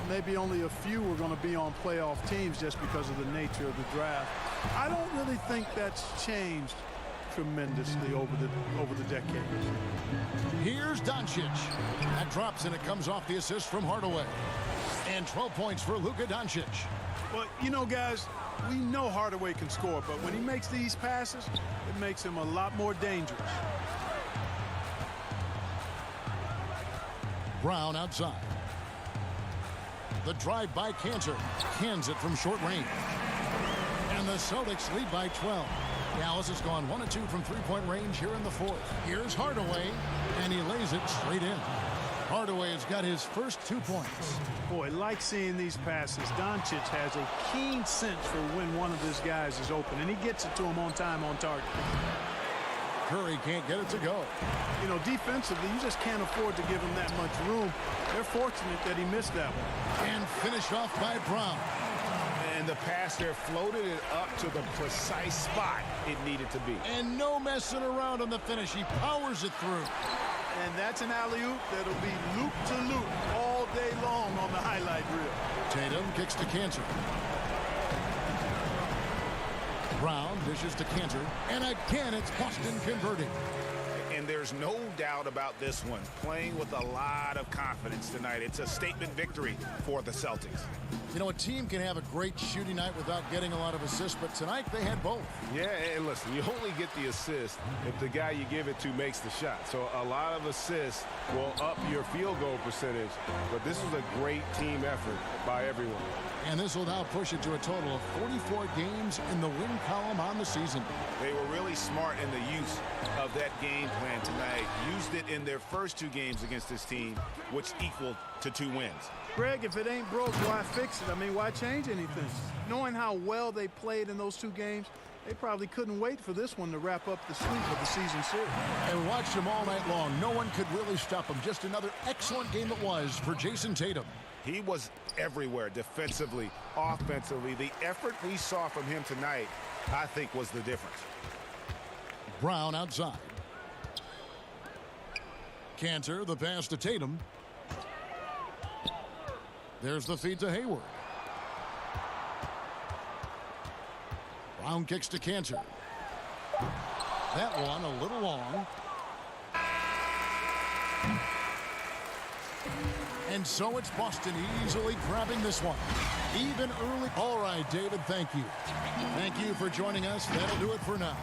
maybe only a few are going to be on playoff teams just because of the nature of the draft. I don't really think that's changed tremendously over the decades. Here's Doncic. That drops and it comes off the assist from Hardaway. And 12 points for Luka Doncic. Well, you know, guys, we know Hardaway can score, but when he makes these passes, it makes him a lot more dangerous. Brown outside. The drive by Cantor. Cans it from short range. And the Celtics lead by 12. Dallas has gone 1 of 2 from three-point range here in the 4th. Here's Hardaway, and he lays it straight in. Hardaway has got his first 2 points. Boy, like seeing these passes. Doncic has a keen sense for when one of his guys is open, and he gets it to him on time, on target. Curry can't get it to go. You know, defensively, you just can't afford to give him that much room. They're fortunate that he missed that one. And finished off by Brown. And the pass there floated it up to the precise spot it needed to be. And no messing around on the finish. He powers it through. And that's an alley-oop that'll be loop-to-loop all day long on the highlight reel. Tatum kicks to Cantor. Brown dishes to Cantor. And again, it's Boston converting. And there's no doubt about this one. Playing with a lot of confidence tonight. It's a statement victory for the Celtics. You know, a team can have a great shooting night without getting a lot of assists, but tonight they had both. Yeah, and listen, you only get the assist if the guy you give it to makes the shot. So a lot of assists will up your field goal percentage, but this was a great team effort by everyone. And this will now push it to a total of 44 games in the win column on the season. They were really smart in the use of that game plan tonight. Used it in their first 2 games against this team, which equaled to 2 wins. Greg, if it ain't broke, why fix it? I mean, why change anything? Knowing how well they played in those 2 games, they probably couldn't wait for this one to wrap up the sweep of the season series. And watched them all night long. No one could really stop them. Just another excellent game it was for Jason Tatum. He was everywhere, defensively, offensively. The effort we saw from him tonight, I think, was the difference. Brown outside. Cantor, the pass to Tatum. There's the feed to Hayward. Brown kicks to Cantor. That one a little long. And so it's Boston easily grabbing this one. Even early. All right, David, thank you. Thank you for joining us. That'll do it for now.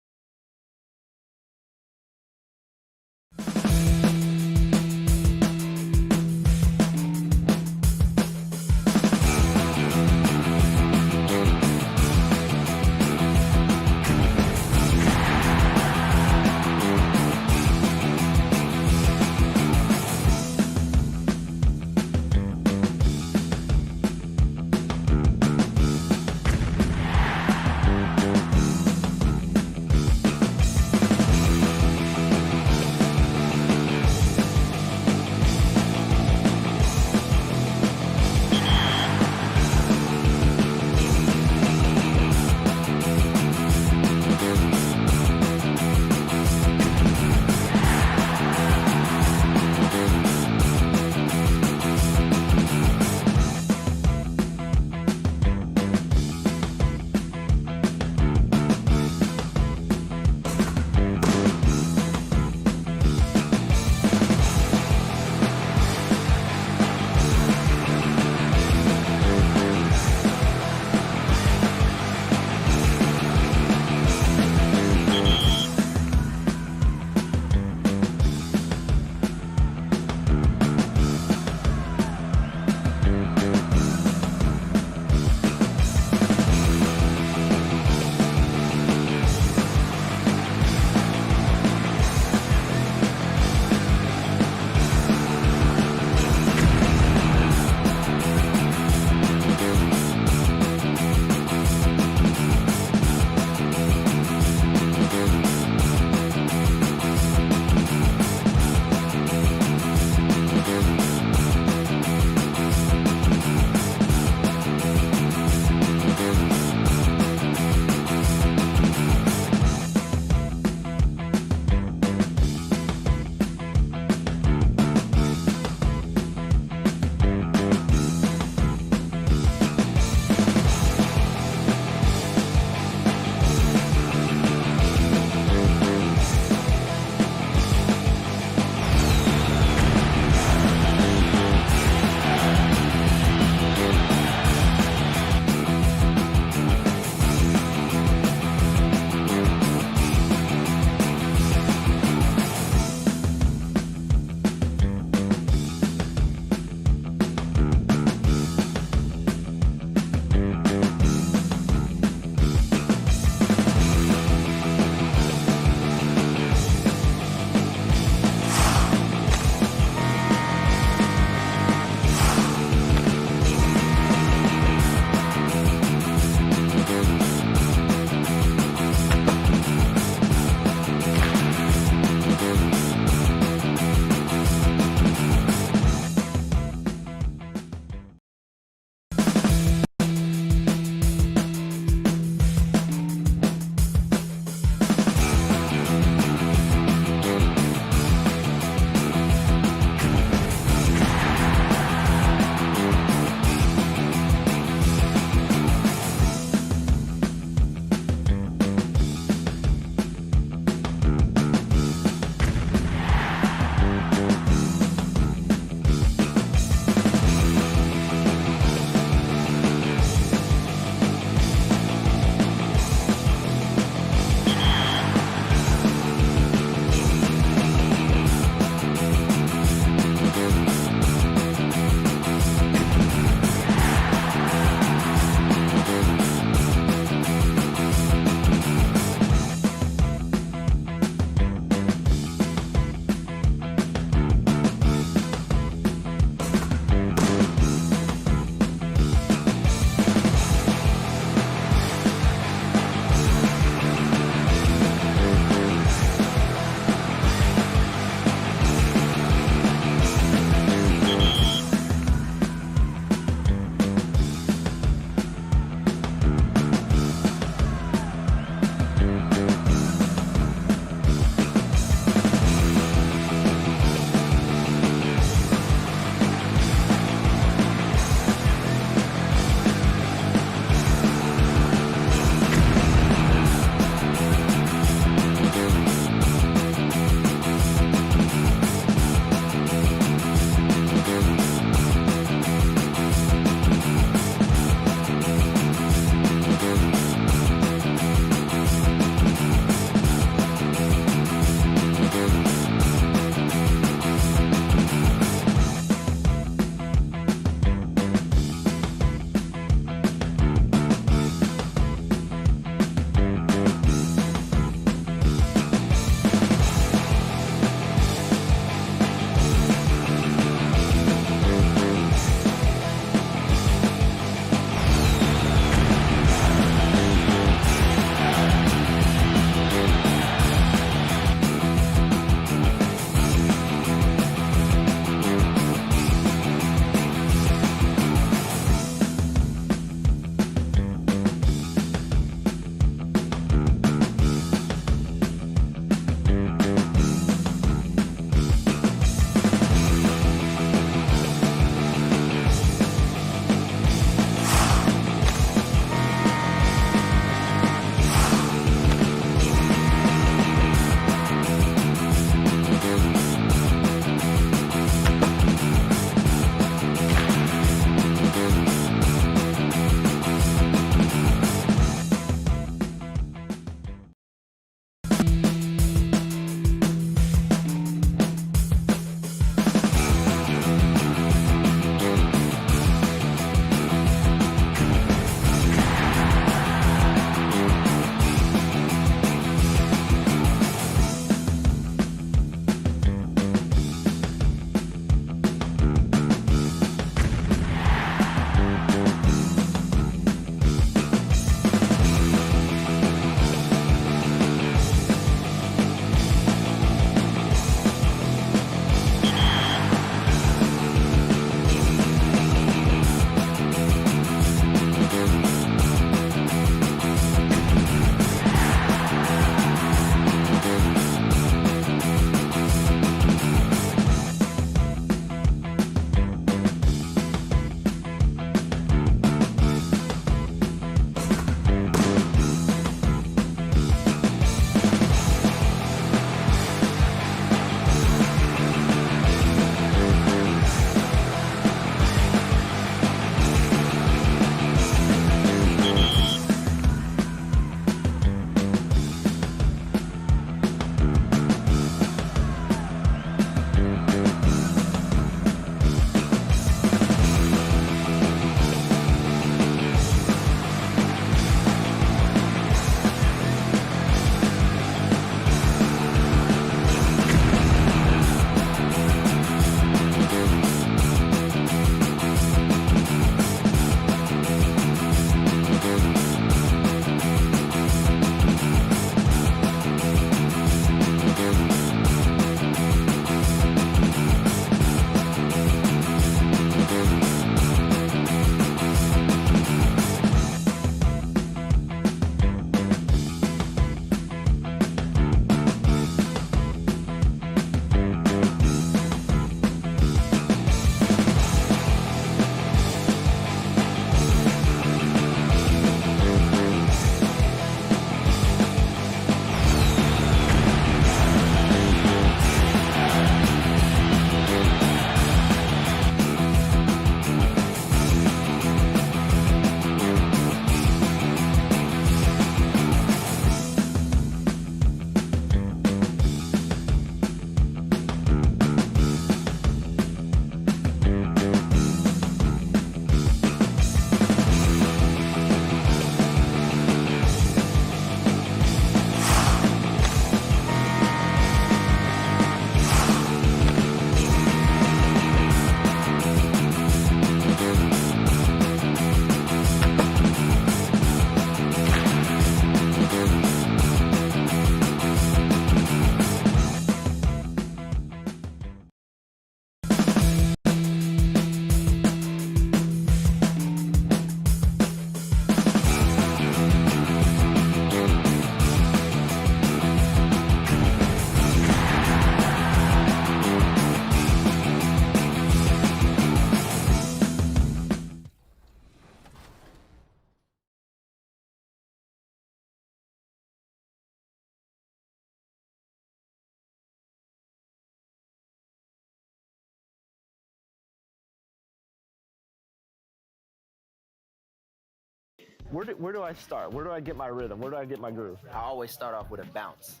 Where do I start? Where do I get my rhythm? Where do I get my groove? I always start off with a bounce.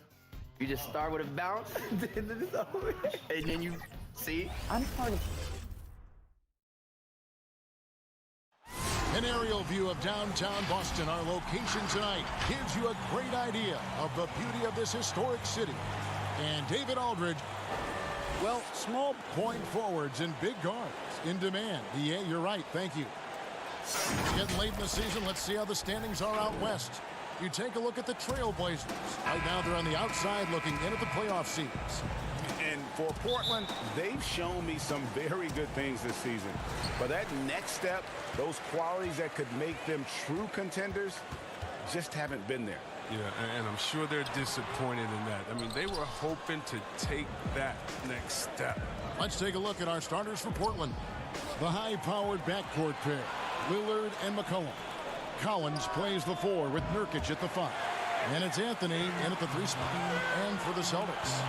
You just start with a bounce, and then you see. I'm part of. An aerial view of downtown Boston, our location tonight, gives you a great idea of the beauty of this historic city. And David Aldridge, well, small point forwards and big guards in demand. Yeah, you're right. Thank you. It's getting late in the season. Let's see how the standings are out west. You take a look at the Trailblazers. Right now they're on the outside looking in at the playoff seeds. And for Portland, they've shown me some very good things this season. But that next step, those qualities that could make them true contenders, just haven't been there. Yeah, and I'm sure they're disappointed in that. I mean, they were hoping to take that next step. Let's take a look at our starters for Portland. The high-powered backcourt pair, Lillard and McCollum. Collins plays the 4 with Nurkic at the 5. And it's Anthony in at the 3 spot. And for the Celtics,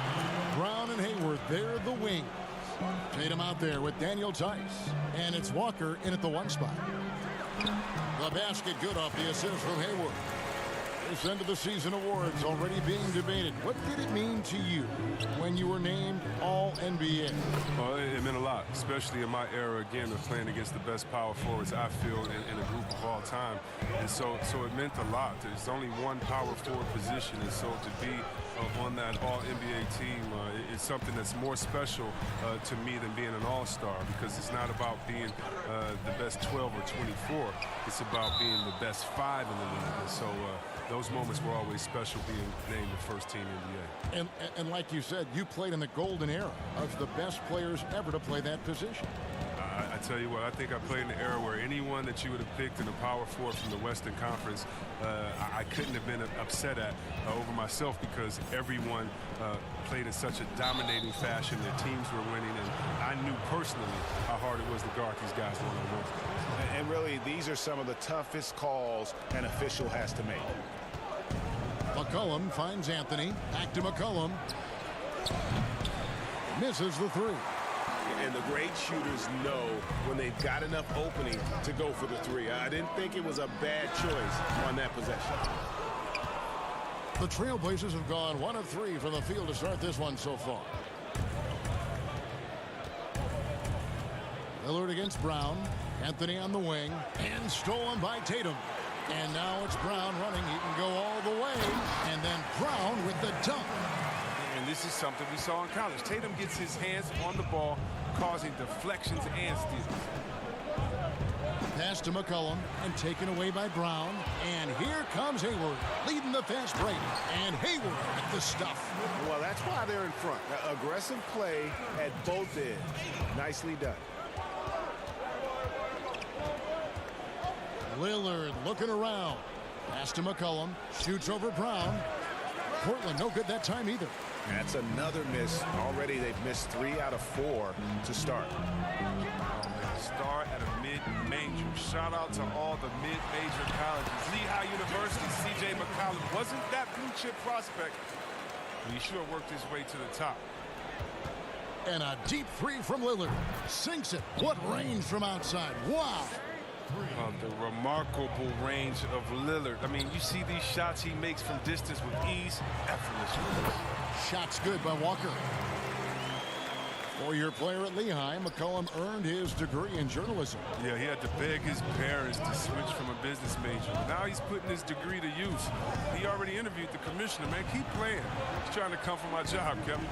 Brown and Hayward, they're the wings. Tatum out there with Daniel Tice. And it's Walker in at the 1 spot. The basket good off the assist from Hayward. This end of the season awards already being debated. What did it mean to you when you were named All-NBA? Well, it meant a lot, especially in my era, again, of playing against the best power forwards I feel in a group of all time. And so it meant a lot. There's only one power forward position, and so to be on that All-NBA team, it's something that's more special to me than being an All-Star, because it's not about being the best 12 or 24. It's about being the best 5 in the league. And so those moments were always special, being named the first team NBA. And like you said, you played in the golden era of the best players ever to play that position. I tell you what, I think I played in the era where anyone that you would have picked in the power forward from the Western Conference, I couldn't have been upset at over myself, because everyone played in such a dominating fashion. Their teams were winning, and I knew personally how hard it was to guard these guys one-on-one. And really, these are some of the toughest calls an official has to make. McCollum finds Anthony. Back to McCollum. Misses the 3. And the great shooters know when they've got enough opening to go for the 3. I didn't think it was a bad choice on that possession. The Trailblazers have gone 1 of 3 from the field to start this one so far. Lillard against Brown. Anthony on the wing. And stolen by Tatum. And now it's Brown running. He can go all the way. And then Brown with the dunk. And this is something we saw in college. Tatum gets his hands on the ball, causing deflections and steals. Pass to McCollum and taken away by Brown. And here comes Hayward leading the fast break. And Hayward with the stuff. Well, that's why they're in front. Aggressive play at both ends. Nicely done. Lillard looking around. Pass to McCollum. Shoots over Brown. Portland no good that time either. That's another miss. Already they've missed 3 out of 4 to start. Start at a mid-major. Shout out to all the mid-major colleges. Lehigh University, C.J. McCollum wasn't that blue-chip prospect, but he sure worked his way to the top. And a deep 3 from Lillard. Sinks it. What range from outside. Wow. The remarkable range of Lillard. I mean, you see these shots he makes from distance with ease. Effortless. Shots good by Walker. 4-year player at Lehigh, McCollum earned his degree in journalism. Yeah, he had to beg his parents to switch from a business major. Now he's putting his degree to use. He already interviewed the commissioner. Man, keep playing. He's trying to come for my job, Kevin.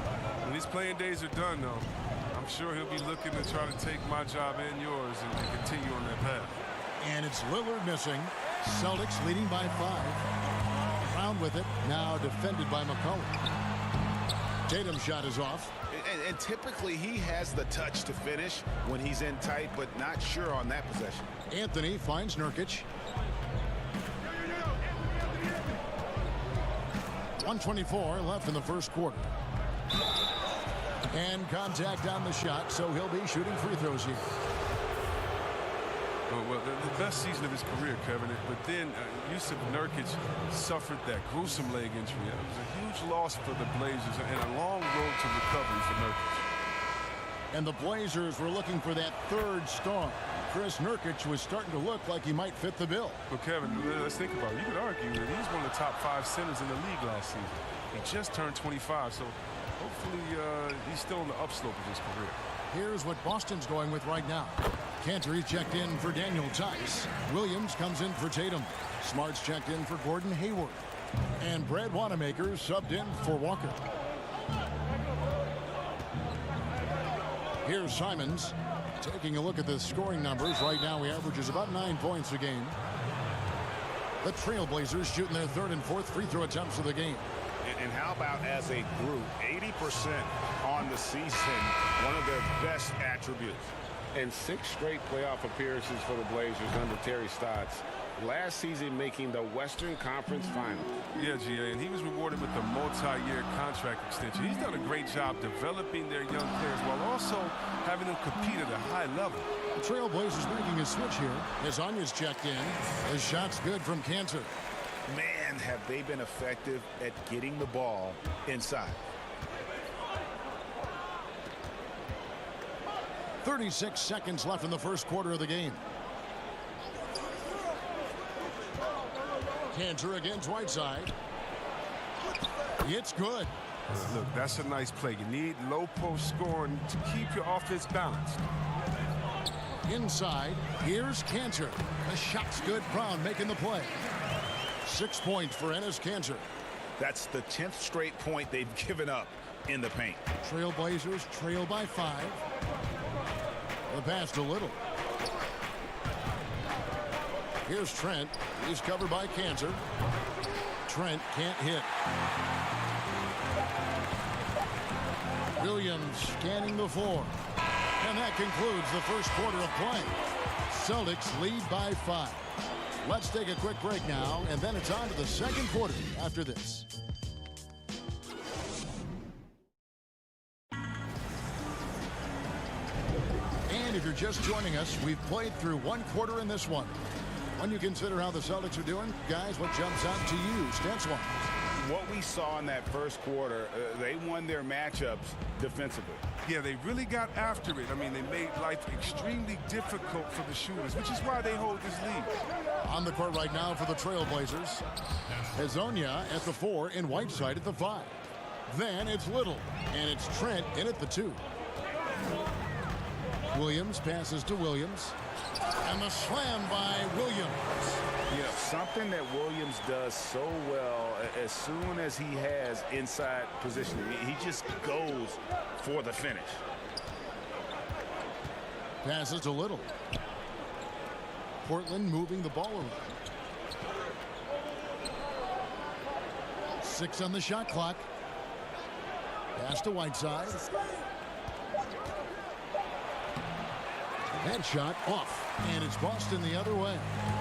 When his playing days are done, though, I'm sure he'll be looking to try to take my job and yours and continue on that path. And it's Lillard missing. Celtics leading by 5. Brown with it. Now defended by McCollum. Tatum's shot is off. And typically he has the touch to finish when he's in tight, but not sure on that possession. Anthony finds Nurkic. 1:24 left in the first quarter. And contact on the shot, so he'll be shooting free throws here. Well, the best season of his career, Kevin. But then Yusuf Nurkic suffered that gruesome leg injury. It was a huge loss for the Blazers and a long road to recovery for Nurkic. And the Blazers were looking for that third star. Chris Nurkic was starting to look like he might fit the bill. Well, Kevin, let's think about it. You could argue that he's one of the top 5 centers in the league last season. He just turned 25, so hopefully he's still on the upslope of his career. Here's what Boston's going with right now. Cantor checked in for Daniel Tice. Williams comes in for Tatum. Smart's checked in for Gordon Hayward. And Brad Wanamaker subbed in for Walker. Here's Simons. Taking a look at the scoring numbers. Right now he averages about 9 points a game. The Trailblazers shooting their 3rd and 4th free throw attempts of the game. And how about as a group, 80% on the season, one of their best attributes. And 6 straight playoff appearances for the Blazers under Terry Stotts. Last season making the Western Conference Finals. Yeah, GA, and he was rewarded with a multi-year contract extension. He's done a great job developing their young players while also having them compete at a high level. The Trailblazers making a switch here as Anya's checked in. His shot's good from Cantor. Man, have they been effective at getting the ball inside. 36 seconds left in the first quarter of the game. Cantor against Whiteside. It's good. Look, that's a nice play. You need low post scoring to keep your offense balanced. Inside, here's Cantor. The shot's good. Brown making the play. 6 points for Enes Kanter. That's the 10th straight point they've given up in the paint. Trailblazers trail by 5. The pass to Little. Here's Trent. He's covered by Cantor. Trent can't hit. Williams scanning the floor. And that concludes the first quarter of play. Celtics lead by 5. Let's take a quick break now, and then it's on to the second quarter after this. And if you're just joining us, we've played through one quarter in this one. When you consider how the Celtics are doing, guys, what jumps out to you, stats-wise? What we saw in that first quarter, they won their matchups defensively. Yeah, they really got after it. I mean, they made life extremely difficult for the shooters, which is why they hold this lead. On the court right now for the Trailblazers, Hezonja at the 4 and Whiteside at the 5. Then it's Little, and it's Trent in at the 2. Williams passes to Williams. And the slam by Williams. Yeah, something that Williams does so well as soon as he has inside positioning. He just goes for the finish. Passes to Little. Portland moving the ball around. 6 on the shot clock. Pass to Whiteside. That shot off. And it's Boston the other way.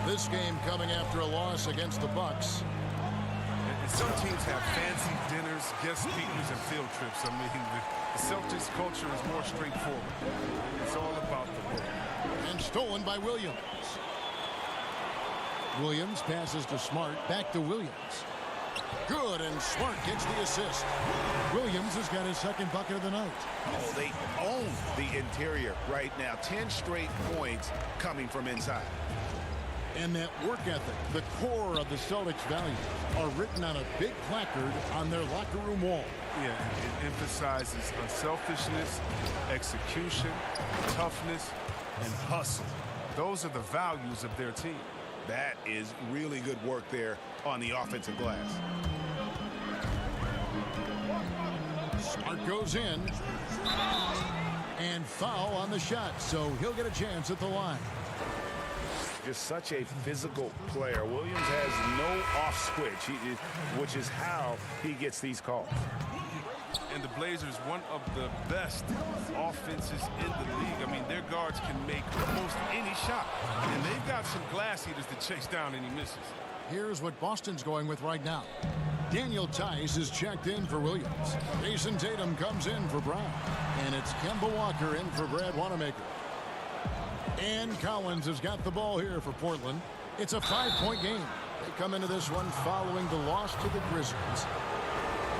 This game coming after a loss against the Bucks. And some teams have fancy dinners, guest speakers, and field trips. I mean, the Celtics culture is more straightforward. It's all about the work. And stolen by Williams. Williams passes to Smart. Back to Williams. Good, and Smart gets the assist. Williams has got his second bucket of the night. Oh, they own the interior right now. 10 straight points coming from inside. And that work ethic, the core of the Celtics values, are written on a big placard on their locker room wall. Yeah, it emphasizes unselfishness, execution, toughness, and hustle. Those are the values of their team. That is really good work there on the offensive glass. Smart goes in. And foul on the shot, so he'll get a chance at the line. Just such a physical player. Williams has no off switch, which is how he gets these calls. And the Blazers, one of the best offenses in the league. I mean, their guards can make almost any shot. And they've got some glass eaters to chase down any misses. Here's what Boston's going with right now. Daniel Tice is checked in for Williams. Jason Tatum comes in for Brown. And it's Kemba Walker in for Brad Wanamaker. And Collins has got the ball here for Portland. It's a 5-point game. They come into this one following the loss to the Grizzlies.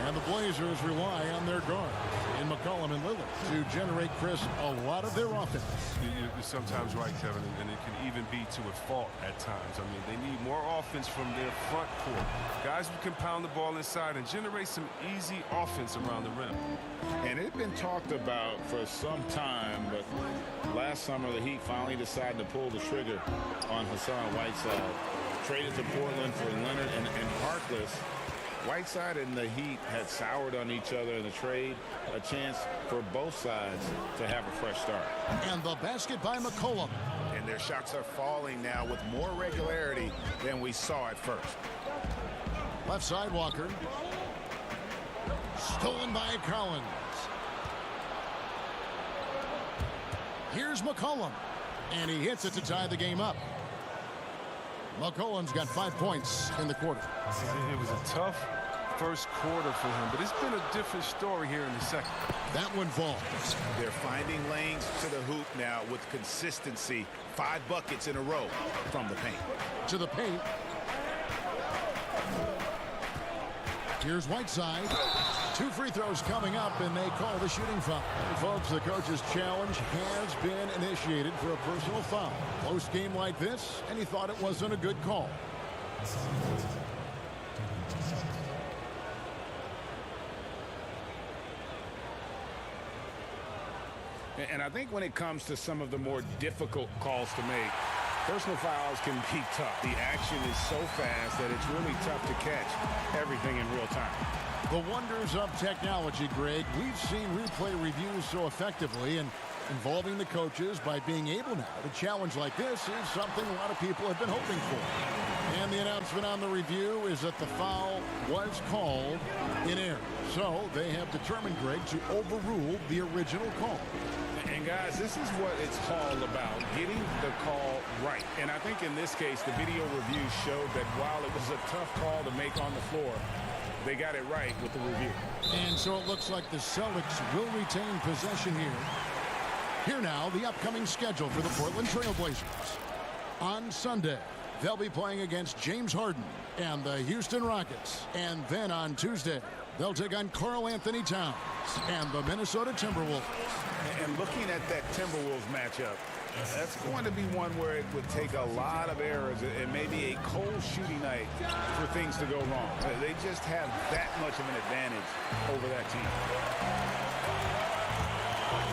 And the Blazers rely on their guards in McCollum and Lillard to generate, Chris, a lot of their offense. You're sometimes right, Kevin, and it can even be to a fault at times. I mean, they need more offense from their front court. Guys who can pound the ball inside and generate some easy offense around the rim. And it's been talked about for some time, but last summer the Heat finally decided to pull the trigger on Hassan Whiteside. Traded to Portland for Leonard and Harkless. Whiteside and the Heat had soured on each other in the trade. A chance for both sides to have a fresh start. And the basket by McCollum. And their shots are falling now with more regularity than we saw at first. Left side, Walker. Stolen by Collins. Here's McCollum. And he hits it to tie the game up. McCollum's got 5 points in the quarter. It was a tough first quarter for him, but it's been a different story here in the second. That one falls. They're finding lanes to the hoop now with consistency. 5 buckets in a row from the paint. To the paint. Here's Whiteside. 2 free throws coming up, and they call the shooting foul. Folks, the coach's challenge has been initiated for a personal foul. Close game like this, and he thought it wasn't a good call. And I think when it comes to some of the more difficult calls to make, personal fouls can be tough. The action is so fast that it's really tough to catch everything in real time. The wonders of technology, Greg. We've seen replay reviews so effectively, and involving the coaches by being able now to challenge like this is something a lot of people have been hoping for. And the announcement on the review is that the foul was called in error. So they have determined, Greg, to overrule the original call. And guys, this is what it's all about, getting the call right. And I think in this case, the video review showed that while it was a tough call to make on the floor, they got it right with the review. And so it looks like the Celtics will retain possession here. Here now, the upcoming schedule for the Portland Trail Blazers. On Sunday, they'll be playing against James Harden and the Houston Rockets. And then on Tuesday, they'll take on Karl Anthony Towns and the Minnesota Timberwolves. And looking at that Timberwolves matchup, that's going to be one where it would take a lot of errors and maybe a cold shooting night for things to go wrong. They just have that much of an advantage over that team.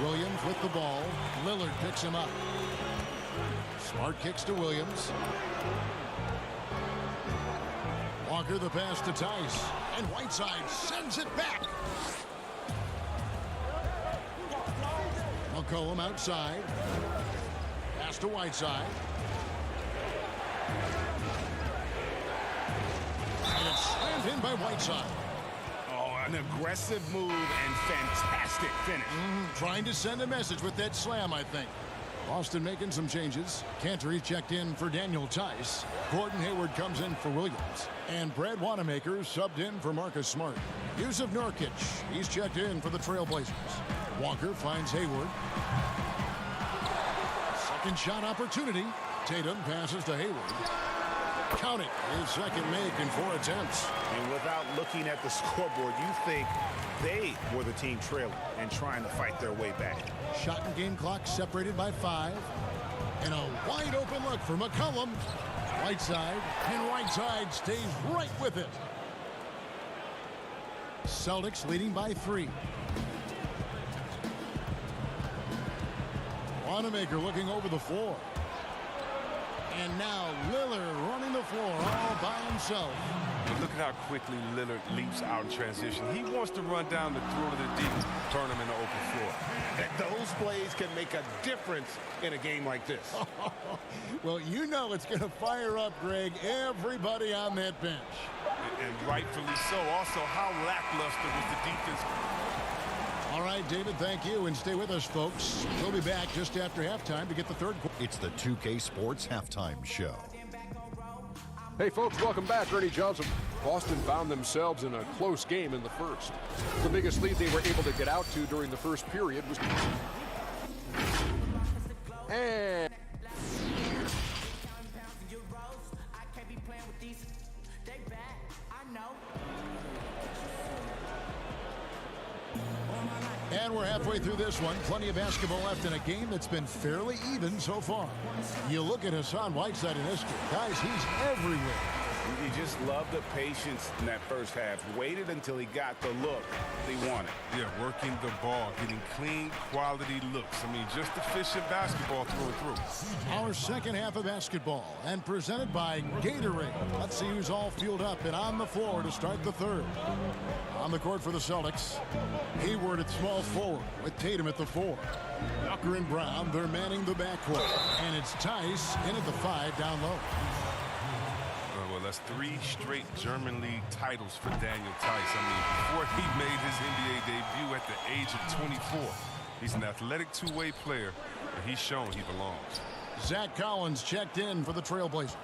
Williams with the ball. Lillard picks him up. Smart kicks to Williams. Walker the pass to Tice. And Whiteside sends it back. McCollum outside. Pass to Whiteside. And it's slammed in by Whiteside. Oh, an aggressive move and fantastic finish. Trying to send a message with that slam, I think. Boston making some changes. Cantor checked in for Daniel Tice. Gordon Hayward comes in for Williams. And Brad Wanamaker subbed in for Marcus Smart. Yusuf Nurkic, he's checked in for the Trailblazers. Walker finds Hayward. Second shot opportunity. Tatum passes to Hayward. Count it. His second make in 4 attempts. And without looking at the scoreboard, you think they were the team trailing and trying to fight their way back. Shot and game clock separated by 5. And a wide open look for McCollum. Whiteside. And Whiteside stays right with it. Celtics leading by 3. Wanamaker looking over the floor. And now Lillard running the floor all by himself. Look at how quickly Lillard leaps out in transition. He wants to run down the throw to the deep, turn him into open floor. Those plays can make a difference in a game like this. Well, you know it's going to fire up, Greg, everybody on that bench. And rightfully so. Also, how lackluster was the defense. All right, David, thank you. And stay with us, folks. We'll be back just after halftime to get the third quarter. It's the 2K Sports Halftime Show. Hey, folks, welcome back. Ernie Johnson. Boston found themselves in a close game in the first. The biggest lead they were able to get out to during the first period was... And... And we're halfway through this one. Plenty of basketball left in a game that's been fairly even so far. You look at Hassan Whiteside in this game. Guys, he's everywhere. You just love the patience in that first half. Waited until he got the look he wanted. Yeah, working the ball, getting clean, quality looks. I mean, just efficient basketball through and through. Our second half of basketball, and presented by Gatorade. Let's see who's all fueled up and on the floor to start the third. On the court for the Celtics, Hayward at small forward with Tatum at the 4. Tucker and Brown, they're manning the backcourt. And it's Tice in at the 5 down low. Well, that's 3 straight German League titles for Daniel Tice. I mean, before he made his NBA debut at the age of 24, he's an athletic two-way player, and he's shown he belongs. Zach Collins checked in for the Trailblazers.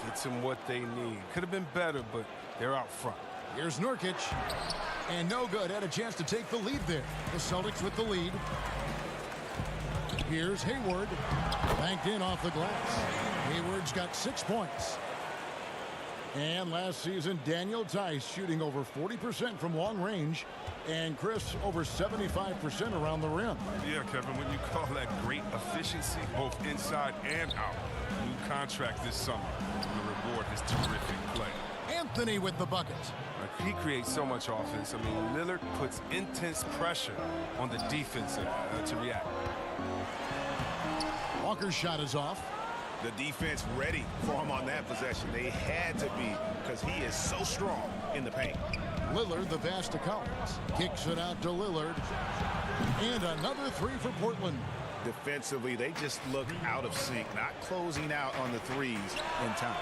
Gets them what they need. Could have been better, but they're out front. Here's Nurkic. And no good. Had a chance to take the lead there. The Celtics with the lead. Here's Hayward. Banked in off the glass. Hayward's got 6 points. And last season, Daniel Tice shooting over 40% from long range. And Chris, over 75% around the rim. Yeah, Kevin, when you call that great efficiency, both inside and out. New contract this summer. The reward is terrific play. Anthony with the bucket. He creates so much offense. I mean, Lillard puts intense pressure on the defense to react. Walker's shot is off. The defense ready for him on that possession. They had to be, because he is so strong in the paint. Lillard, the pass to Collins. Kicks it out to Lillard. And another 3 for Portland. Defensively, they just look out of sync, not closing out on the threes in time.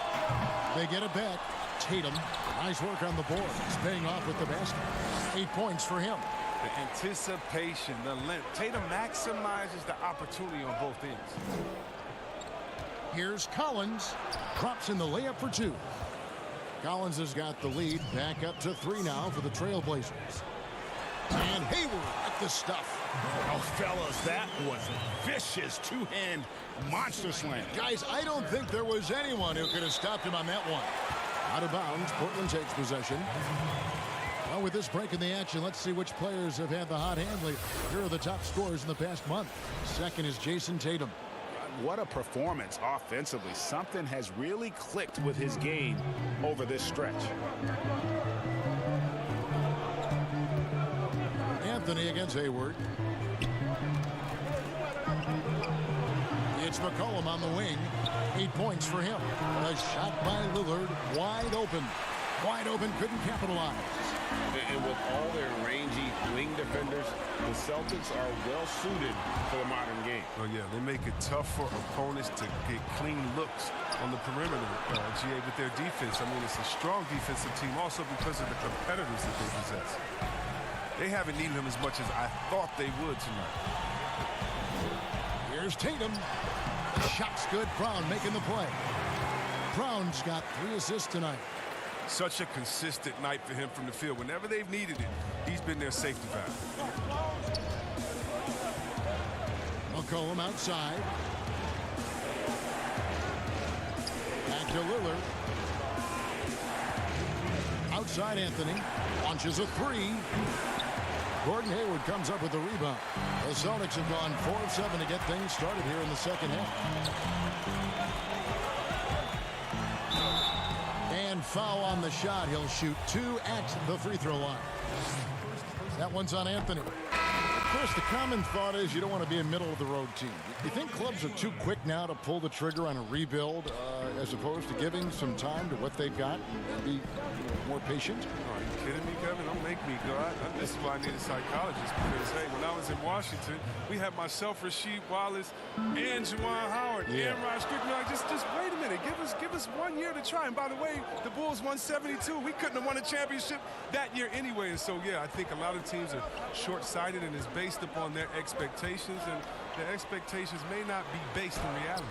They get it back. Tatum, nice work on the board. He's paying off with the basket. 8 points for him. The anticipation, the length. Tatum maximizes the opportunity on both ends. Here's Collins. Drops in the layup for 2. Collins has got the lead. Back up to 3 now for the Trailblazers. And Hayward at the stuff. Oh, fellas, that was a vicious two-hand monster slam. Guys, I don't think there was anyone who could have stopped him on that one. Out of bounds, Portland takes possession. Well, with this break in the action, let's see which players have had the hot hand lately. Here are the top scorers in the past month. Second is Jason Tatum. What a performance offensively. Something has really clicked with his game over this stretch. Anthony against Hayward. It's McCollum on the wing. 8 points for him. A shot by Lillard. Wide open. Wide open, couldn't capitalize. And with all their rangy wing defenders, the Celtics are well suited for the modern game. Well, yeah, they make it tough for opponents to get clean looks on the perimeter, GA, with their defense. I mean, it's a strong defensive team also because of the competitors that they possess. They haven't needed him as much as I thought they would tonight. Here's Tatum. Shot's good. Brown making the play. Brown's got 3 assists tonight. Such a consistent night for him from the field. Whenever they've needed it, he's been their safety valve. McCollum outside. Back to Lillard. Outside Anthony. Launches a 3. Gordon Hayward comes up with the rebound. The Celtics have gone 4 of 7 to get things started here in the second half. And foul on the shot. He'll shoot 2 at the free throw line. That one's on Anthony. Of course, the common thought is you don't want to be a middle-of-the-road team. You think clubs are too quick now to pull the trigger on a rebuild as opposed to giving some time to what they've got and be more patient? Are you kidding me, Kevin? Don't make me go. This is why I need a psychologist because, hey, when I was in Washington, we had myself, Rasheed Wallace, and Juwan Howard, and Raj Strickland. Like, just wait a minute. Give us 1 year to try. And by the way, the Bulls won 72. We couldn't have won a championship that year anyway. And so, yeah, I think a lot of teams are short-sighted and it's based upon their expectations, and their expectations may not be based in reality.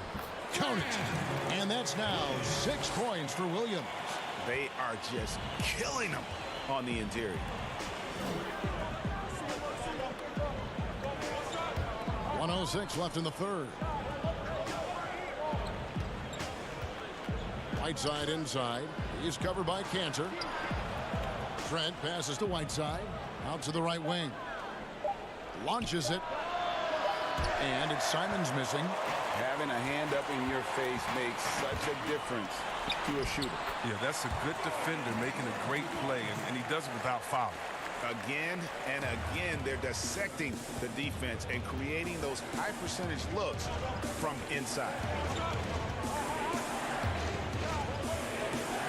Count it. And that's now 6 points for Williams. They are just killing them on the interior. .106 left in the third. Whiteside inside. He's covered by Cantor. Trent passes to Whiteside. Out to the right wing. Launches it. And it's Simons missing. Having a hand up in your face makes such a difference to a shooter. Yeah, that's a good defender making a great play, and he does it without fouling. Again and again, they're dissecting the defense and creating those high percentage looks from inside.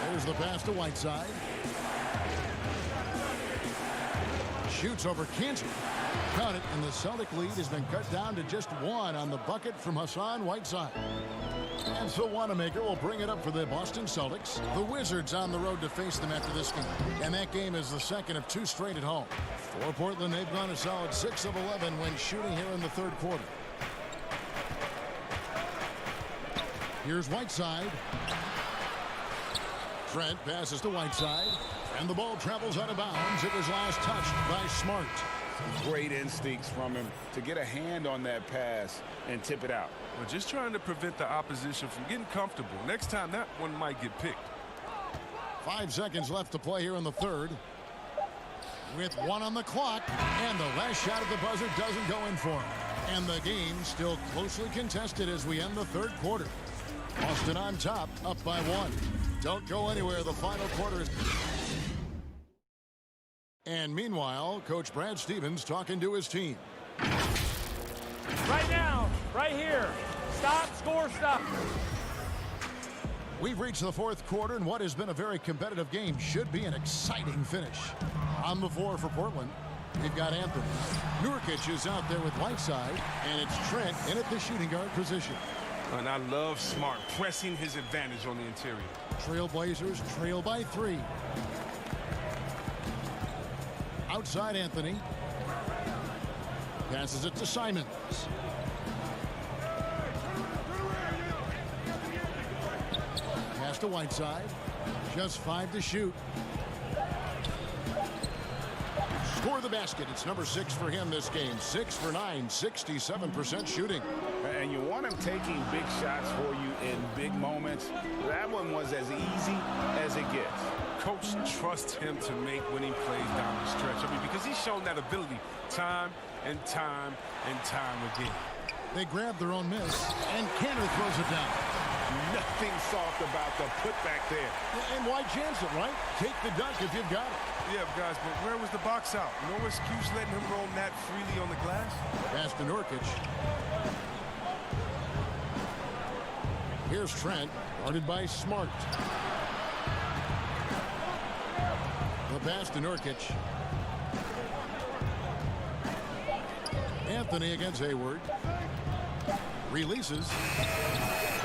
There's the pass to Whiteside. Shoots over Cantor. Cut it, and the Celtic lead has been cut down to just one on the bucket from Hassan Whiteside. And so Wanamaker will bring it up for the Boston Celtics. The Wizards on the road to face them after this game. And that game is the second of two straight at home. For Portland, they've gone a solid 6 of 11 when shooting here in the third quarter. Here's Whiteside. Trent passes to Whiteside. And the ball travels out of bounds. It was last touched by Smart. Great instincts from him to get a hand on that pass and tip it out. We're just trying to prevent the opposition from getting comfortable. Next time, that one might get picked. 5 seconds left to play here in the third. With 1 on the clock. And the last shot at the buzzer doesn't go in for him. And the game still closely contested as we end the third quarter. Boston on top, up by 1. Don't go anywhere. The final quarter is... And meanwhile, Coach Brad Stevens talking to his team. Right now, right here. Stop, score, stop. We've reached the fourth quarter, and what has been a very competitive game should be an exciting finish. On the floor for Portland, we've got Anthony. Nurkic is out there with Whiteside, and it's Trent in at the shooting guard position. And I love Smart pressing his advantage on the interior. Trailblazers trail by 3. Outside Anthony. Passes it to Simons. Pass to Whiteside. Just 5 to shoot. Score the basket. It's number 6 for him this game. 6 for 9, 67% shooting. And you want him taking big shots for you in big moments. That one was as easy as it gets. Coach trusts him to make winning plays down the stretch. I mean, because he's shown that ability time and time and time again. They grab their own miss, and Cantor throws it down. Nothing soft about the putback there. And why chance it, right? Take the dunk if you've got it. Yeah, guys, but where was the box out? No excuse letting him roam that freely on the glass. Pass to Nurkic. Here's Trent, guarded by Smart. The pass to Nurkic. Anthony against Hayward. Releases.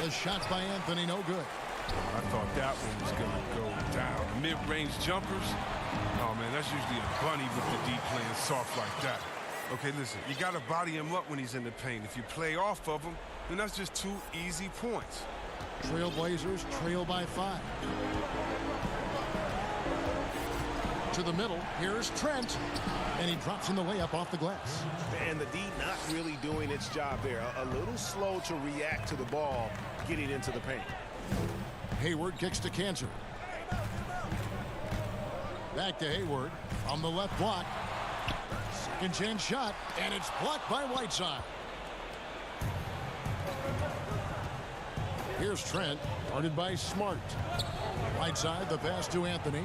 The shot by Anthony, no good. I thought that one was going to go down. Mid-range jumpers. Oh, man, that's usually a bunny with the D playing soft like that. Okay, listen, you got to body him up when he's in the paint. If you play off of him, then that's just 2 easy points. Trailblazers trail by 5. To the middle. Here's Trent. And he drops in the layup off the glass. And the D not really doing its job there. A little slow to react to the ball getting into the paint. Hayward kicks to Cantor. Back to Hayward on the left block. Second chance shot, and it's blocked by Whiteside. Here's Trent, guarded by Smart. Whiteside, the pass to Anthony.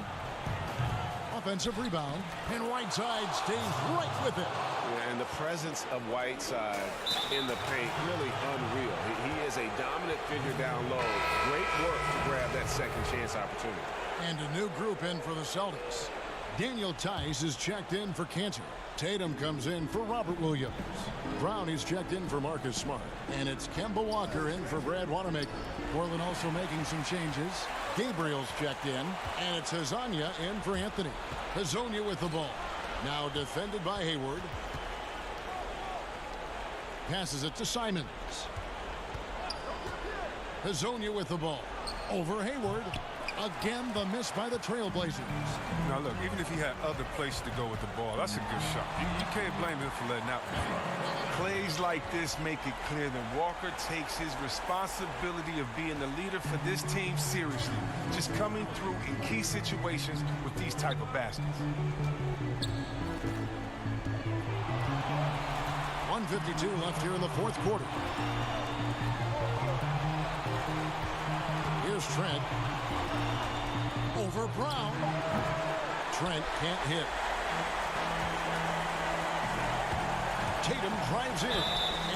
Offensive rebound, and Whiteside stays right with it. Yeah, and the presence of Whiteside in the paint, really unreal. He is a dominant figure down low. Great work to grab that second chance opportunity. And a new group in for the Celtics. Daniel Tice is checked in for Cantor. Tatum comes in for Robert Williams. Brown is checked in for Marcus Smart. And it's Kemba Walker in for Brad Wanamaker. Portland also making some changes. Gabriel's checked in, and it's Hezonja in for Anthony. Hezonja with the ball. Now defended by Hayward. Passes it to Simons. Hezonja with the ball. Over Hayward. Again, the miss by the Trailblazers. Now, look, even if he had other places to go with the ball, that's a good shot. You can't blame him for letting that one fly. Plays like this make it clear that Walker takes his responsibility of being the leader for this team seriously, just coming through in key situations with these type of baskets. 1:52 left here in the fourth quarter. Here's Trent. Over Brown. Trent can't hit. Tatum drives in,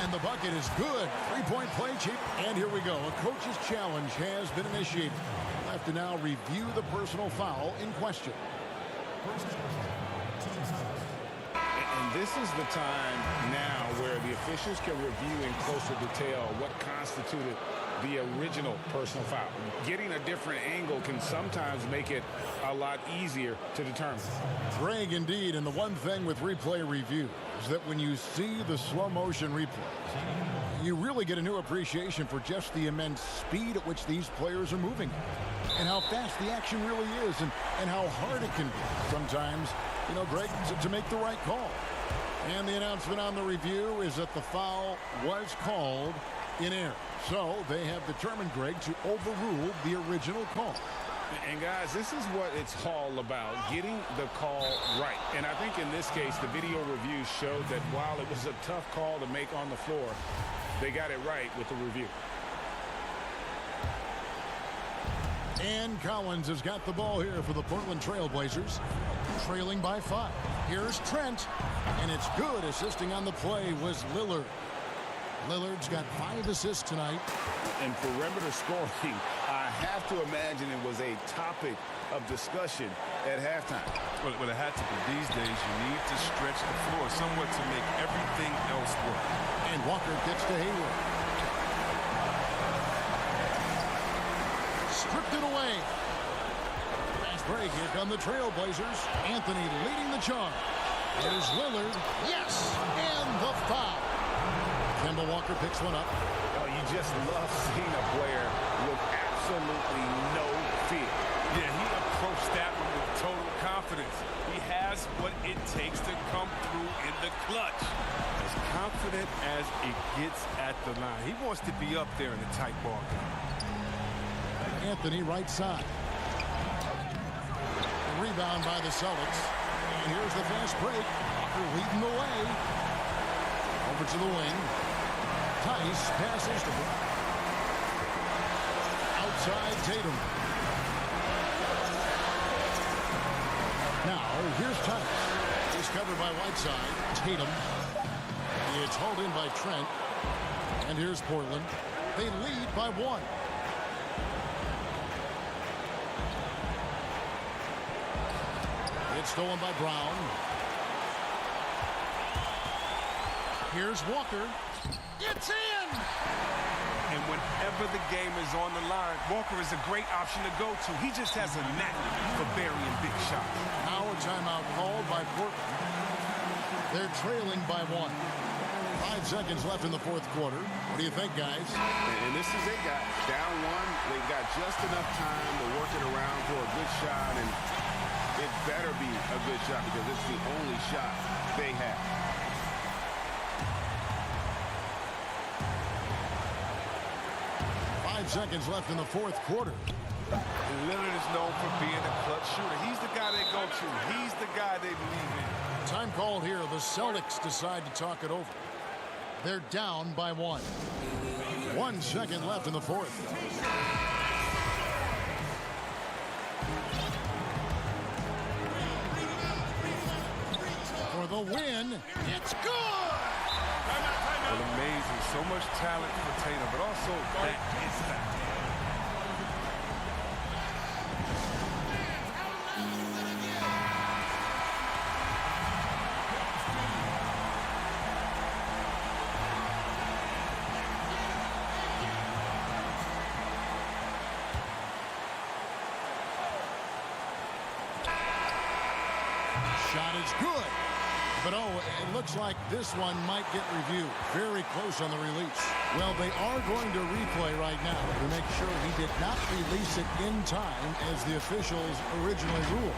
and the bucket is good. Three-point play, cheap. And here we go. A coach's challenge has been initiated. We'll have to now review the personal foul in question. And this is the time now where the officials can review in closer detail what constituted the original personal foul. Getting a different angle can sometimes make it a lot easier to determine. Greg, indeed, and the one thing with replay review is that when you see the slow motion replays, you really get a new appreciation for just the immense speed at which these players are moving and how fast the action really is and how hard it can be sometimes, you know, Greg, to make the right call. And the announcement on the review is that the foul was called in error. So they have determined, Greg, to overrule the original call. And guys, this is what it's all about, getting the call right. And I think in this case, the video review showed that while it was a tough call to make on the floor, they got it right with the review. And Collins has got the ball here for the Portland Trailblazers, trailing by 5. Here's Trent, and it's good. Assisting on the play was Lillard. Lillard's got 5 assists tonight. And perimeter scoring, I have to imagine it was a topic of discussion at halftime. Well, it had to be. These days, you need to stretch the floor somewhat to make everything else work. And Walker gets to Hayward. Stripped it away. Fast break. Here come the Trailblazers. Anthony leading the charge. There's Lillard. Yes! And the foul. Kemba Walker picks one up. Oh, you just love seeing a player with absolutely no fear. Yeah, he approached that one with total confidence. He has what it takes to come through in the clutch. As confident as it gets at the line. He wants to be up there in a tight ball game. Anthony right side. Rebound by the Celtics. And here's the fast break. Walker leading the way. Over to the wing. Tice passes to outside Tatum. Now here's Tice. He's covered by Whiteside. Tatum. It's hauled in by Trent. And here's Portland. They lead by 1. It's stolen by Brown. Here's Walker. It's in! And whenever the game is on the line, Walker is a great option to go to. He just has a knack for burying big shots. Now a timeout called by Portland. They're trailing by 1. 5 seconds left in the fourth quarter. What do you think, guys? And this is it, guys. Down 1. They've got just enough time to work it around for a good shot, and it better be a good shot because it's the only shot they have. Seconds left in the fourth quarter. Lillard is known for being a clutch shooter. He's the guy they go to. He's the guy they believe in. Time called here. The Celtics decide to talk it over. They're down by 1. 1 second left in the fourth. For the win, it's good! Well, amazing. So much talent for Tatum, but also that is that. Shot is good. But, it looks like this one might get reviewed. Very close on the release. Well, they are going to replay right now to make sure he did not release it in time as the officials originally ruled.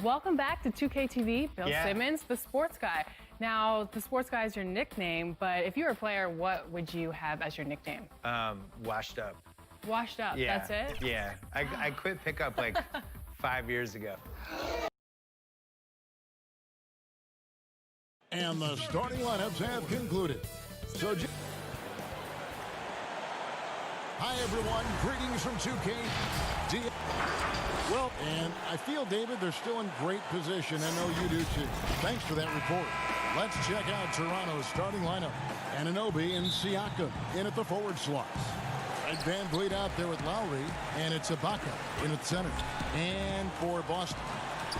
Welcome back to 2K TV. Bill Yeah. Simmons, the sports guy. Now, the sports guy is your nickname, but if you were a player, what would you have as your nickname? Washed up. Washed up, Yeah. that's it? Yeah. I quit pickup like 5 years ago. And the starting lineups have concluded. So, hi, everyone. Greetings from 2K. Well, and I feel, David, they're still in great position. I know you do, too. Thanks for that report. Let's check out Toronto's starting lineup. Anunoby and Siakam in at the forward slots. Fred VanVleet out there with Lowry, and it's Ibaka in at center. And for Boston,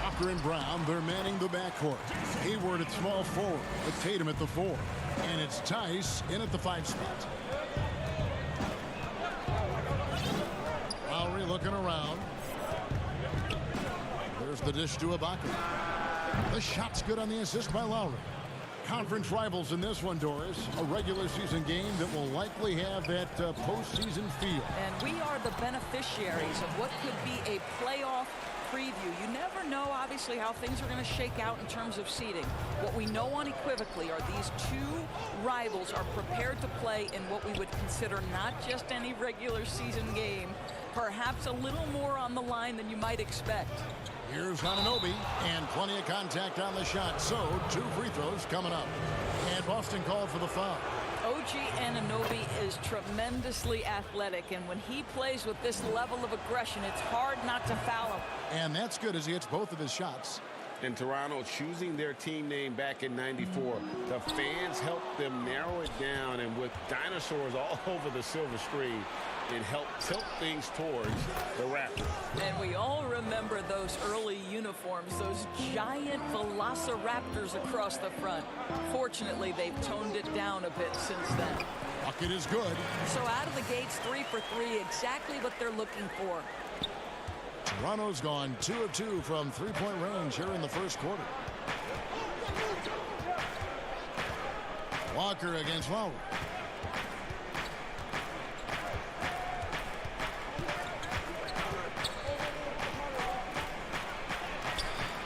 Walker and Brown, they're manning the backcourt. Hayward at small forward, with Tatum at the 4. And it's Tice in at the 5 spot. Lowry looking around. There's the dish to Ibaka. The shot's good on the assist by Lowry. Conference rivals in this one, Doris. A regular season game that will likely have that postseason feel. And we are the beneficiaries of what could be a playoff preview. You never know, obviously, how things are going to shake out in terms of seeding. What we know unequivocally are these two rivals are prepared to play in what we would consider not just any regular season game, perhaps a little more on the line than you might expect. Here's Anunoby, and plenty of contact on the shot. So, 2 free throws coming up. And Boston called for the foul. OG Anunoby is tremendously athletic, and when he plays with this level of aggression, it's hard not to foul him. And that's good as he hits both of his shots. And Toronto choosing their team name back in '94. The fans helped them narrow it down, and with dinosaurs all over the silver screen, it helped tilt things towards the Raptors. And we all remember those early uniforms, those giant velociraptors across the front. Fortunately, they've toned it down a bit since then. Bucket is good. So out of the gates, 3 for 3, exactly what they're looking for. Toronto's gone 2 of 2 from three-point range here in the first quarter. Walker against Lowry.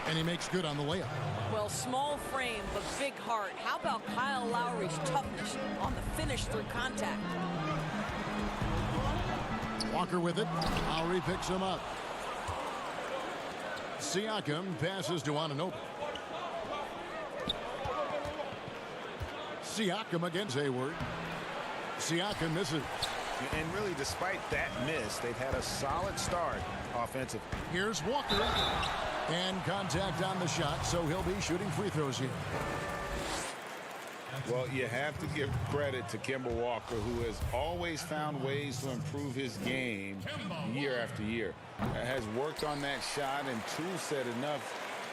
And he makes good on the layup. Well, small frame, but big heart. How about Kyle Lowry's toughness on the finish through contact? Walker with it. Lowry picks him up. Siakam passes to Anunoby. Siakam against Hayward. Siakam misses. And really, despite that miss, they've had a solid start offensively. Here's Walker. And contact on the shot, so he'll be shooting free throws here. Well, you have to give credit to Kemba Walker, who has always found ways to improve his game year after year. Has worked on that shot and tool set enough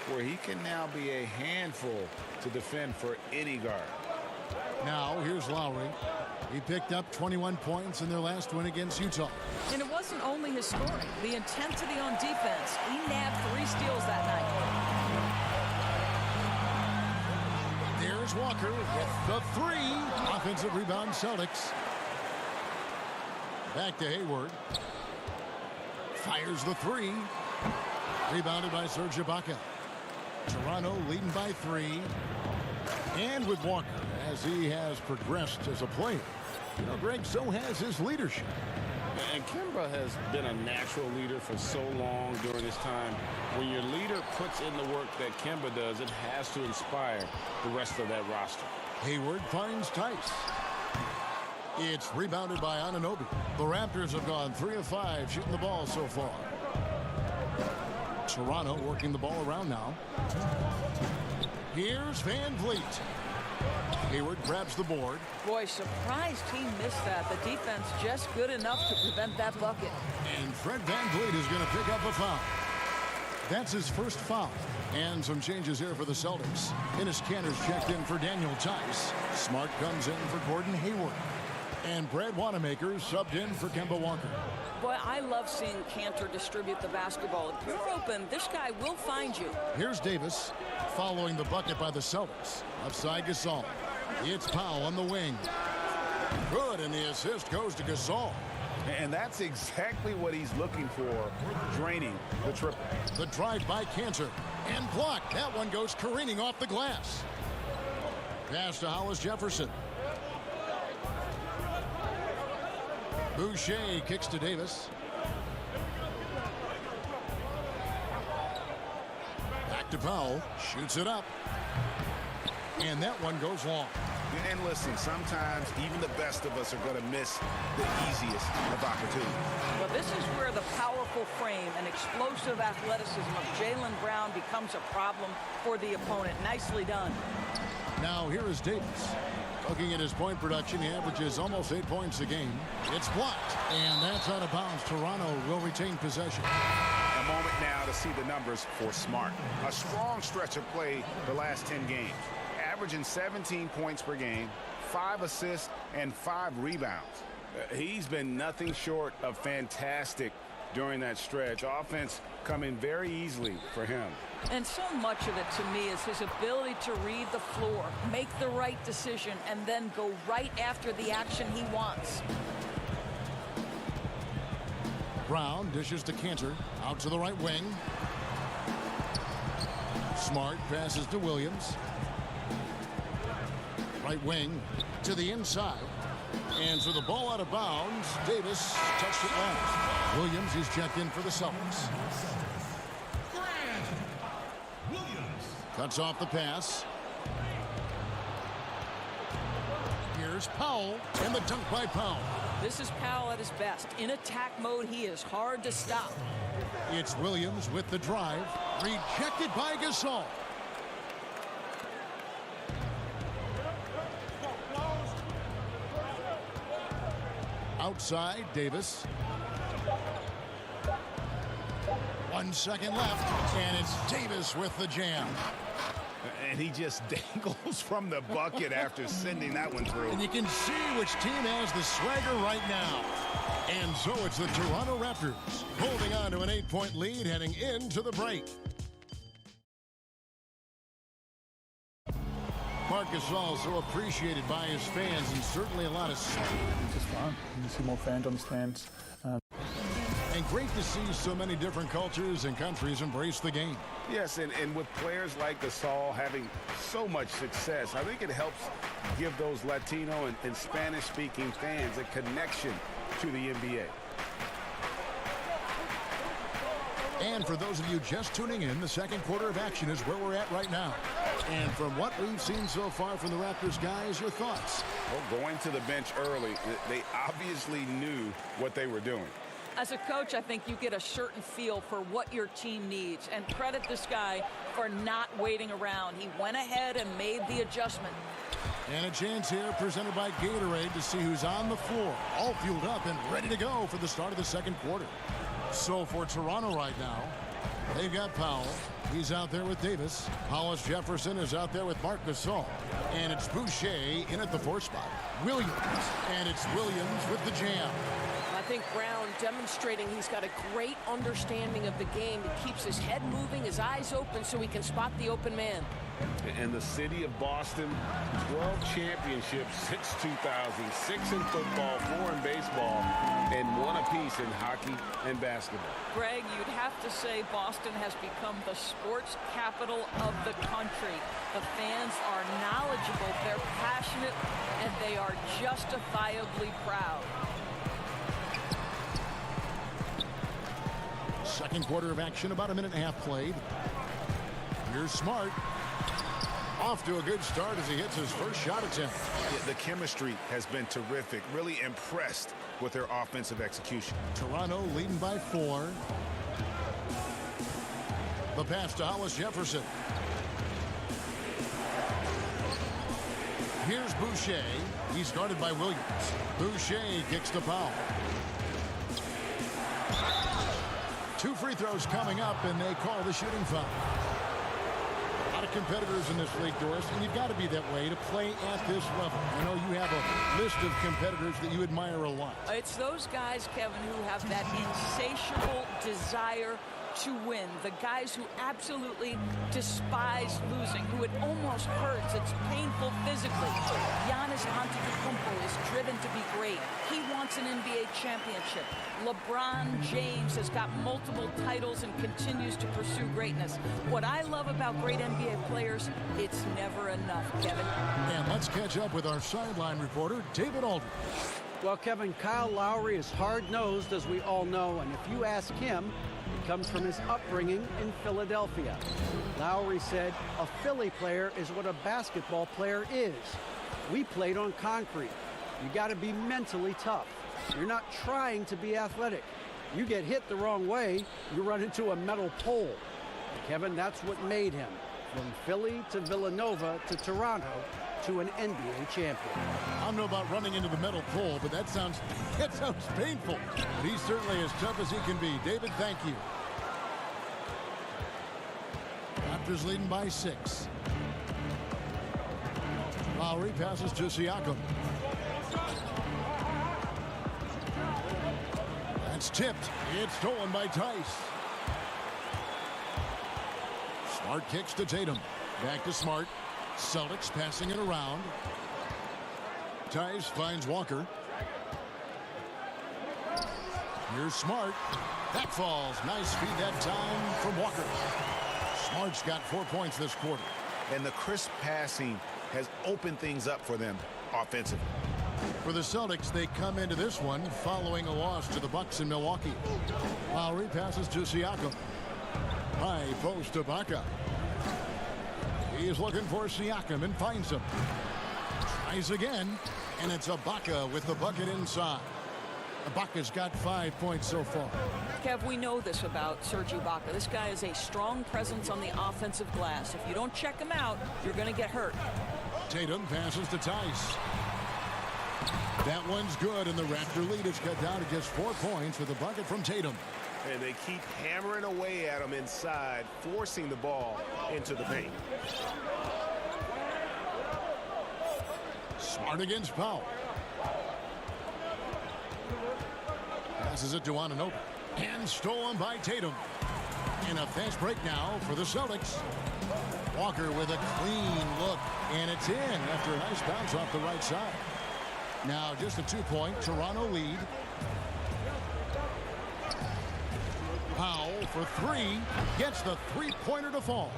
where he can now be a handful to defend for any guard. Now, here's Lowry. He picked up 21 points in their last win against Utah. And it wasn't only his scoring, the intensity on defense. He nabbed 3 steals that night. There's Walker with the 3. Offensive rebound, Celtics. Back to Hayward. Fires the 3. Rebounded by Serge Ibaka. Toronto leading by 3. And with Walker, as he has progressed as a player, you know, Greg, so has his leadership. And Kemba has been a natural leader for so long during his time. When your leader puts in the work that Kemba does, it has to inspire the rest of that roster. Hayward finds Tice. It's rebounded by Anunoby. The Raptors have gone 3 of 5 shooting the ball so far. Toronto working the ball around now. Here's VanVleet. Hayward grabs the board. Boy, surprised he missed that. The defense just good enough to prevent that bucket. And Fred VanVleet is going to pick up a foul. That's his first foul. And some changes here for the Celtics. Enes Kanter's checked in for Daniel Tice. Smart comes in for Gordon Hayward. And Brad Wanamaker subbed in for Kemba Walker. Boy, I love seeing Kanter distribute the basketball. If you're open, this guy will find you. Here's Davis following the bucket by the Celtics. Upside Gasol. It's Powell on the wing. Good, and the assist goes to Gasol. And that's exactly what he's looking for, draining the triple. The drive by Kanter. And blocked. That one goes careening off the glass. Pass to Hollis Jefferson. Boucher kicks to Davis. Back to Powell. Shoots it up. And that one goes long. And listen, sometimes even the best of us are going to miss the easiest of opportunities. Well, this is where the powerful frame and explosive athleticism of Jaylen Brown becomes a problem for the opponent. Nicely done. Now here is Davis. Looking at his point production, he averages almost 8 points a game. It's blocked, and that's out of bounds. Toronto will retain possession. A moment now to see the numbers for Smart. A strong stretch of play the last 10 games. Averaging 17 points per game, 5 assists, and 5 rebounds. He's been nothing short of fantastic during that stretch. Offense coming very easily for him. And so much of it to me is his ability to read the floor, make the right decision, and then go right after the action he wants. Brown dishes to Cantor. Out to the right wing. Smart passes to Williams. Right wing to the inside. And so the ball out of bounds. Davis touched it last. Williams is checked in for the Celtics. Cuts off the pass. Here's Powell, and the dunk by Powell. This is Powell at his best. In attack mode, he is hard to stop. It's Williams with the drive. Rejected by Gasol. Outside, Davis. 1 second left, and it's Davis with the jam. And he just dangles from the bucket after sending that one through. And you can see which team has the swagger right now. And so it's the Toronto Raptors holding on to an 8-point lead heading into the break. Marc Gasol so appreciated by his fans, and certainly a lot of support. It's just fun. You see more fans on the stands. And great to see so many different cultures and countries embrace the game. Yes, and with players like Gasol having so much success, I think it helps give those Latino and Spanish-speaking fans a connection to the NBA. And for those of you just tuning in, the second quarter of action is where we're at right now. And from what we've seen so far from the Raptors, guys, your thoughts? Well, going to the bench early, they obviously knew what they were doing. As a coach, I think you get a certain feel for what your team needs, and credit this guy for not waiting around. He went ahead and made the adjustment. And a chance here presented by Gatorade to see who's on the floor, all fueled up and ready to go for the start of the second quarter. So for Toronto right now, they've got Powell. He's out there with Davis. Hollis Jefferson is out there with Marc Gasol. And it's Boucher in at the 4 spot. Williams. And it's Williams with the jam. I think Brown demonstrating he's got a great understanding of the game. He keeps his head moving, his eyes open so he can spot the open man. And the city of Boston, 12 championships since 2000, 6 in football, 4 in baseball, and 1 apiece in hockey and basketball. Greg, you'd have to say Boston has become the sports capital of the country. The fans are knowledgeable, they're passionate, and they are justifiably proud. Second quarter of action, about a minute and a half played. Here's Smart. Off to a good start as he hits his first shot attempt. Yeah, the chemistry has been terrific. Really impressed with their offensive execution. Toronto leading by 4. The pass to Hollis Jefferson. Here's Boucher. He's guarded by Williams. Boucher kicks to Powell. 2 free throws coming up, and they call the shooting foul. A lot of competitors in this league, Doris, and you've got to be that way to play at this level. I know you have a list of competitors that you admire a lot. It's those guys, Kevin, who have that insatiable desire to win, the guys who absolutely despise losing, who it almost hurts, it's painful physically. Giannis Antetokounmpo is driven to be great. He wants an NBA championship. LeBron James has got multiple titles and continues to pursue greatness. What I love about great NBA players, it's never enough, Kevin. And let's catch up with our sideline reporter, David Aldridge. Well, Kevin, Kyle Lowry is hard-nosed, as we all know, and if you ask him, it comes from his upbringing in Philadelphia. Lowry said, a Philly player is what a basketball player is. We played on concrete. You got to be mentally tough. You're not trying to be athletic. You get hit the wrong way, you run into a metal pole. Kevin, that's what made him. From Philly to Villanova to Toronto to an NBA champion. I don't know about running into the metal pole, but that sounds painful. But he's certainly as tough as he can be. David, thank you. Raptors leading by 6. Lowry passes to Siakam. That's tipped. It's stolen by Tice. Smart kicks to Tatum. Back to Smart. Celtics passing it around. Tice finds Walker. Here's Smart. That falls. Nice feed that time from Walker. Smart's got 4 points this quarter. And the crisp passing has opened things up for them offensively. For the Celtics, they come into this one following a loss to the Bucks in Milwaukee. Lowry passes to Siakam. High post to Ibaka. He's looking for Siakam and finds him. Tries again, and it's Ibaka with the bucket inside. Ibaka's got 5 points so far. Kev, we know this about Serge Ibaka. This guy is a strong presence on the offensive glass. If you don't check him out, you're going to get hurt. Tatum passes to Tice. That one's good, and the Raptor lead is cut down to just 4 points with a bucket from Tatum. And they keep hammering away at him inside, forcing the ball into the paint. Smart against Powell. Passes it to Anunoby. And stolen by Tatum. And a fast break now for the Celtics. Walker with a clean look. And it's in after a nice bounce off the right side. Now just a 2-point Toronto lead. Powell for 3. Gets the three-pointer to fall.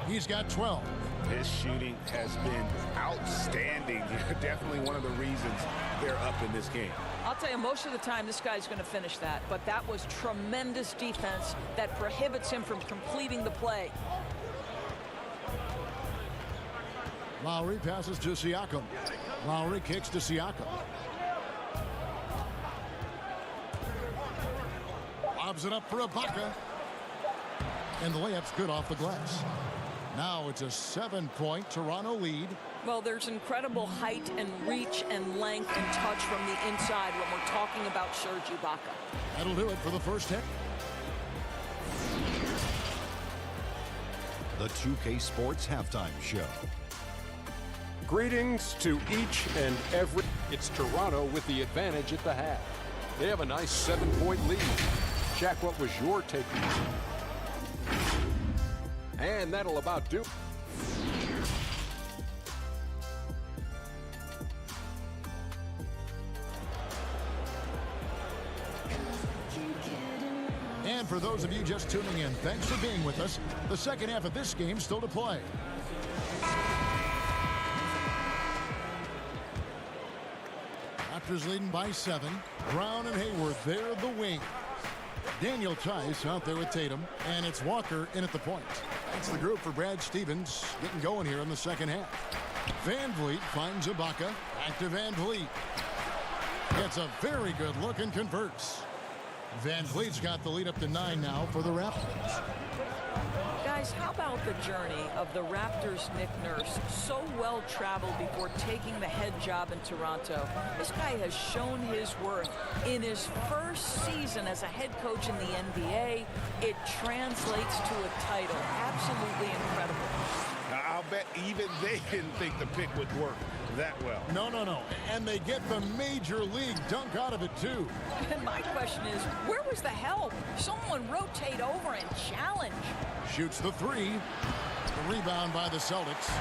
He's got 12. His shooting has been outstanding. Definitely one of the reasons they're up in this game. I'll tell you, most of the time this guy's going to finish that, but that was tremendous defense that prohibits him from completing the play. Lowry passes to Siakam. Lowry kicks to Siakam. Lobs it up for Ibaka. And the layup's good off the glass. Now it's a 7-point Toronto lead. Well, there's incredible height and reach and length and touch from the inside when we're talking about Serge Ibaka. That'll do it for the first hit. The 2K Sports Halftime Show. Greetings to each and every. It's Toronto with the advantage at the half. They have a nice 7-point lead. Jack, what was your take? And that'll about do. And for those of you just tuning in, thanks for being with us. The second half of this game still to play. Raptors leading by 7. Brown and Hayward, they're the wing. Daniel Tice out there with Tatum, and it's Walker in at the point. That's the group for Brad Stevens getting going here in the second half. Van Vliet finds Ibaka. Back to Van Vliet. Gets a very good look and converts. Van Vliet's got the lead up to 9 now for the Raptors. Guys, how about the journey of the Raptors' Nick Nurse? So well traveled before taking the head job in Toronto. This guy has shown his worth. In his first season as a head coach in the NBA, it translates to a title. Absolutely incredible. I'll bet even they didn't think the pick would work. that well. No. And they get the major league dunk out of it, too. And my question is, where was the help? Someone rotate over and challenge. Shoots the three. The rebound by the Celtics.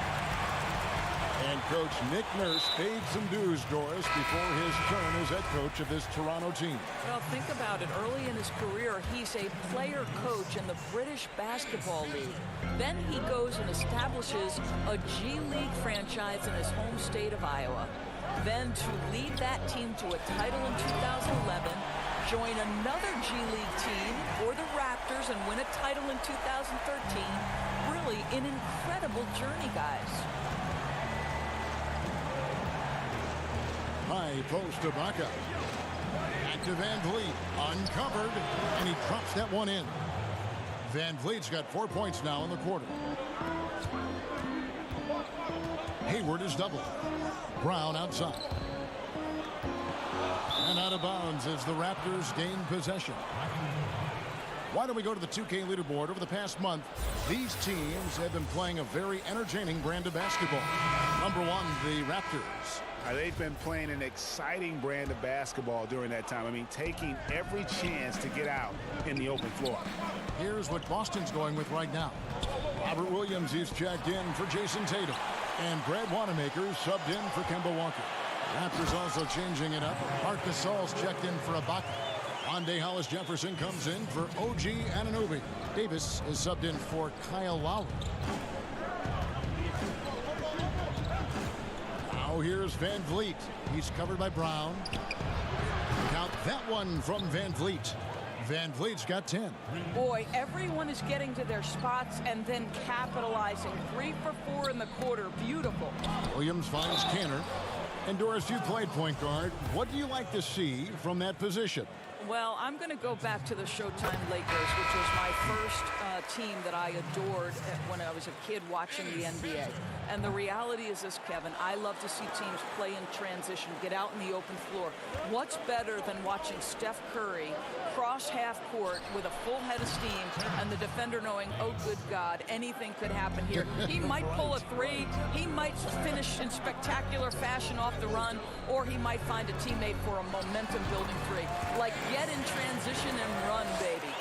And Coach Nick Nurse paid some dues, Doris, before his turn as head coach of this Toronto team. Well, think about it. Early in his career, he's a player coach in the British Basketball League. Then he goes and establishes a G League franchise in his home state of Iowa. Then to lead that team to a title in 2011, join another G League team for the Raptors and win a title in 2013. Really an incredible journey, guys. High post to Baca. Back to Van Vliet. Uncovered. And he drops that one in. Van Vliet's got 4 points now in the quarter. Hayward is double. Brown outside. And out of bounds as the Raptors gain possession. Why don't we go to the 2K leaderboard? Over the past month, these teams have been playing a very entertaining brand of basketball. Number one, the Raptors. They've been playing an exciting brand of basketball during that time. I mean, taking every chance to get out in the open floor. Here's what Boston's going with right now. Robert Williams is checked in for Jason Tatum. And Brad Wanamaker subbed in for Kemba Walker. Raptors also changing it up. Marc Gasol's checked in for Ibaka. Andre Hollis Jefferson comes in for OG Anunoby. Davis is subbed in for Kyle Lowry. Now here's Van Vliet. He's covered by Brown. Count that one from Van Vliet. Van Vliet's got 10. Boy, everyone is getting to their spots and then capitalizing. 3 for 4 in the quarter. Beautiful. Williams finds Canner. And Doris, you played point guard. What do you like to see from that position? Well, I'm going to go back to the Showtime Lakers, which was my first team that I adored when I was a kid watching the NBA. And the reality is this, Kevin, I love to see teams play in transition, get out in the open floor. What's better than watching Steph Curry cross half court with a full head of steam and the defender knowing, oh, good God, anything could happen here. He might pull a three, he might finish in spectacular fashion off the run, or he might find a teammate for a momentum-building three. Like, get in transition and run, baby.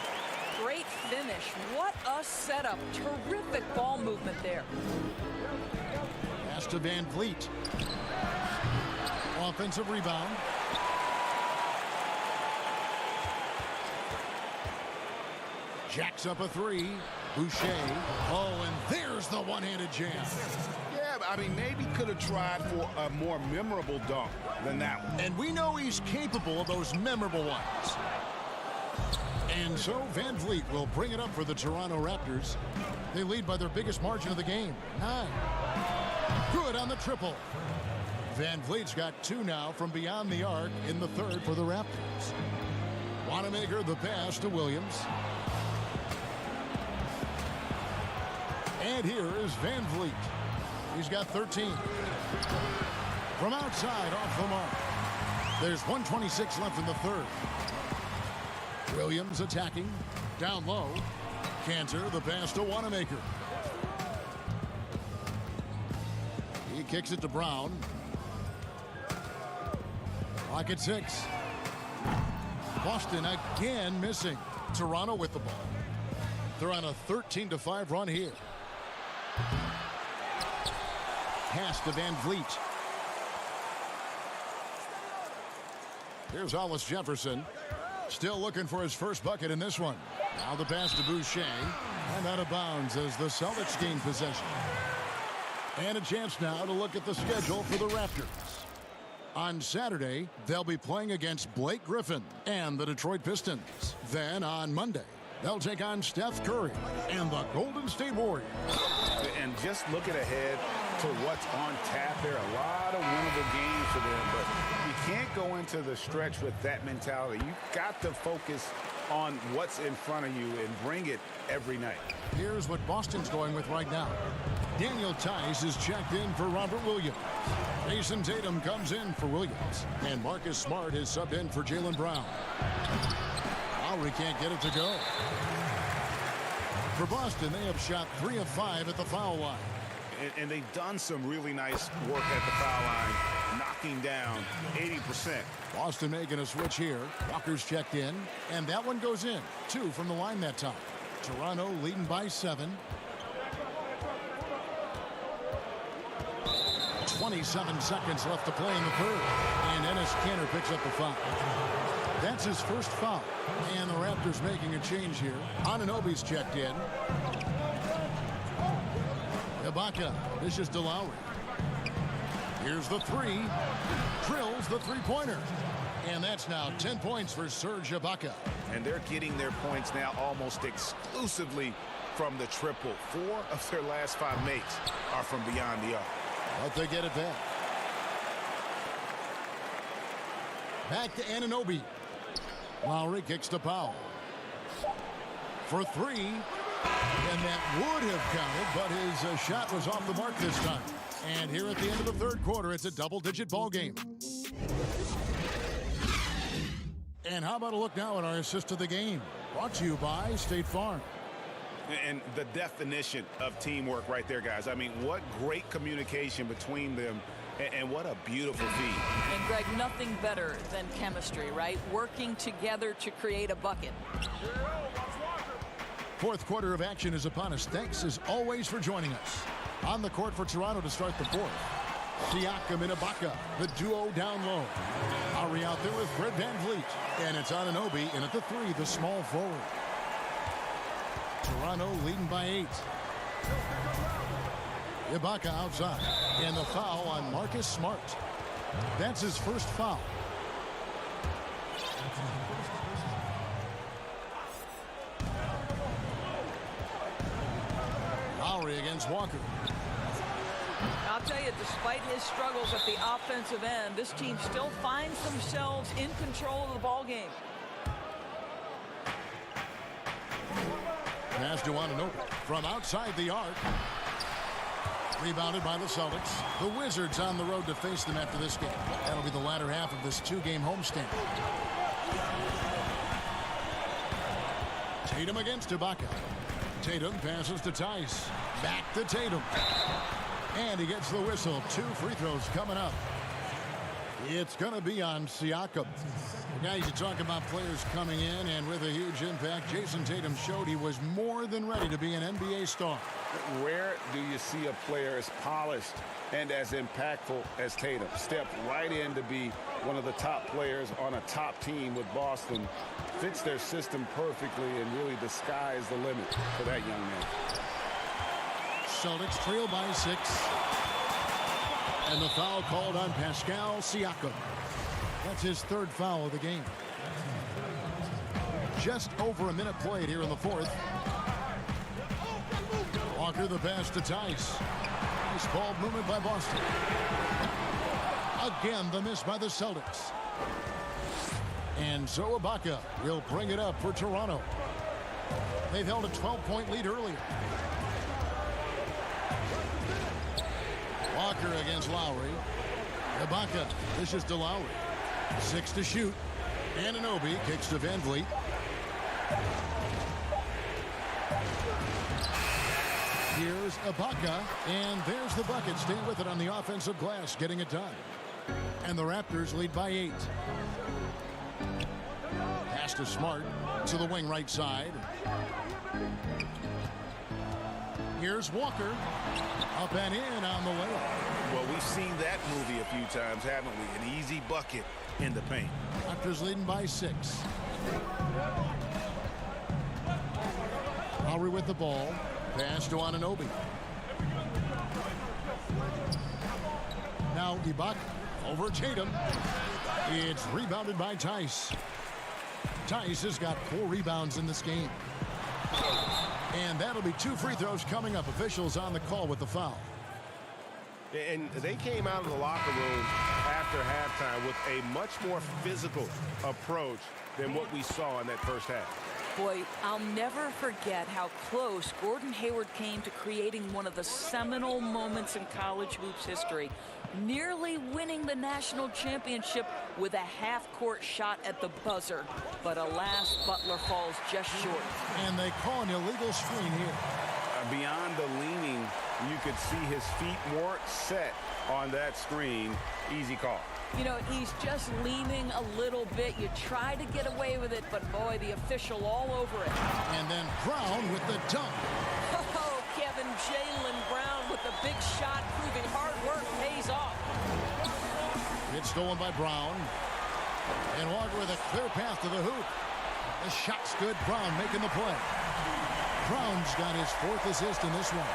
Great finish. What a setup. Terrific ball movement there. Pass to Van Vliet. Offensive rebound. Jacks up a three. Boucher. Oh, and there's the one-handed jam. Yeah, I mean, maybe could have tried for a more memorable dunk than that one. And we know he's capable of those memorable ones. And so Van Vliet will bring it up for the Toronto Raptors. They lead by their biggest margin of the game, 9. Good on the triple. Van Vliet's got 2 now from beyond the arc in the third for the Raptors. Wanamaker the pass to Williams. And here is Van Vliet. He's got 13. From outside off the mark. There's 1:26 left in the third. Williams attacking. Down low. Cantor the pass to Wanamaker. He kicks it to Brown. Clock at 6. Boston again missing. Toronto with the ball. They're on a 13-5 run here. Pass to Van Vliet. Here's Hollis Jefferson. Still looking for his first bucket in this one. Now the pass to Boucher. And out of bounds as the Celtics gain possession. And a chance now to look at the schedule for the Raptors. On Saturday, they'll be playing against Blake Griffin and the Detroit Pistons. Then on Monday, they'll take on Steph Curry and the Golden State Warriors. And just looking ahead to what's on tap, there are a lot of winnable games for them, but you can't go into the stretch with that mentality. You've got to focus on what's in front of you and bring it every night. Here's what Boston's going with right now. Daniel Tice is checked in for Robert Williams. Jason Tatum comes in for Williams. And Marcus Smart is subbed in for Jaylen Brown. Lowry can't get it to go. For Boston, they have shot 3 of 5 at the foul line. And they've done some really nice work at the foul line, knocking down 80%. Boston making a switch here. Walker's checked in, and that one goes in. 2 from the line that time. Toronto leading by 7. 27 seconds left to play in the third. And Enes Kanter picks up the foul. That's his first foul. And the Raptors making a change here. Anunoby's checked in. Ibaka dishes to Lowry. Here's the 3. Drills the three-pointer. And that's now 10 points for Serge Ibaka. And they're getting their points now almost exclusively from the triple. 4 of their last 5 makes are from beyond the arc. But they get it back. Back to Anunoby. Lowry kicks to Powell. For 3. And that would have counted, but his shot was off the mark this time. And here at the end of the third quarter, it's a double-digit ball game. And how about a look now at our assist of the game? Brought to you by State Farm. And the definition of teamwork right there, guys. I mean, what great communication between them, and what a beautiful feed. And, Greg, nothing better than chemistry, right? Working together to create a bucket. Fourth quarter of action is upon us. Thanks, as always, for joining us. On the court for Toronto to start the fourth. Siakam and Ibaka, the duo down low. Lowry out there with Fred VanVleet. And it's Anunoby in at the 3, the small forward. Toronto leading by 8. Ibaka outside. And the foul on Marcus Smart. That's his first foul. Lowry against Walker. I'll tell you, despite his struggles at the offensive end, this team still finds themselves in control of the ball game. Pass to Anunoby from outside the arc. Rebounded by the Celtics. The Wizards on the road to face them after this game. That'll be the latter half of this 2-game homestand. Tatum against Ibaka. Tatum passes to Tice. Back to Tatum. And he gets the whistle. 2 free throws coming up. It's going to be on Siakam. Guys, you talk about players coming in and with a huge impact. Jason Tatum showed he was more than ready to be an NBA star. Rare do you see a player as polished and as impactful as Tatum. Stepped right in to be one of the top players on a top team with Boston. Fits their system perfectly, and really the sky is the limit for that young man. Celtics trail by 6. And the foul called on Pascal Siakam. That's his 3rd foul of the game. Just over a minute played here in the 4th. Walker the pass to Tice. Nice ball movement by Boston. Again, the miss by the Celtics. And so Ibaka will bring it up for Toronto. They've held a 12-point lead earlier. Walker against Lowry. Ibaka dishes to Lowry. 6 to shoot. Anunoby kicks to VanVleet. Here's Ibaka, and there's the bucket. Stay with it on the offensive glass, getting it done. And the Raptors lead by 8. Pass to Smart to the wing right side. Here's Walker. Up and in on the layup. Well, we've seen that movie a few times, haven't we? An easy bucket in the paint. Raptors leading by 6. Lowry with the ball. Pass to Anunoby. Now Ibaka over Tatum. It's rebounded by Tice. Tice has got 4 rebounds in this game. And that'll be 2 free throws coming up. Officials on the call with the foul. And they came out of the locker room after halftime with a much more physical approach than what we saw in that first half. Boy, I'll never forget how close Gordon Hayward came to creating one of the seminal moments in college hoops history, nearly winning the national championship with a half-court shot at the buzzer. But alas, Butler falls just short. And they call an illegal screen here. Beyond the leaning, you could see his feet more set on that screen. Easy call. You know, he's just leaning a little bit. You try to get away with it, but boy, the official all over it. And then Brown with the dunk. Oh, Kevin, Jaylen Brown with the big shot, proving hard work pays off. It's stolen by Brown. And Walker with a clear path to the hoop. The shot's good. Brown making the play. Brown's got his 4th assist in this one.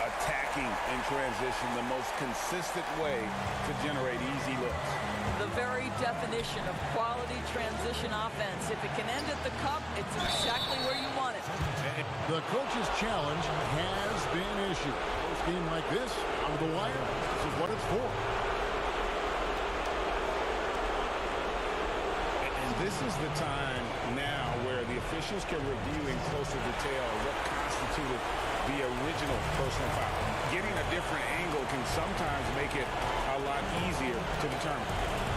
Attacking in transition, the most consistent way to generate easy looks. The very definition of quality transition offense. If it can end at the cup, it's exactly where you want it. The coach's challenge has been issued. First game like this, out of the wire, this is what it's for. And this is the time now where the officials can review in closer detail what constituted the original personal foul. Getting a different angle can sometimes make it a lot easier to determine.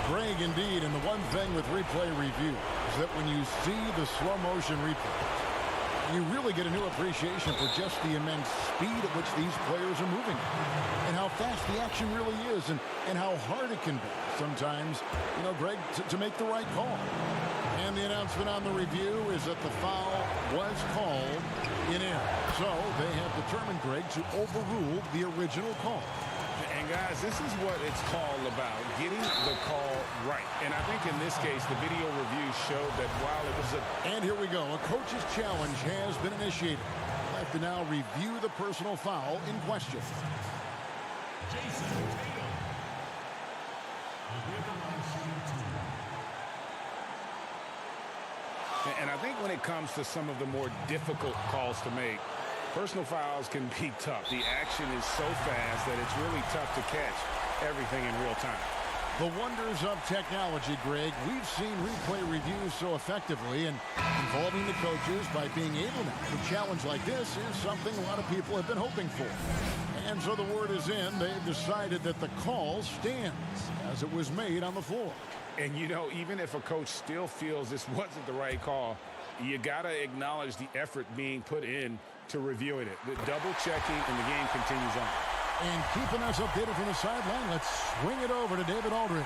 Greg, indeed, and the one thing with replay review is that when you see the slow motion replay, you really get a new appreciation for just the immense speed at which these players are moving and how fast the action really is and how hard it can be sometimes, you know, Greg, to make the right call. And the announcement on the review is that the foul was called in error. So they have determined, Greg, to overrule the original call. And guys, this is what it's all about, getting the call right. And I think in this case, the video review showed that while it was And here we go. A coach's challenge has been initiated. We'll have to now review the personal foul in question. And I think when it comes to some of the more difficult calls to make, personal fouls can be tough. The action is so fast that it's really tough to catch everything in real time. The wonders of technology, Greg. We've seen replay reviews so effectively, and involving the coaches by being able now to challenge like this is something a lot of people have been hoping for. And so the word is in. They've decided that the call stands as it was made on the floor. And, you know, even if a coach still feels this wasn't the right call, you got to acknowledge the effort being put in to reviewing it. The double checking, and the game continues on. And keeping us updated from the sideline, let's swing it over to David Aldridge.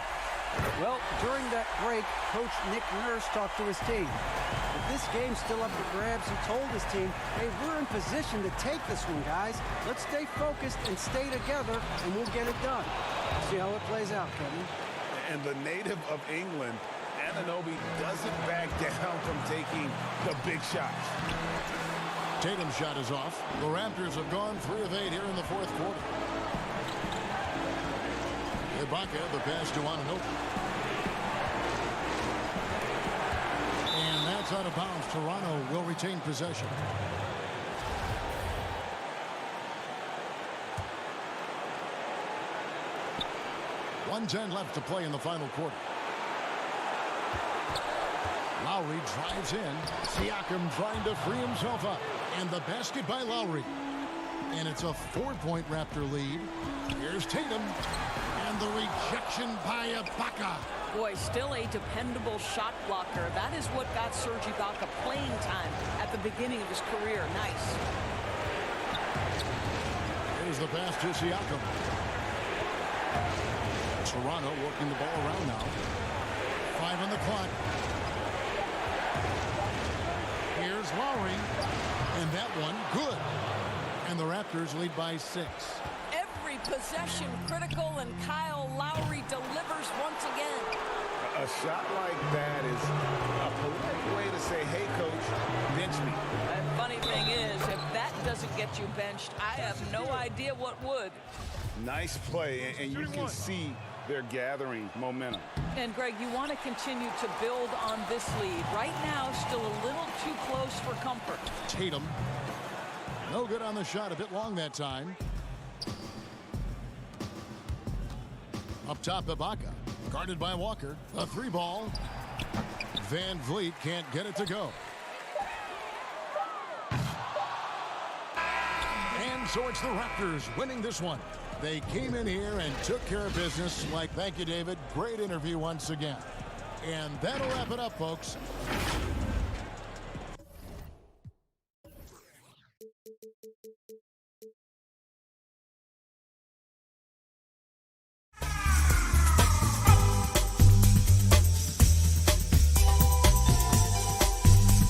Well, during that break, Coach Nick Nurse talked to his team. With this game still up for grabs, he told his team, hey, we're in position to take this one, guys. Let's stay focused and stay together, and we'll get it done. See how it plays out, Kevin. And the native of England, Anunoby, doesn't back down from taking the big shots. Tatum's shot is off. The Raptors have gone 3 of 8 here in the 4th quarter. Ibaka, the pass to Anunoby. And that's out of bounds. Toronto will retain possession. .110 left to play in the final quarter. Lowry drives in. Siakam trying to free himself up. And the basket by Lowry. And it's a 4-point Raptor lead. Here's Tatum. And the rejection by Ibaka. Boy, still a dependable shot blocker. That is what got Serge Ibaka playing time at the beginning of his career. Nice. Here's the pass to Siakam. Toronto working the ball around now. 5 on the clock. Here's Lowry. And that one, good. And the Raptors lead by 6. Every possession critical, and Kyle Lowry delivers once again. A shot like that is a polite way to say, hey, coach, bench me. The funny thing is, if that doesn't get you benched, I have no idea what would. Nice play, and you can see they're gathering momentum. And, Greg, you want to continue to build on this lead. Right now, still a little too close for comfort. Tatum. No good on the shot. A bit long that time. Up top, Ibaka. Guarded by Walker. A 3-ball. Van Vliet can't get it to go. And so it's the Raptors winning this one. They came in here and took care of business. Thank you, David. Great interview once again. And that'll wrap it up, folks.